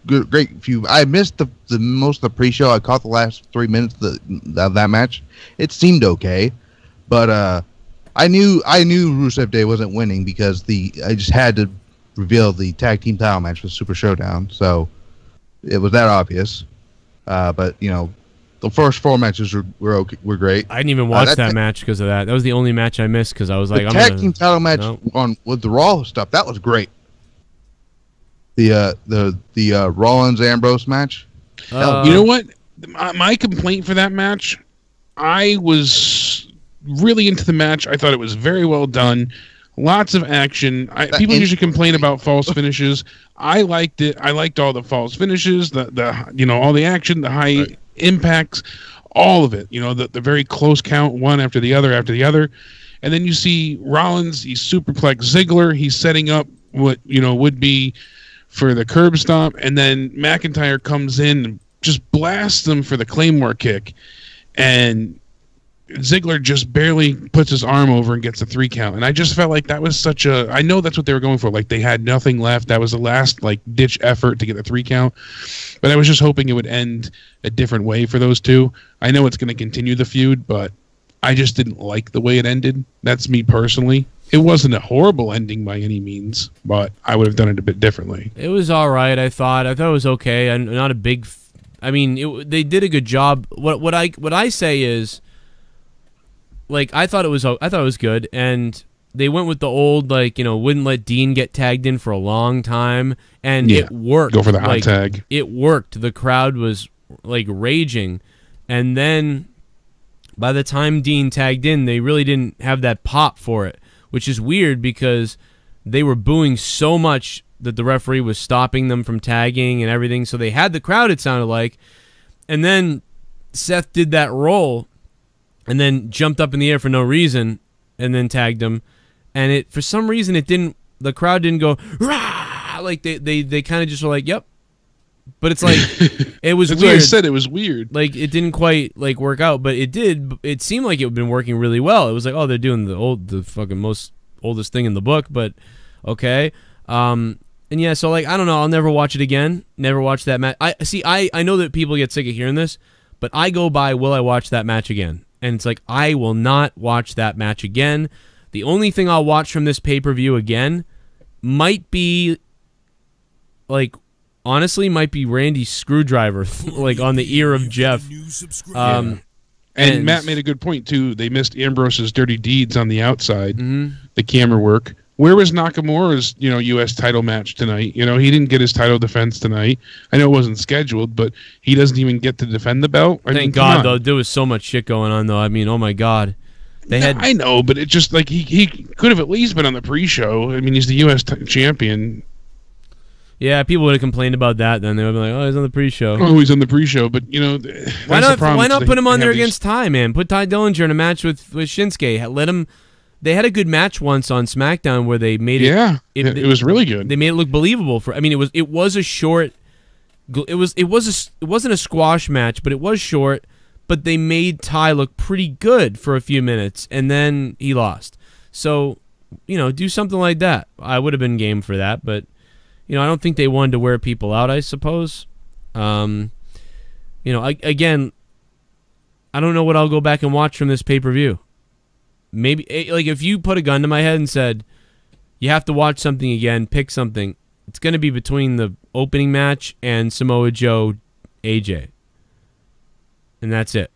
Great feud. I missed the most of the pre-show. I caught the last 3 minutes of that match. It seemed okay, but I knew Rusev Day wasn't winning because I just had to reveal the tag team title match with Super Showdown, so it was that obvious. But the first 4 matches were great. I didn't even watch that match because of that. That was the only match I missed because I was like, the tag team title match with the Raw stuff, that was great. The Rollins Ambrose match. You know what? My complaint for that match, I was really into the match. I thought it was very well done. Lots of action. People usually complain about false finishes. I liked it. I liked all the false finishes, the all the action, the high impacts, all of it. The very close count, one after the other. And then you see Rollins, he's superplex Ziggler. He's setting up what would be for the curb stomp, and then McIntyre comes in and just blasts him for the Claymore kick, and Ziggler just barely puts his arm over and gets a 3 count. And I just felt like that was I know that's what they were going for. Like, they had nothing left. That was the last ditch effort to get a 3 count. But I was just hoping it would end a different way for those two. I know it's going to continue the feud, but I just didn't like the way it ended. That's me personally. It wasn't a horrible ending by any means, but I would have done it a bit differently. It was all right, I thought. I thought it was okay. I'm not a big... they did a good job. What I say is, I thought it was good, and they went with the old, wouldn't let Dean get tagged in for a long time, and it worked. Go for the hot tag. It worked. The crowd was, raging, and then by the time Dean tagged in, they really didn't have that pop for it, which is weird because they were booing so much that the referee was stopping them from tagging and everything. So they had the crowd, it sounded like. And then Seth did that roll and then jumped up in the air for no reason and then tagged him. And for some reason, the crowd didn't go, rah! Like they kind of just were like, yep. But it's like, it was That's weird. What I said, it was weird. It didn't quite work out, but it did. It seemed like it had been working really well. It was like, oh, they're doing the fucking most oldest thing in the book, but okay. And yeah, so I don't know. I'll never watch it again. Never watch that match. I know that people get sick of hearing this, but I go by, will I watch that match again? And it's like, I will not watch that match again. The only thing I'll watch from this pay-per-view again might be honestly, might be Randy's screwdriver, on the ear of Jeff. And Matt made a good point, too. They missed Ambrose's dirty deeds on the outside, the camera work. Where was Nakamura's, U.S. title match tonight? He didn't get his title defense tonight. I know it wasn't scheduled, but he doesn't even get to defend the belt. Thank God, though. There was so much shit going on, though. I mean, oh, my God. I know, but it just, he could have at least been on the pre-show. I mean, he's the U.S. champion. Yeah, people would have complained about that. Then they would be like, "Oh, he's on the pre-show." Oh, he's on the pre-show, but why not put him on there against Ty, man? Put Ty Dillinger in a match with Shinsuke. Let him. They had a good match once on SmackDown where they made it. Yeah, it was really good. They made it look believable. It was a short. It wasn't a squash match, but it was short. But they made Ty look pretty good for a few minutes, and then he lost. So, do something like that. I would have been game for that, but. I don't think they wanted to wear people out, I suppose. Again, I don't know what I'll go back and watch from this pay-per-view. Maybe, if you put a gun to my head and said, you have to watch something again, pick something, it's going to be between the opening match and Samoa Joe AJ. And that's it.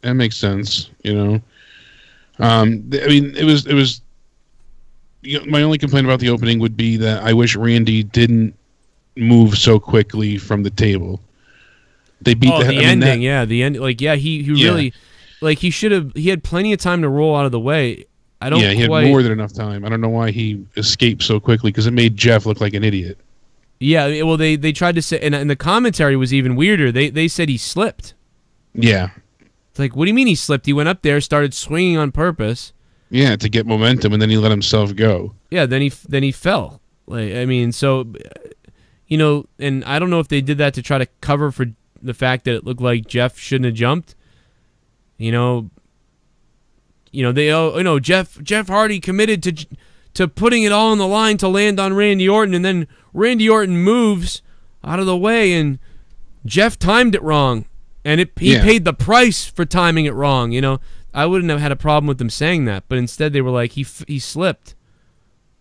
That makes sense, it was... my only complaint about the opening would be that I wish Randy didn't move so quickly from the table. They beat the ending. The end. He really, he should have. He had plenty of time to roll out of the way. He had more than enough time. I don't know why he escaped so quickly because it made Jeff look like an idiot. Yeah, well, they tried to say, and the commentary was even weirder. They said he slipped. Yeah. It's like, what do you mean he slipped? He went up there, started swinging on purpose. Yeah, to get momentum, and then he let himself go. Yeah, then he fell. So, you know, and I don't know if they did that to try to cover for the fact that it looked like Jeff shouldn't have jumped. You know, Jeff Hardy committed to putting it all on the line to land on Randy Orton, and then Randy Orton moves out of the way, and Jeff timed it wrong, and he paid the price for timing it wrong. You know, I wouldn't have had a problem with them saying that, but instead they were like, he slipped,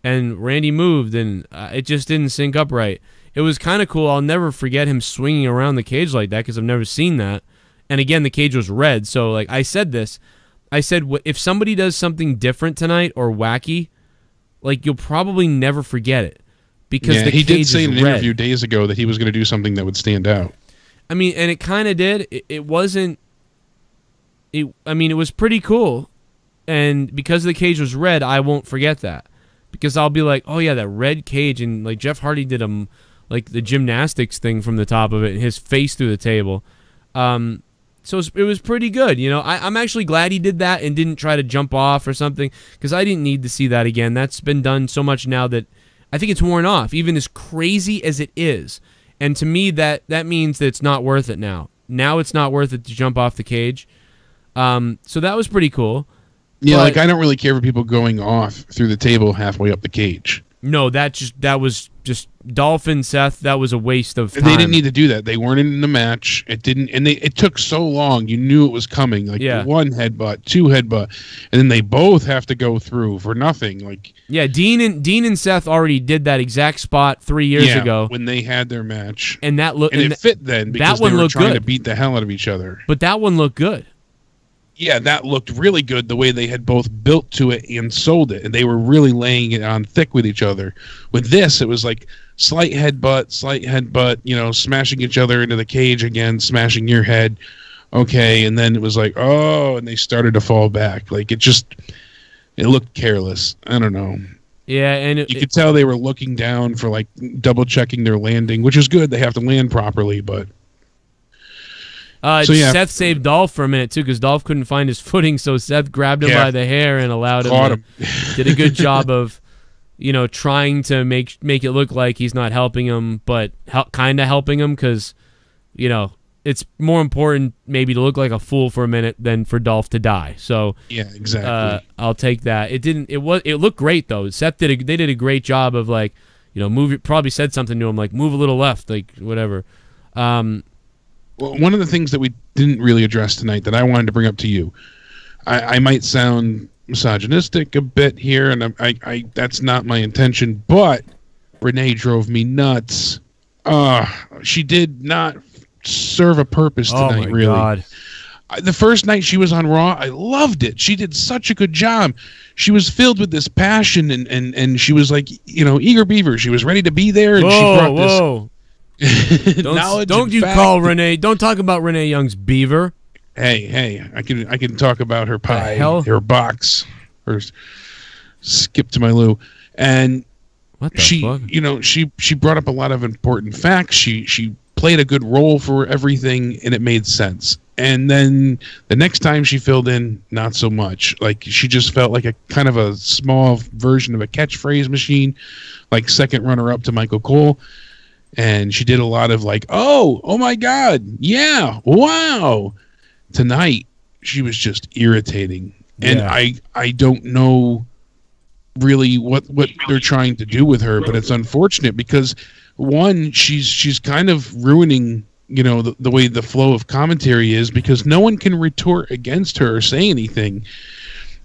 and Randy moved, and it just didn't sync up right. It was kind of cool. I'll never forget him swinging around the cage like that because I've never seen that. And again, the cage was red, so like I said, if somebody does something different tonight or wacky, like you'll probably never forget it because the he cage did say in an red. interview days ago that he was going to do something that would stand out. I mean, and it kind of did. It wasn't. It was pretty cool, and because the cage was red, I won't forget that because I'll be like, oh yeah, that red cage, and like Jeff Hardy did like the gymnastics thing from the top of it, and his face through the table. So it was pretty good. You know, I'm actually glad he did that and didn't try to jump off or something because I didn't need to see that again. That's been done so much now that I think it's worn off, even as crazy as it is. And to me, that means that it's not worth it now. Now it's not worth it to jump off the cage. So that was pretty cool. Yeah, like I don't really care for people going off through the table halfway up the cage. No, that was just Dolphin Seth. That was a waste of time. They didn't need to do that. They weren't in the match. It didn't, and it took so long. You knew it was coming. Like one headbutt, two headbutt, and then they both have to go through for nothing. Like Dean and Seth already did that exact spot 3 years ago when they had their match, and that looked and it fit then because they were trying to beat the hell out of each other. But that one looked good. Yeah, that looked really good the way they had both built to it and sold it, and they were really laying it on thick with each other. With this, it was like slight headbutt, you know, smashing each other into the cage again, smashing your head. Okay, and then it was like, oh, and they started to fall back. Like it looked careless. I don't know. Yeah, and you could tell they were looking down for like double checking their landing, which is good. They have to land properly, but Seth saved Dolph for a minute too because Dolph couldn't find his footing, so Seth grabbed him by the hair and allowed him. Did a good job of, you know, trying to make it look like he's not helping him, but kind of helping him because, you know, it's more important maybe to look like a fool for a minute than for Dolph to die. So yeah, exactly. I'll take that. It looked great though. Seth they did a great job of like, you know, probably said something to him like move a little left, like whatever. Well, one of the things that we didn't really address tonight that I wanted to bring up to you, I might sound misogynistic a bit here, and I that's not my intention, but Renee drove me nuts. She did not serve a purpose tonight, oh my really. God. The first night she was on Raw, I loved it. She did such a good job. She was filled with this passion, and she was like, you know, eager beaver. She was ready to be there, and she brought this... Don't you call Renee? Don't talk about Renee Young's beaver. Hey! I can talk about her pie, her box, or skip to my loo, and what the fuck? You know, she brought up a lot of important facts. She played a good role for everything, and it made sense. And then the next time she filled in, not so much. Like she just felt like a kind of a small version of a catchphrase machine, like second runner up to Michael Cole. And she did a lot of like, oh my God, yeah, wow. Tonight, she was just irritating. And I don't know really what they're trying to do with her, but it's unfortunate because, one, she's kind of ruining, you know, the way the flow of commentary is because no one can retort against her or say anything.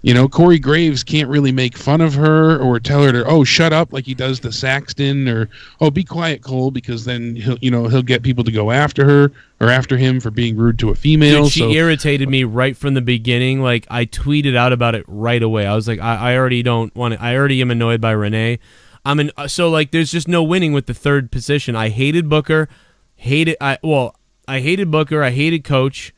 You know, Corey Graves can't really make fun of her or tell her to, shut up like he does the Saxton, or, be quiet, Cole, because then he'll get people to go after her or after him for being rude to a female. Dude, she irritated me right from the beginning. Like, I tweeted out about it right away. I was like, I already don't want it. I already am annoyed by Renee. So like, there's just no winning with the third position. I hated Booker. I hated Booker. I hated Coach.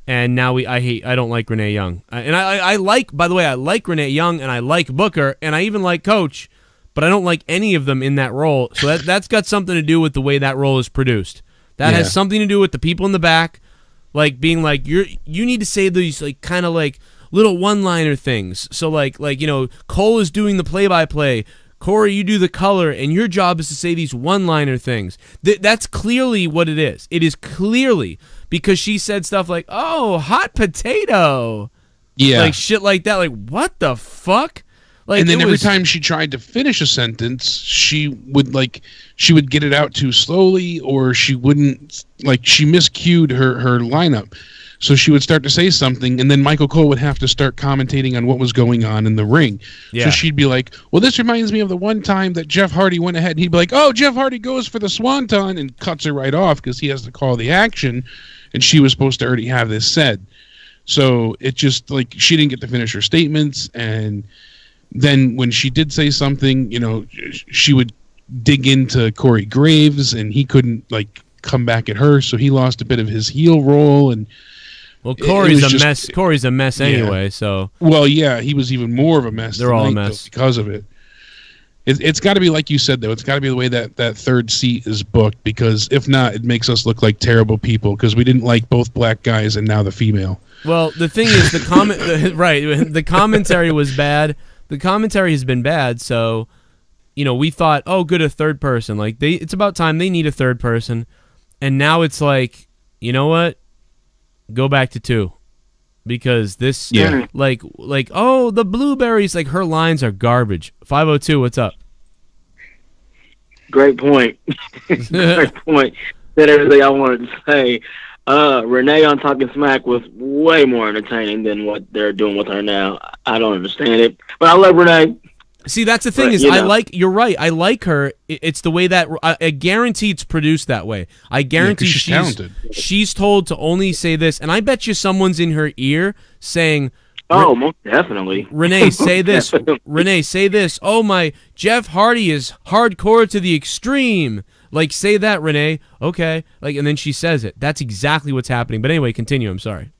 And now I don't like Renee Young. I like, by the way, I like Renee Young and I like Booker and I even like Coach, but I don't like any of them in that role. So that's got something to do with the way that role is produced. That has something to do with the people in the back, like being like, you need to say these like kind of like little one-liner things. So like you know, Cole is doing the play-by-play. Corey, you do the color, and your job is to say these one-liner things. That's clearly what it is. It is clearly because she said stuff like, oh, hot potato. Yeah. Like shit like that. Like, what the fuck? Like, and then every time she tried to finish a sentence, she would get it out too slowly, or she wouldn't, she miscued her lineup. So she would start to say something, and then Michael Cole would have to start commentating on what was going on in the ring. Yeah. So she'd be like, well, this reminds me of the one time that Jeff Hardy went ahead, and he'd be like, oh, Jeff Hardy goes for the swanton, and cuts her right off because he has to call the action, and she was supposed to already have this said. So it just, she didn't get to finish her statements, and then when she did say something, she would dig into Corey Graves, and he couldn't, come back at her, so he lost a bit of his heel role, and well, Corey's a mess. Corey's a mess anyway. So well, yeah, he was even more of a mess. They're all a mess because of it. It's got to be like you said, though. It's got to be the way that third seat is booked, because if not, it makes us look like terrible people because we didn't like both black guys and now the female. Well, the thing is, the commentary was bad. The commentary has been bad, so we thought, oh, good, a third person. It's about time they need a third person, and now it's like, you know what? Go back to 2, because this, oh, the blueberries, her lines are garbage. 502, what's up? Great point. Great point. Said everything I wanted to say. Renee on Talking Smack was way more entertaining than what they're doing with her now. I don't understand it, but I love Renee. See, that's the thing is, you're right. I like her. It's the way that I guarantee it's produced that way. I guarantee she's talented. She's told to only say this, and I bet you someone's in her ear saying, "Oh, most definitely." Renee, say this. Renee, say this. Oh my, Jeff Hardy is hardcore to the extreme. Say that, Renee. Okay. And then she says it. That's exactly what's happening. But anyway, continue. I'm sorry.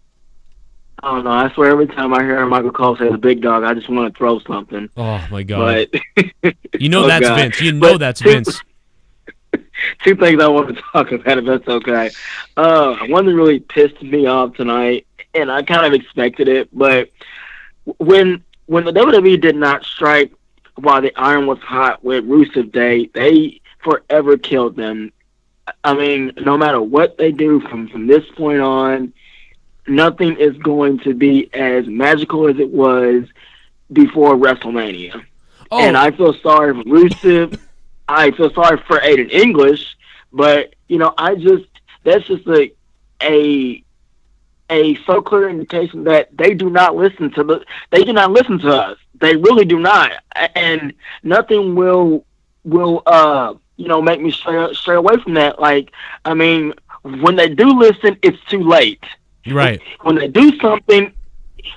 I don't know. I swear every time I hear Michael Cole say the big dog, I just want to throw something. Oh, my God. But, that's God. Vince. That's Vince. 2 things I want to talk about, if that's okay. One that really pissed me off tonight, and I kind of expected it, but when the WWE did not strike while the iron was hot with Rusev Day, they forever killed them. I mean, no matter what they do from this point on, nothing is going to be as magical as it was before WrestleMania. Oh. And I feel sorry for Rusev. I feel sorry for Aiden English, but that's just a so clear indication that they do not listen to us. They really do not, and nothing will make me stray away from that. When they do listen, it's too late. Right. When they do something,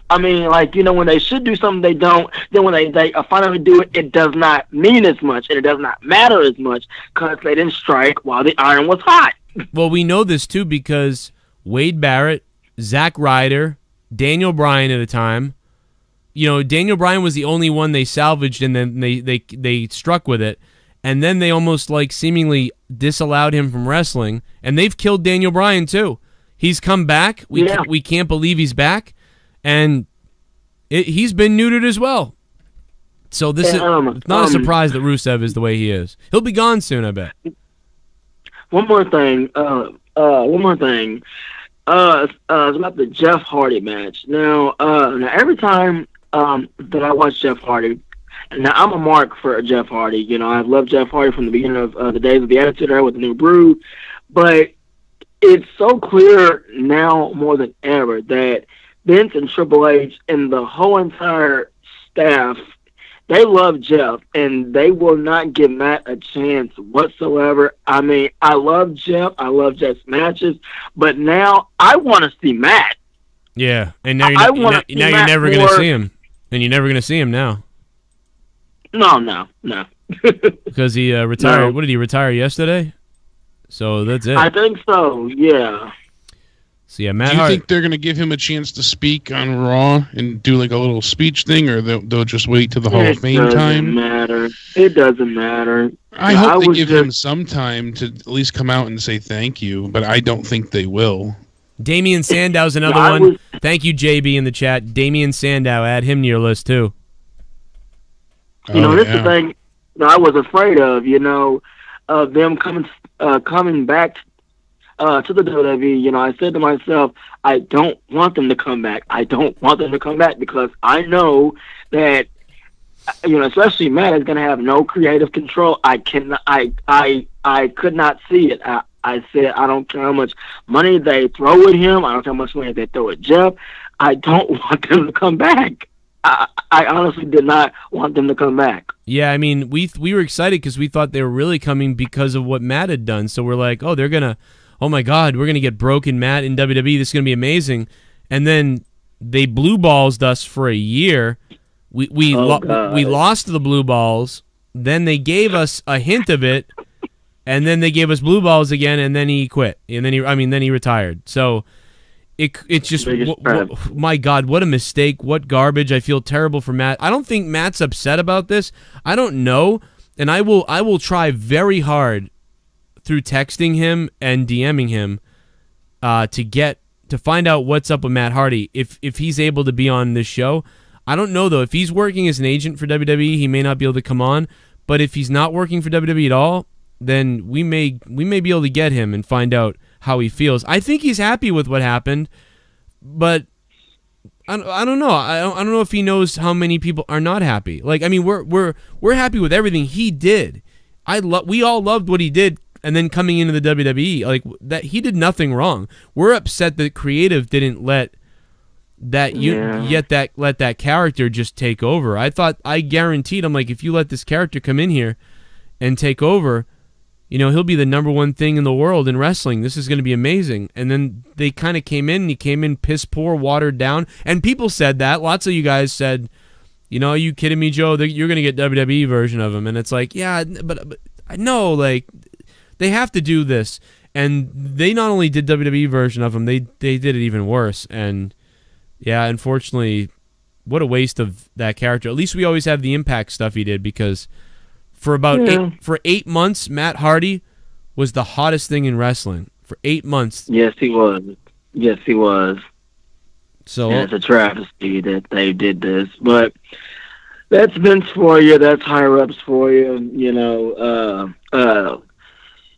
when they should do something, they don't. Then when they finally do it, it does not mean as much, and it does not matter as much because they didn't strike while the iron was hot. Well, we know this, too, because Wade Barrett, Zack Ryder, Daniel Bryan at a time. Daniel Bryan was the only one they salvaged, and then they struck with it. And then they almost seemingly disallowed him from wrestling, and they've killed Daniel Bryan, too. He's come back. We can't believe he's back, and he's been neutered as well. So this is not a surprise that Rusev is the way he is. He'll be gone soon, I bet. One more thing. It's about the Jeff Hardy match. Now every time that I watch Jeff Hardy, now I'm a mark for Jeff Hardy. I've loved Jeff Hardy from the beginning of the days of the Attitude Era with the New Brew, but it's so clear now more than ever that Vince and Triple H and the whole entire staff, they love Jeff, and they will not give Matt a chance whatsoever. I mean, I love Jeff. I love Jeff's matches, but now I want to see Matt. Yeah, and now you're never going to see him, and you're never going to see him now. No. Because he retired. No. What did he retire yesterday? So that's it. I think so. Yeah. So yeah, Matt Do you Hart. think they're going to give him a chance to speak on Raw and do a little speech thing, or they'll just wait till the Hall of Fame time? It doesn't matter. I hope they give him some time to at least come out and say thank you, but I don't think they will. Damian Sandow's another one. Thank you, JB, in the chat. Damian Sandow, add him to your list too. This is the thing. I was afraid of, of them coming back to the WWE. I said to myself, I don't want them to come back. I don't want them to come back because I know that, especially Matt is going to have no creative control. I cannot. I could not see it. I said, I don't care how much money they throw at him. I don't care how much money they throw at Jeff. I don't want them to come back. I honestly did not want them to come back. Yeah, I mean, we were excited because we thought they were really coming because of what Matt had done. So we're like, oh, oh my God, we're going to get broken Matt in WWE. This is going to be amazing. And then they blue balls us for a year. We lost to the blue balls. Then they gave us a hint of it. And then they gave us blue balls again, and then he quit. And then he retired. So it's just, my God, what a mistake. What garbage. I feel terrible for Matt. I don't think Matt's upset about this. I don't know. And I will try very hard through texting him and DMing him to find out what's up with Matt Hardy if he's able to be on this show. I don't know, though. If he's working as an agent for WWE, he may not be able to come on. But if he's not working for WWE at all, then we may be able to get him and find out how he feels. I think he's happy with what happened, but I don't know. I don't know if he knows how many people are not happy. Like, I mean, we're happy with everything he did. We all loved what he did, and then coming into the WWE, like that, he did nothing wrong. We're upset that creative didn't let that let that character just take over. I guaranteed him, like, if you let this character come in here and take over, he'll be the number one thing in the world in wrestling. This is going to be amazing. And then they kind of came in, and he came in piss poor, watered down. And people said that. Lots of you guys said, are you kidding me, Joe? You're going to get WWE version of him. And it's like, yeah, but I know, like, they have to do this. And they not only did WWE version of him, they did it even worse. And, yeah, unfortunately, what a waste of that character. At least we always have the Impact stuff he did, because for about 8 months, Matt Hardy was the hottest thing in wrestling. For 8 months. Yes, he was. Yes, he was. So it's a travesty that they did this. But that's Vince for you. That's higher-ups for you.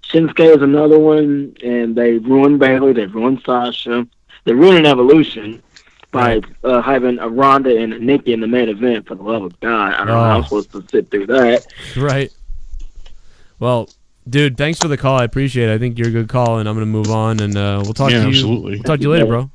Shinsuke is another one, and they ruined Bayley. They ruined Sasha. They ruined Evolution by having Ronda and Nikki in the main event. For the love of God, I don't know how I'm supposed to sit through that. Right. Well, dude, thanks for the call. I appreciate it. I think you're a good call, and I'm going to move on, and we'll talk to you. Absolutely. We'll talk to you later, bro.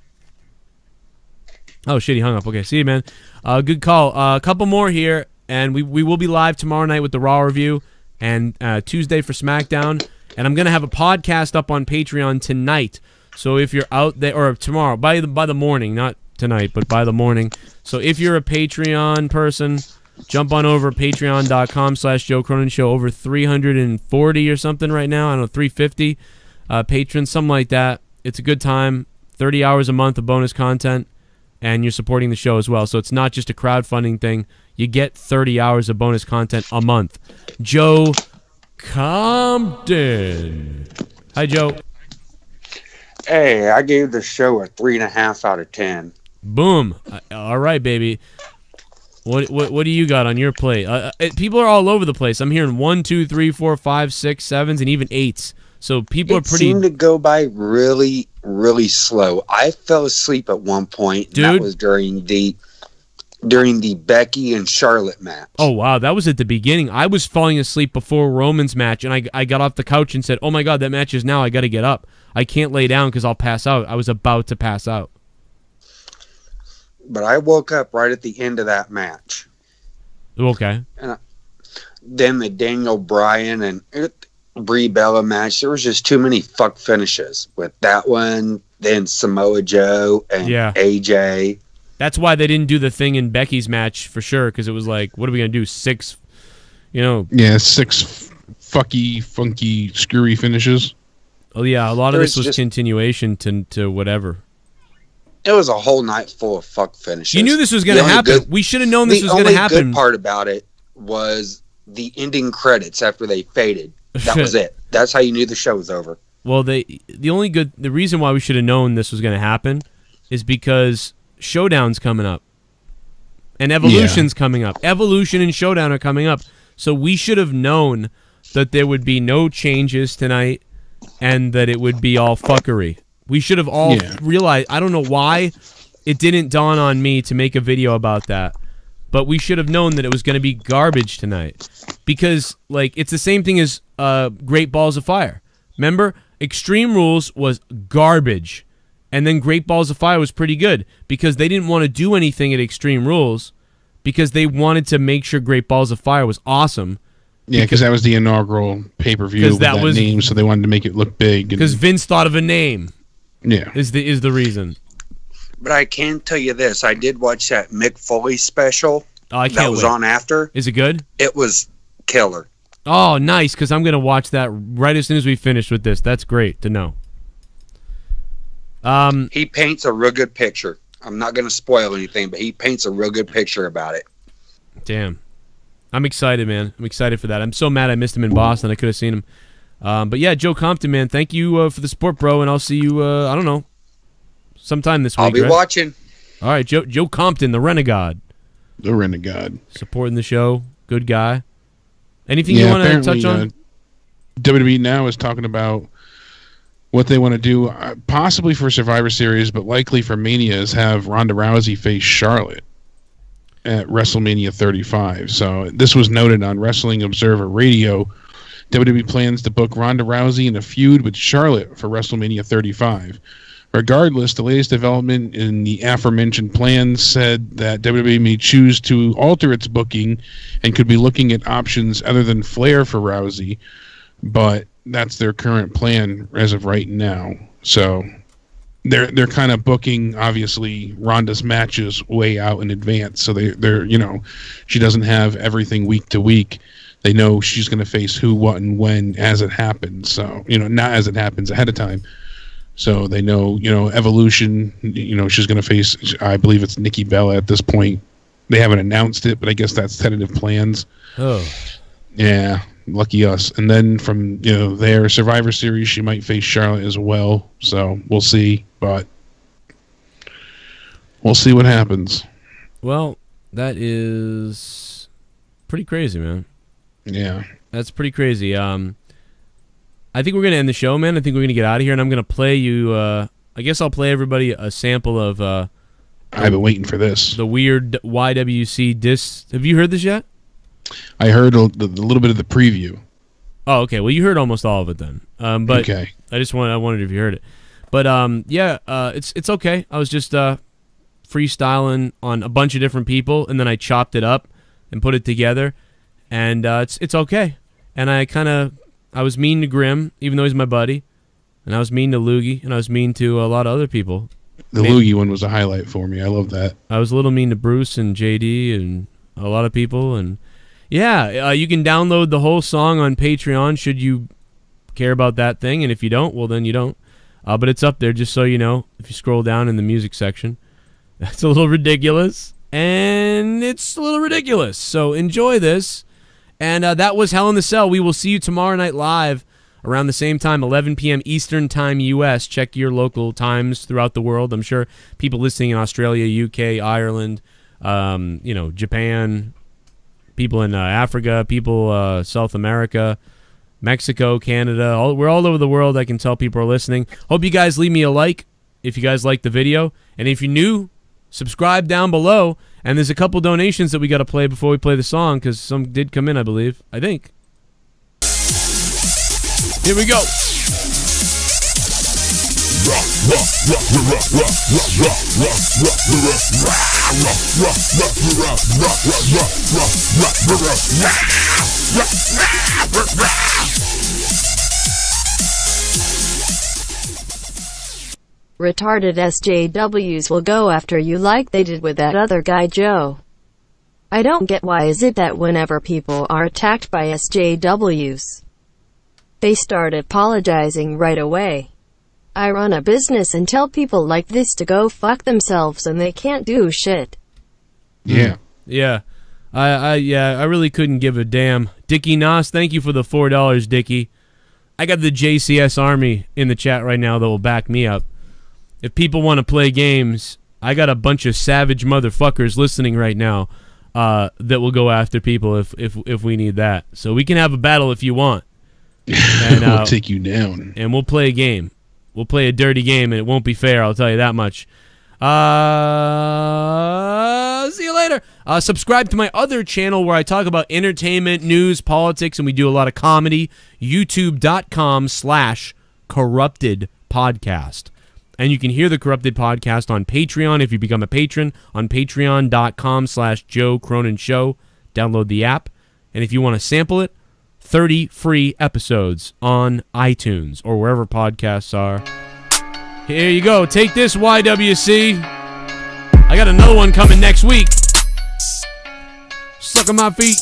Oh, shit, he hung up. Okay, see you, man. Good call. A couple more here, and we will be live tomorrow night with the Raw review, and Tuesday for SmackDown, and I'm going to have a podcast up on Patreon tonight. So if you're out there, or tomorrow, by the morning, not tonight, but by the morning. So if you're a Patreon person, jump on over patreon.com/Joe Cronin Show. Over 340 or something right now. I don't know, 350 patrons, something like that. It's a good time. 30 hours a month of bonus content, and you're supporting the show as well. So it's not just a crowdfunding thing. You get 30 hours of bonus content a month. Joe Compton. Hi, Joe. Hey, I gave the show a 3.5 out of 10. Boom. All right, baby. What do you got on your plate? People are all over the place. I'm hearing 1, 2, 3, 4, 5, 6, 7s, and even 8s. So people are pretty. It seemed to go by really, really slow. I fell asleep at one point. Dude. And that was during the Becky and Charlotte match. Oh, wow. That was at the beginning. I was falling asleep before Roman's match, and I got off the couch and said, oh, my God, that match is now. I got to get up. I can't lay down because I'll pass out. I was about to pass out. But I woke up right at the end of that match. Okay. And then the Daniel Bryan and Brie Bella match, there was just too many fuck finishes with that one, then Samoa Joe and AJ. That's why they didn't do the thing in Becky's match for sure, because it was like, what are we going to do? 6, Yeah, 6 funky, screwy finishes. Oh, yeah, a lot of this was continuation to whatever. It was a whole night full of fuck finishes. You knew this was going to happen. We should have known this was going to happen. The only good part about it was the ending credits after they faded. That was it. That's how you knew the show was over. Well, the reason why we should have known this was going to happen is because Showdown's coming up. And Evolution's coming up. Evolution and Showdown are coming up. So we should have known that there would be no changes tonight and that it would be all fuckery. We should have all realized. I don't know why it didn't dawn on me to make a video about that, but we should have known that it was going to be garbage tonight, because like it's the same thing as Great Balls of Fire. Remember, Extreme Rules was garbage, and then Great Balls of Fire was pretty good because they didn't want to do anything at Extreme Rules because they wanted to make sure Great Balls of Fire was awesome. Yeah, because that was the inaugural pay-per-view with that name, so they wanted to make it look big. Because Vince thought of a name. Yeah, is the reason. But I can tell you this: I did watch that Mick Foley special. Oh, I can't that was wait. on after. Is it good? It was killer. Oh, nice! Because I'm gonna watch that right as soon as we finish with this. That's great to know. He paints a real good picture. I'm not gonna spoil anything, but he paints a real good picture about it. Damn. I'm excited, man. I'm excited for that. I'm so mad I missed him in Boston. I could have seen him. But yeah, Joe Compton, man, thank you for the support, bro, and I'll see you, I don't know, sometime this week. I'll be watching. All right, Joe Compton, the Renegade. The Renegade. Supporting the show. Good guy. Anything you want to touch on? WWE now is talking about what they want to do, possibly for Survivor Series, but likely for Mania, is have Ronda Rousey face Charlotte at WrestleMania 35. So this was noted on Wrestling Observer Radio. WWE plans to book Ronda Rousey in a feud with Charlotte for WrestleMania 35. Regardless, the latest development in the aforementioned plans said that WWE may choose to alter its booking and could be looking at options other than Flair for Rousey, but that's their current plan as of right now. So they're kind of booking, obviously, Ronda's matches way out in advance, so they're she doesn't have everything week to week. They know she's going to face who, what, and when as it happens. So, not as it happens ahead of time. So they know, Evolution, she's going to face, I believe it's Nikki Bella at this point. They haven't announced it, but I guess that's tentative plans. Oh. Yeah, lucky us. And then from, their Survivor Series, she might face Charlotte as well. So we'll see, but we'll see what happens. Well, that is pretty crazy, man. Yeah. That's pretty crazy. I think we're going to end the show, man. I think we're going to get out of here, and I'm going to play you, I guess I'll play everybody a sample of... I've been waiting for this. The weird YWC disc. Have you heard this yet? I heard a little bit of the preview. Oh, okay. Well, you heard almost all of it then. But okay. I wondered if you heard it. But, it's okay. I was just freestyling on a bunch of different people, and then I chopped it up and put it together. And it's okay. And I was mean to Grim, even though he's my buddy. And I was mean to Loogie, and I was mean to a lot of other people. The Loogie one was a highlight for me. I love that. I was a little mean to Bruce and JD and a lot of people. And yeah, you can download the whole song on Patreon should you care about that thing. And if you don't, well, then you don't. But it's up there just so you know. If you scroll down in the music section, that's a little ridiculous. And it's a little ridiculous. So enjoy this. And that was Hell in the Cell. We will see you tomorrow night live around the same time, 11 p.m. Eastern Time U.S. Check your local times throughout the world. I'm sure people listening in Australia, UK, Ireland, Japan, people in Africa, people South America, Mexico, Canada. We're all over the world. I can tell people are listening. Hope you guys leave me a like if you guys like the video. And if you're new, subscribe down below. And there's a couple donations that we got to play before we play the song, because some did come in, I believe. I think. Here we go. Retarded SJWs will go after you like they did with that other guy Joe. I don't get why is it that whenever people are attacked by SJWs, they start apologizing right away. I run a business and tell people like this to go fuck themselves and they can't do shit. Yeah. Yeah. I really couldn't give a damn. Dickie Nos, thank you for the $4, Dickie. I got the JCS Army in the chat right now that will back me up. If people want to play games, I got a bunch of savage motherfuckers listening right now. that will go after people if we need that. So we can have a battle if you want. And we'll take you down. And we'll play a game. We'll play a dirty game, and it won't be fair, I'll tell you that much. See you later. Subscribe to my other channel where I talk about entertainment, news, politics, and we do a lot of comedy. YouTube.com/corruptedpodcast. And you can hear the Corrupted Podcast on Patreon if you become a patron on patreon.com/Joe Cronin Show. Download the app. And if you want to sample it, 30 free episodes on iTunes or wherever podcasts are. Here you go. Take this, YWC. I got another one coming next week. Suck on my feet.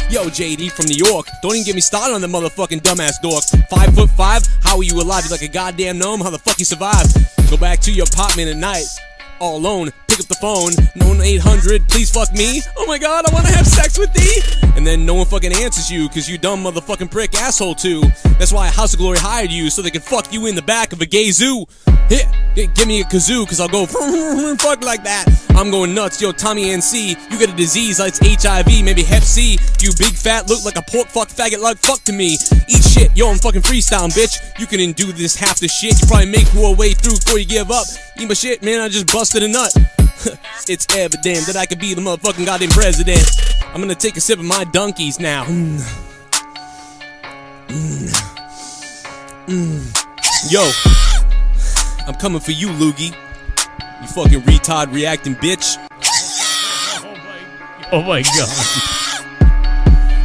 Yo, JD from New York. Don't even get me started on the motherfucking dumbass dork. 5'5", how are you alive? You like a goddamn gnome? How the fuck you survive? Go back to your apartment at night, all alone. Pick up the phone, no 800, please fuck me. Oh my god, I wanna have sex with thee. And then no one fucking answers you, cause you dumb motherfucking prick asshole too. That's why House of Glory hired you, so they can fuck you in the back of a gay zoo. Here, give me a kazoo, cause I'll go fuck like that. I'm going nuts, yo, Tommy NC. You got a disease like it's HIV, maybe Hep C. You big fat, look like a pork fuck faggot like fuck to me. Eat shit, yo, I'm fucking freestyling, bitch. You couldn't do this half the shit. You probably make your way through before you give up. Eat my shit, man, I just busted a nut. It's evident that I could be the motherfucking goddamn president. I'm gonna take a sip of my donkeys now. Yo, I'm coming for you, Loogie. You fucking retard reacting bitch. Oh my god.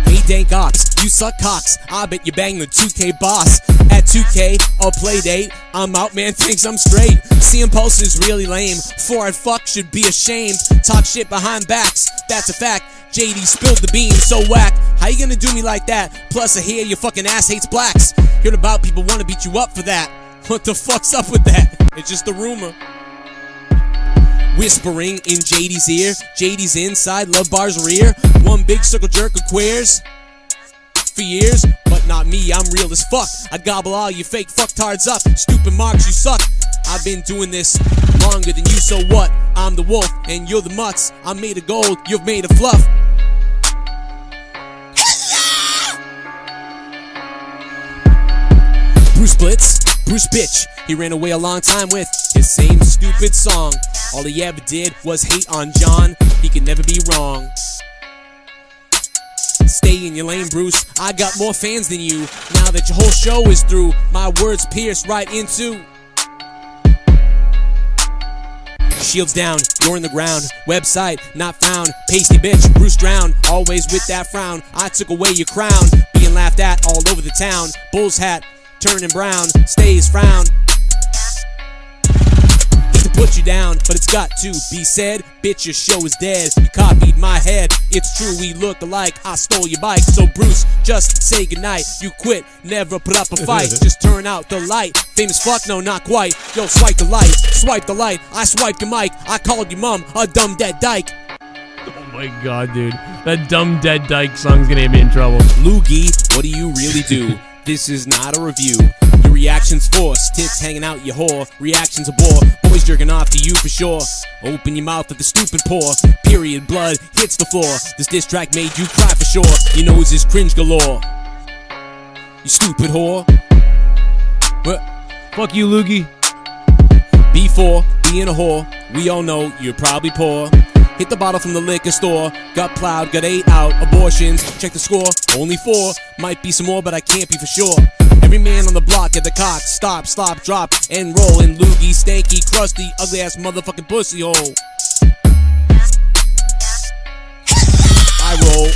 Hey dank ox, you suck cocks. I bet you bang the 2K boss. At 2K, I'll play date. I'm out, man, thinks I'm straight. CM Pulse is really lame. 4 I'd fuck should be ashamed. Talk shit behind backs, that's a fact. JD spilled the beans, so whack. How you gonna do me like that? Plus I hear your fucking ass hates blacks. Heard about people wanna beat you up for that. What the fuck's up with that? It's just a rumor. Whispering in JD's ear. JD's inside Love Bar's rear. One big circle jerk of queers for years, but not me, I'm real as fuck. I gobble all you fake fucktards up. Stupid marks, you suck. I've been doing this longer than you, so what? I'm the wolf and you're the mutts. I'm made of gold, you're made of fluff. Bruce Blitz, Bruce bitch. He ran away a long time with his same stupid song. All he ever did was hate on John. He could never be wrong. Stay in your lane, Bruce. I got more fans than you. Now that your whole show is through, my words pierce right into. Shields down, you're in the ground. Website not found. Pasty bitch, Bruce drowned. Always with that frown. I took away your crown. Being laughed at all over the town. Bull's hat turning brown. Stays frown. To put you down, but it's got to be said. Bitch, your show is dead. You copied my head. It's true, we look alike. I stole your bike. So Bruce, just say goodnight. You quit, never put up a fight. Just turn out the light. Famous fuck, no, not quite. Yo, swipe the light. Swipe the light. I swiped your mic. I called your mom a dumb dead dyke. Oh my god, dude. That dumb dead dyke song's gonna get me in trouble. Loogie, what do you really do? This is not a review. Your reaction's forced. Tits hanging out your whore. Reaction's a bore. Boys jerking off to you for sure. Open your mouth with the stupid pour. Period, blood hits the floor. This diss track made you cry for sure. Your nose is cringe galore. You stupid whore. What? Fuck you, Loogie. Before being a whore, we all know you're probably poor. Hit the bottle from the liquor store. Got plowed, got 8 out. Abortions, check the score. Only 4. Might be some more, but I can't be for sure. Every man on the block at the cock. Stop, slop, drop, and roll. And loogie, stanky, crusty, ugly ass motherfucking pussy hole. I roll.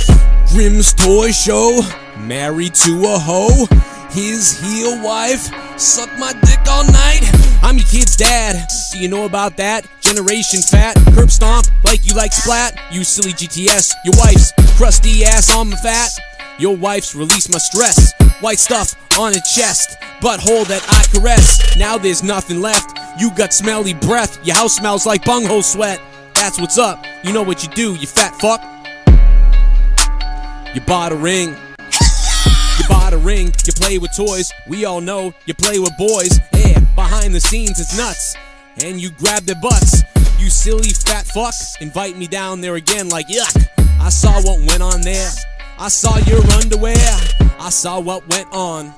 Grimm's toy show. Married to a hoe. His heel wife. Suck my dick all night. I'm your kid's dad. Do you know about that? Generation fat. Curb stomp like you like splat. You silly GTS. Your wife's crusty ass on my fat. Your wife's release my stress. White stuff on her chest. Butthole that I caress. Now there's nothing left. You got smelly breath. Your house smells like bunghole sweat. That's what's up. You know what you do, you fat fuck. You bought a ring. You bought a ring. ring, you play with toys. We all know you play with boys. Yeah, behind the scenes it's nuts, and you grab their butts. You silly fat fuck, invite me down there again like yuck. I saw what went on there, I saw your underwear, I saw what went on.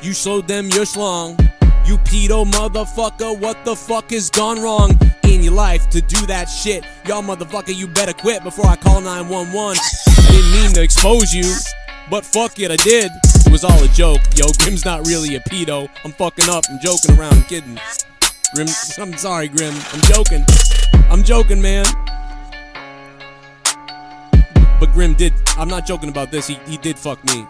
You showed them your schlong. You pedo motherfucker, what the fuck has gone wrong in your life to do that shit? Y'all motherfucker, you better quit before I call 911. I didn't mean to expose you, but fuck it, I did. It was all a joke. Yo, Grim's not really a pedo. I'm fucking up, I'm joking around, I'm kidding. Grim, I'm sorry, Grim, I'm joking. I'm joking, man. But Grim did, I'm not joking about this, he did fuck me.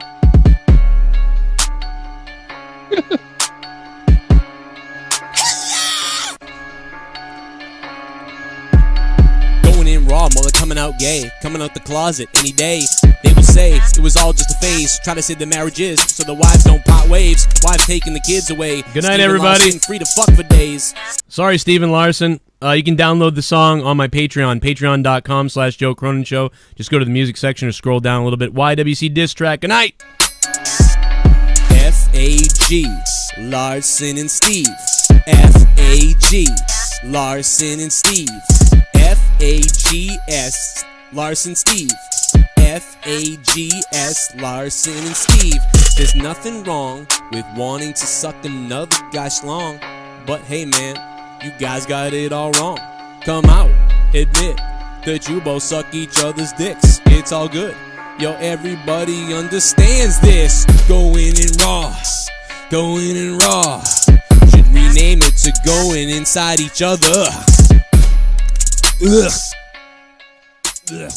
In raw, mother coming out gay, coming out the closet any day. They will say it was all just a phase. Try to say the marriage is so the wives don't pot waves. Wives taking the kids away. Good night, Steven everybody. Larson, Free to fuck for days. Sorry, Steven Larson. You can download the song on my Patreon, patreon.com/Joe Cronin Show. Just go to the music section or scroll down a little bit. YWC diss track. Good night. F-A-G, Larson and Steve. F-A-G, Larson and Steve. F-A-G-S, Larson Steve. F-A-G-S, Larson and Steve. There's nothing wrong with wanting to suck another guy's schlong, but hey man, you guys got it all wrong. Come out, admit that you both suck each other's dicks. It's all good. Yo, everybody understands this. Going in raw, going in raw. Should rename it to going inside each other. Ugh. Ugh.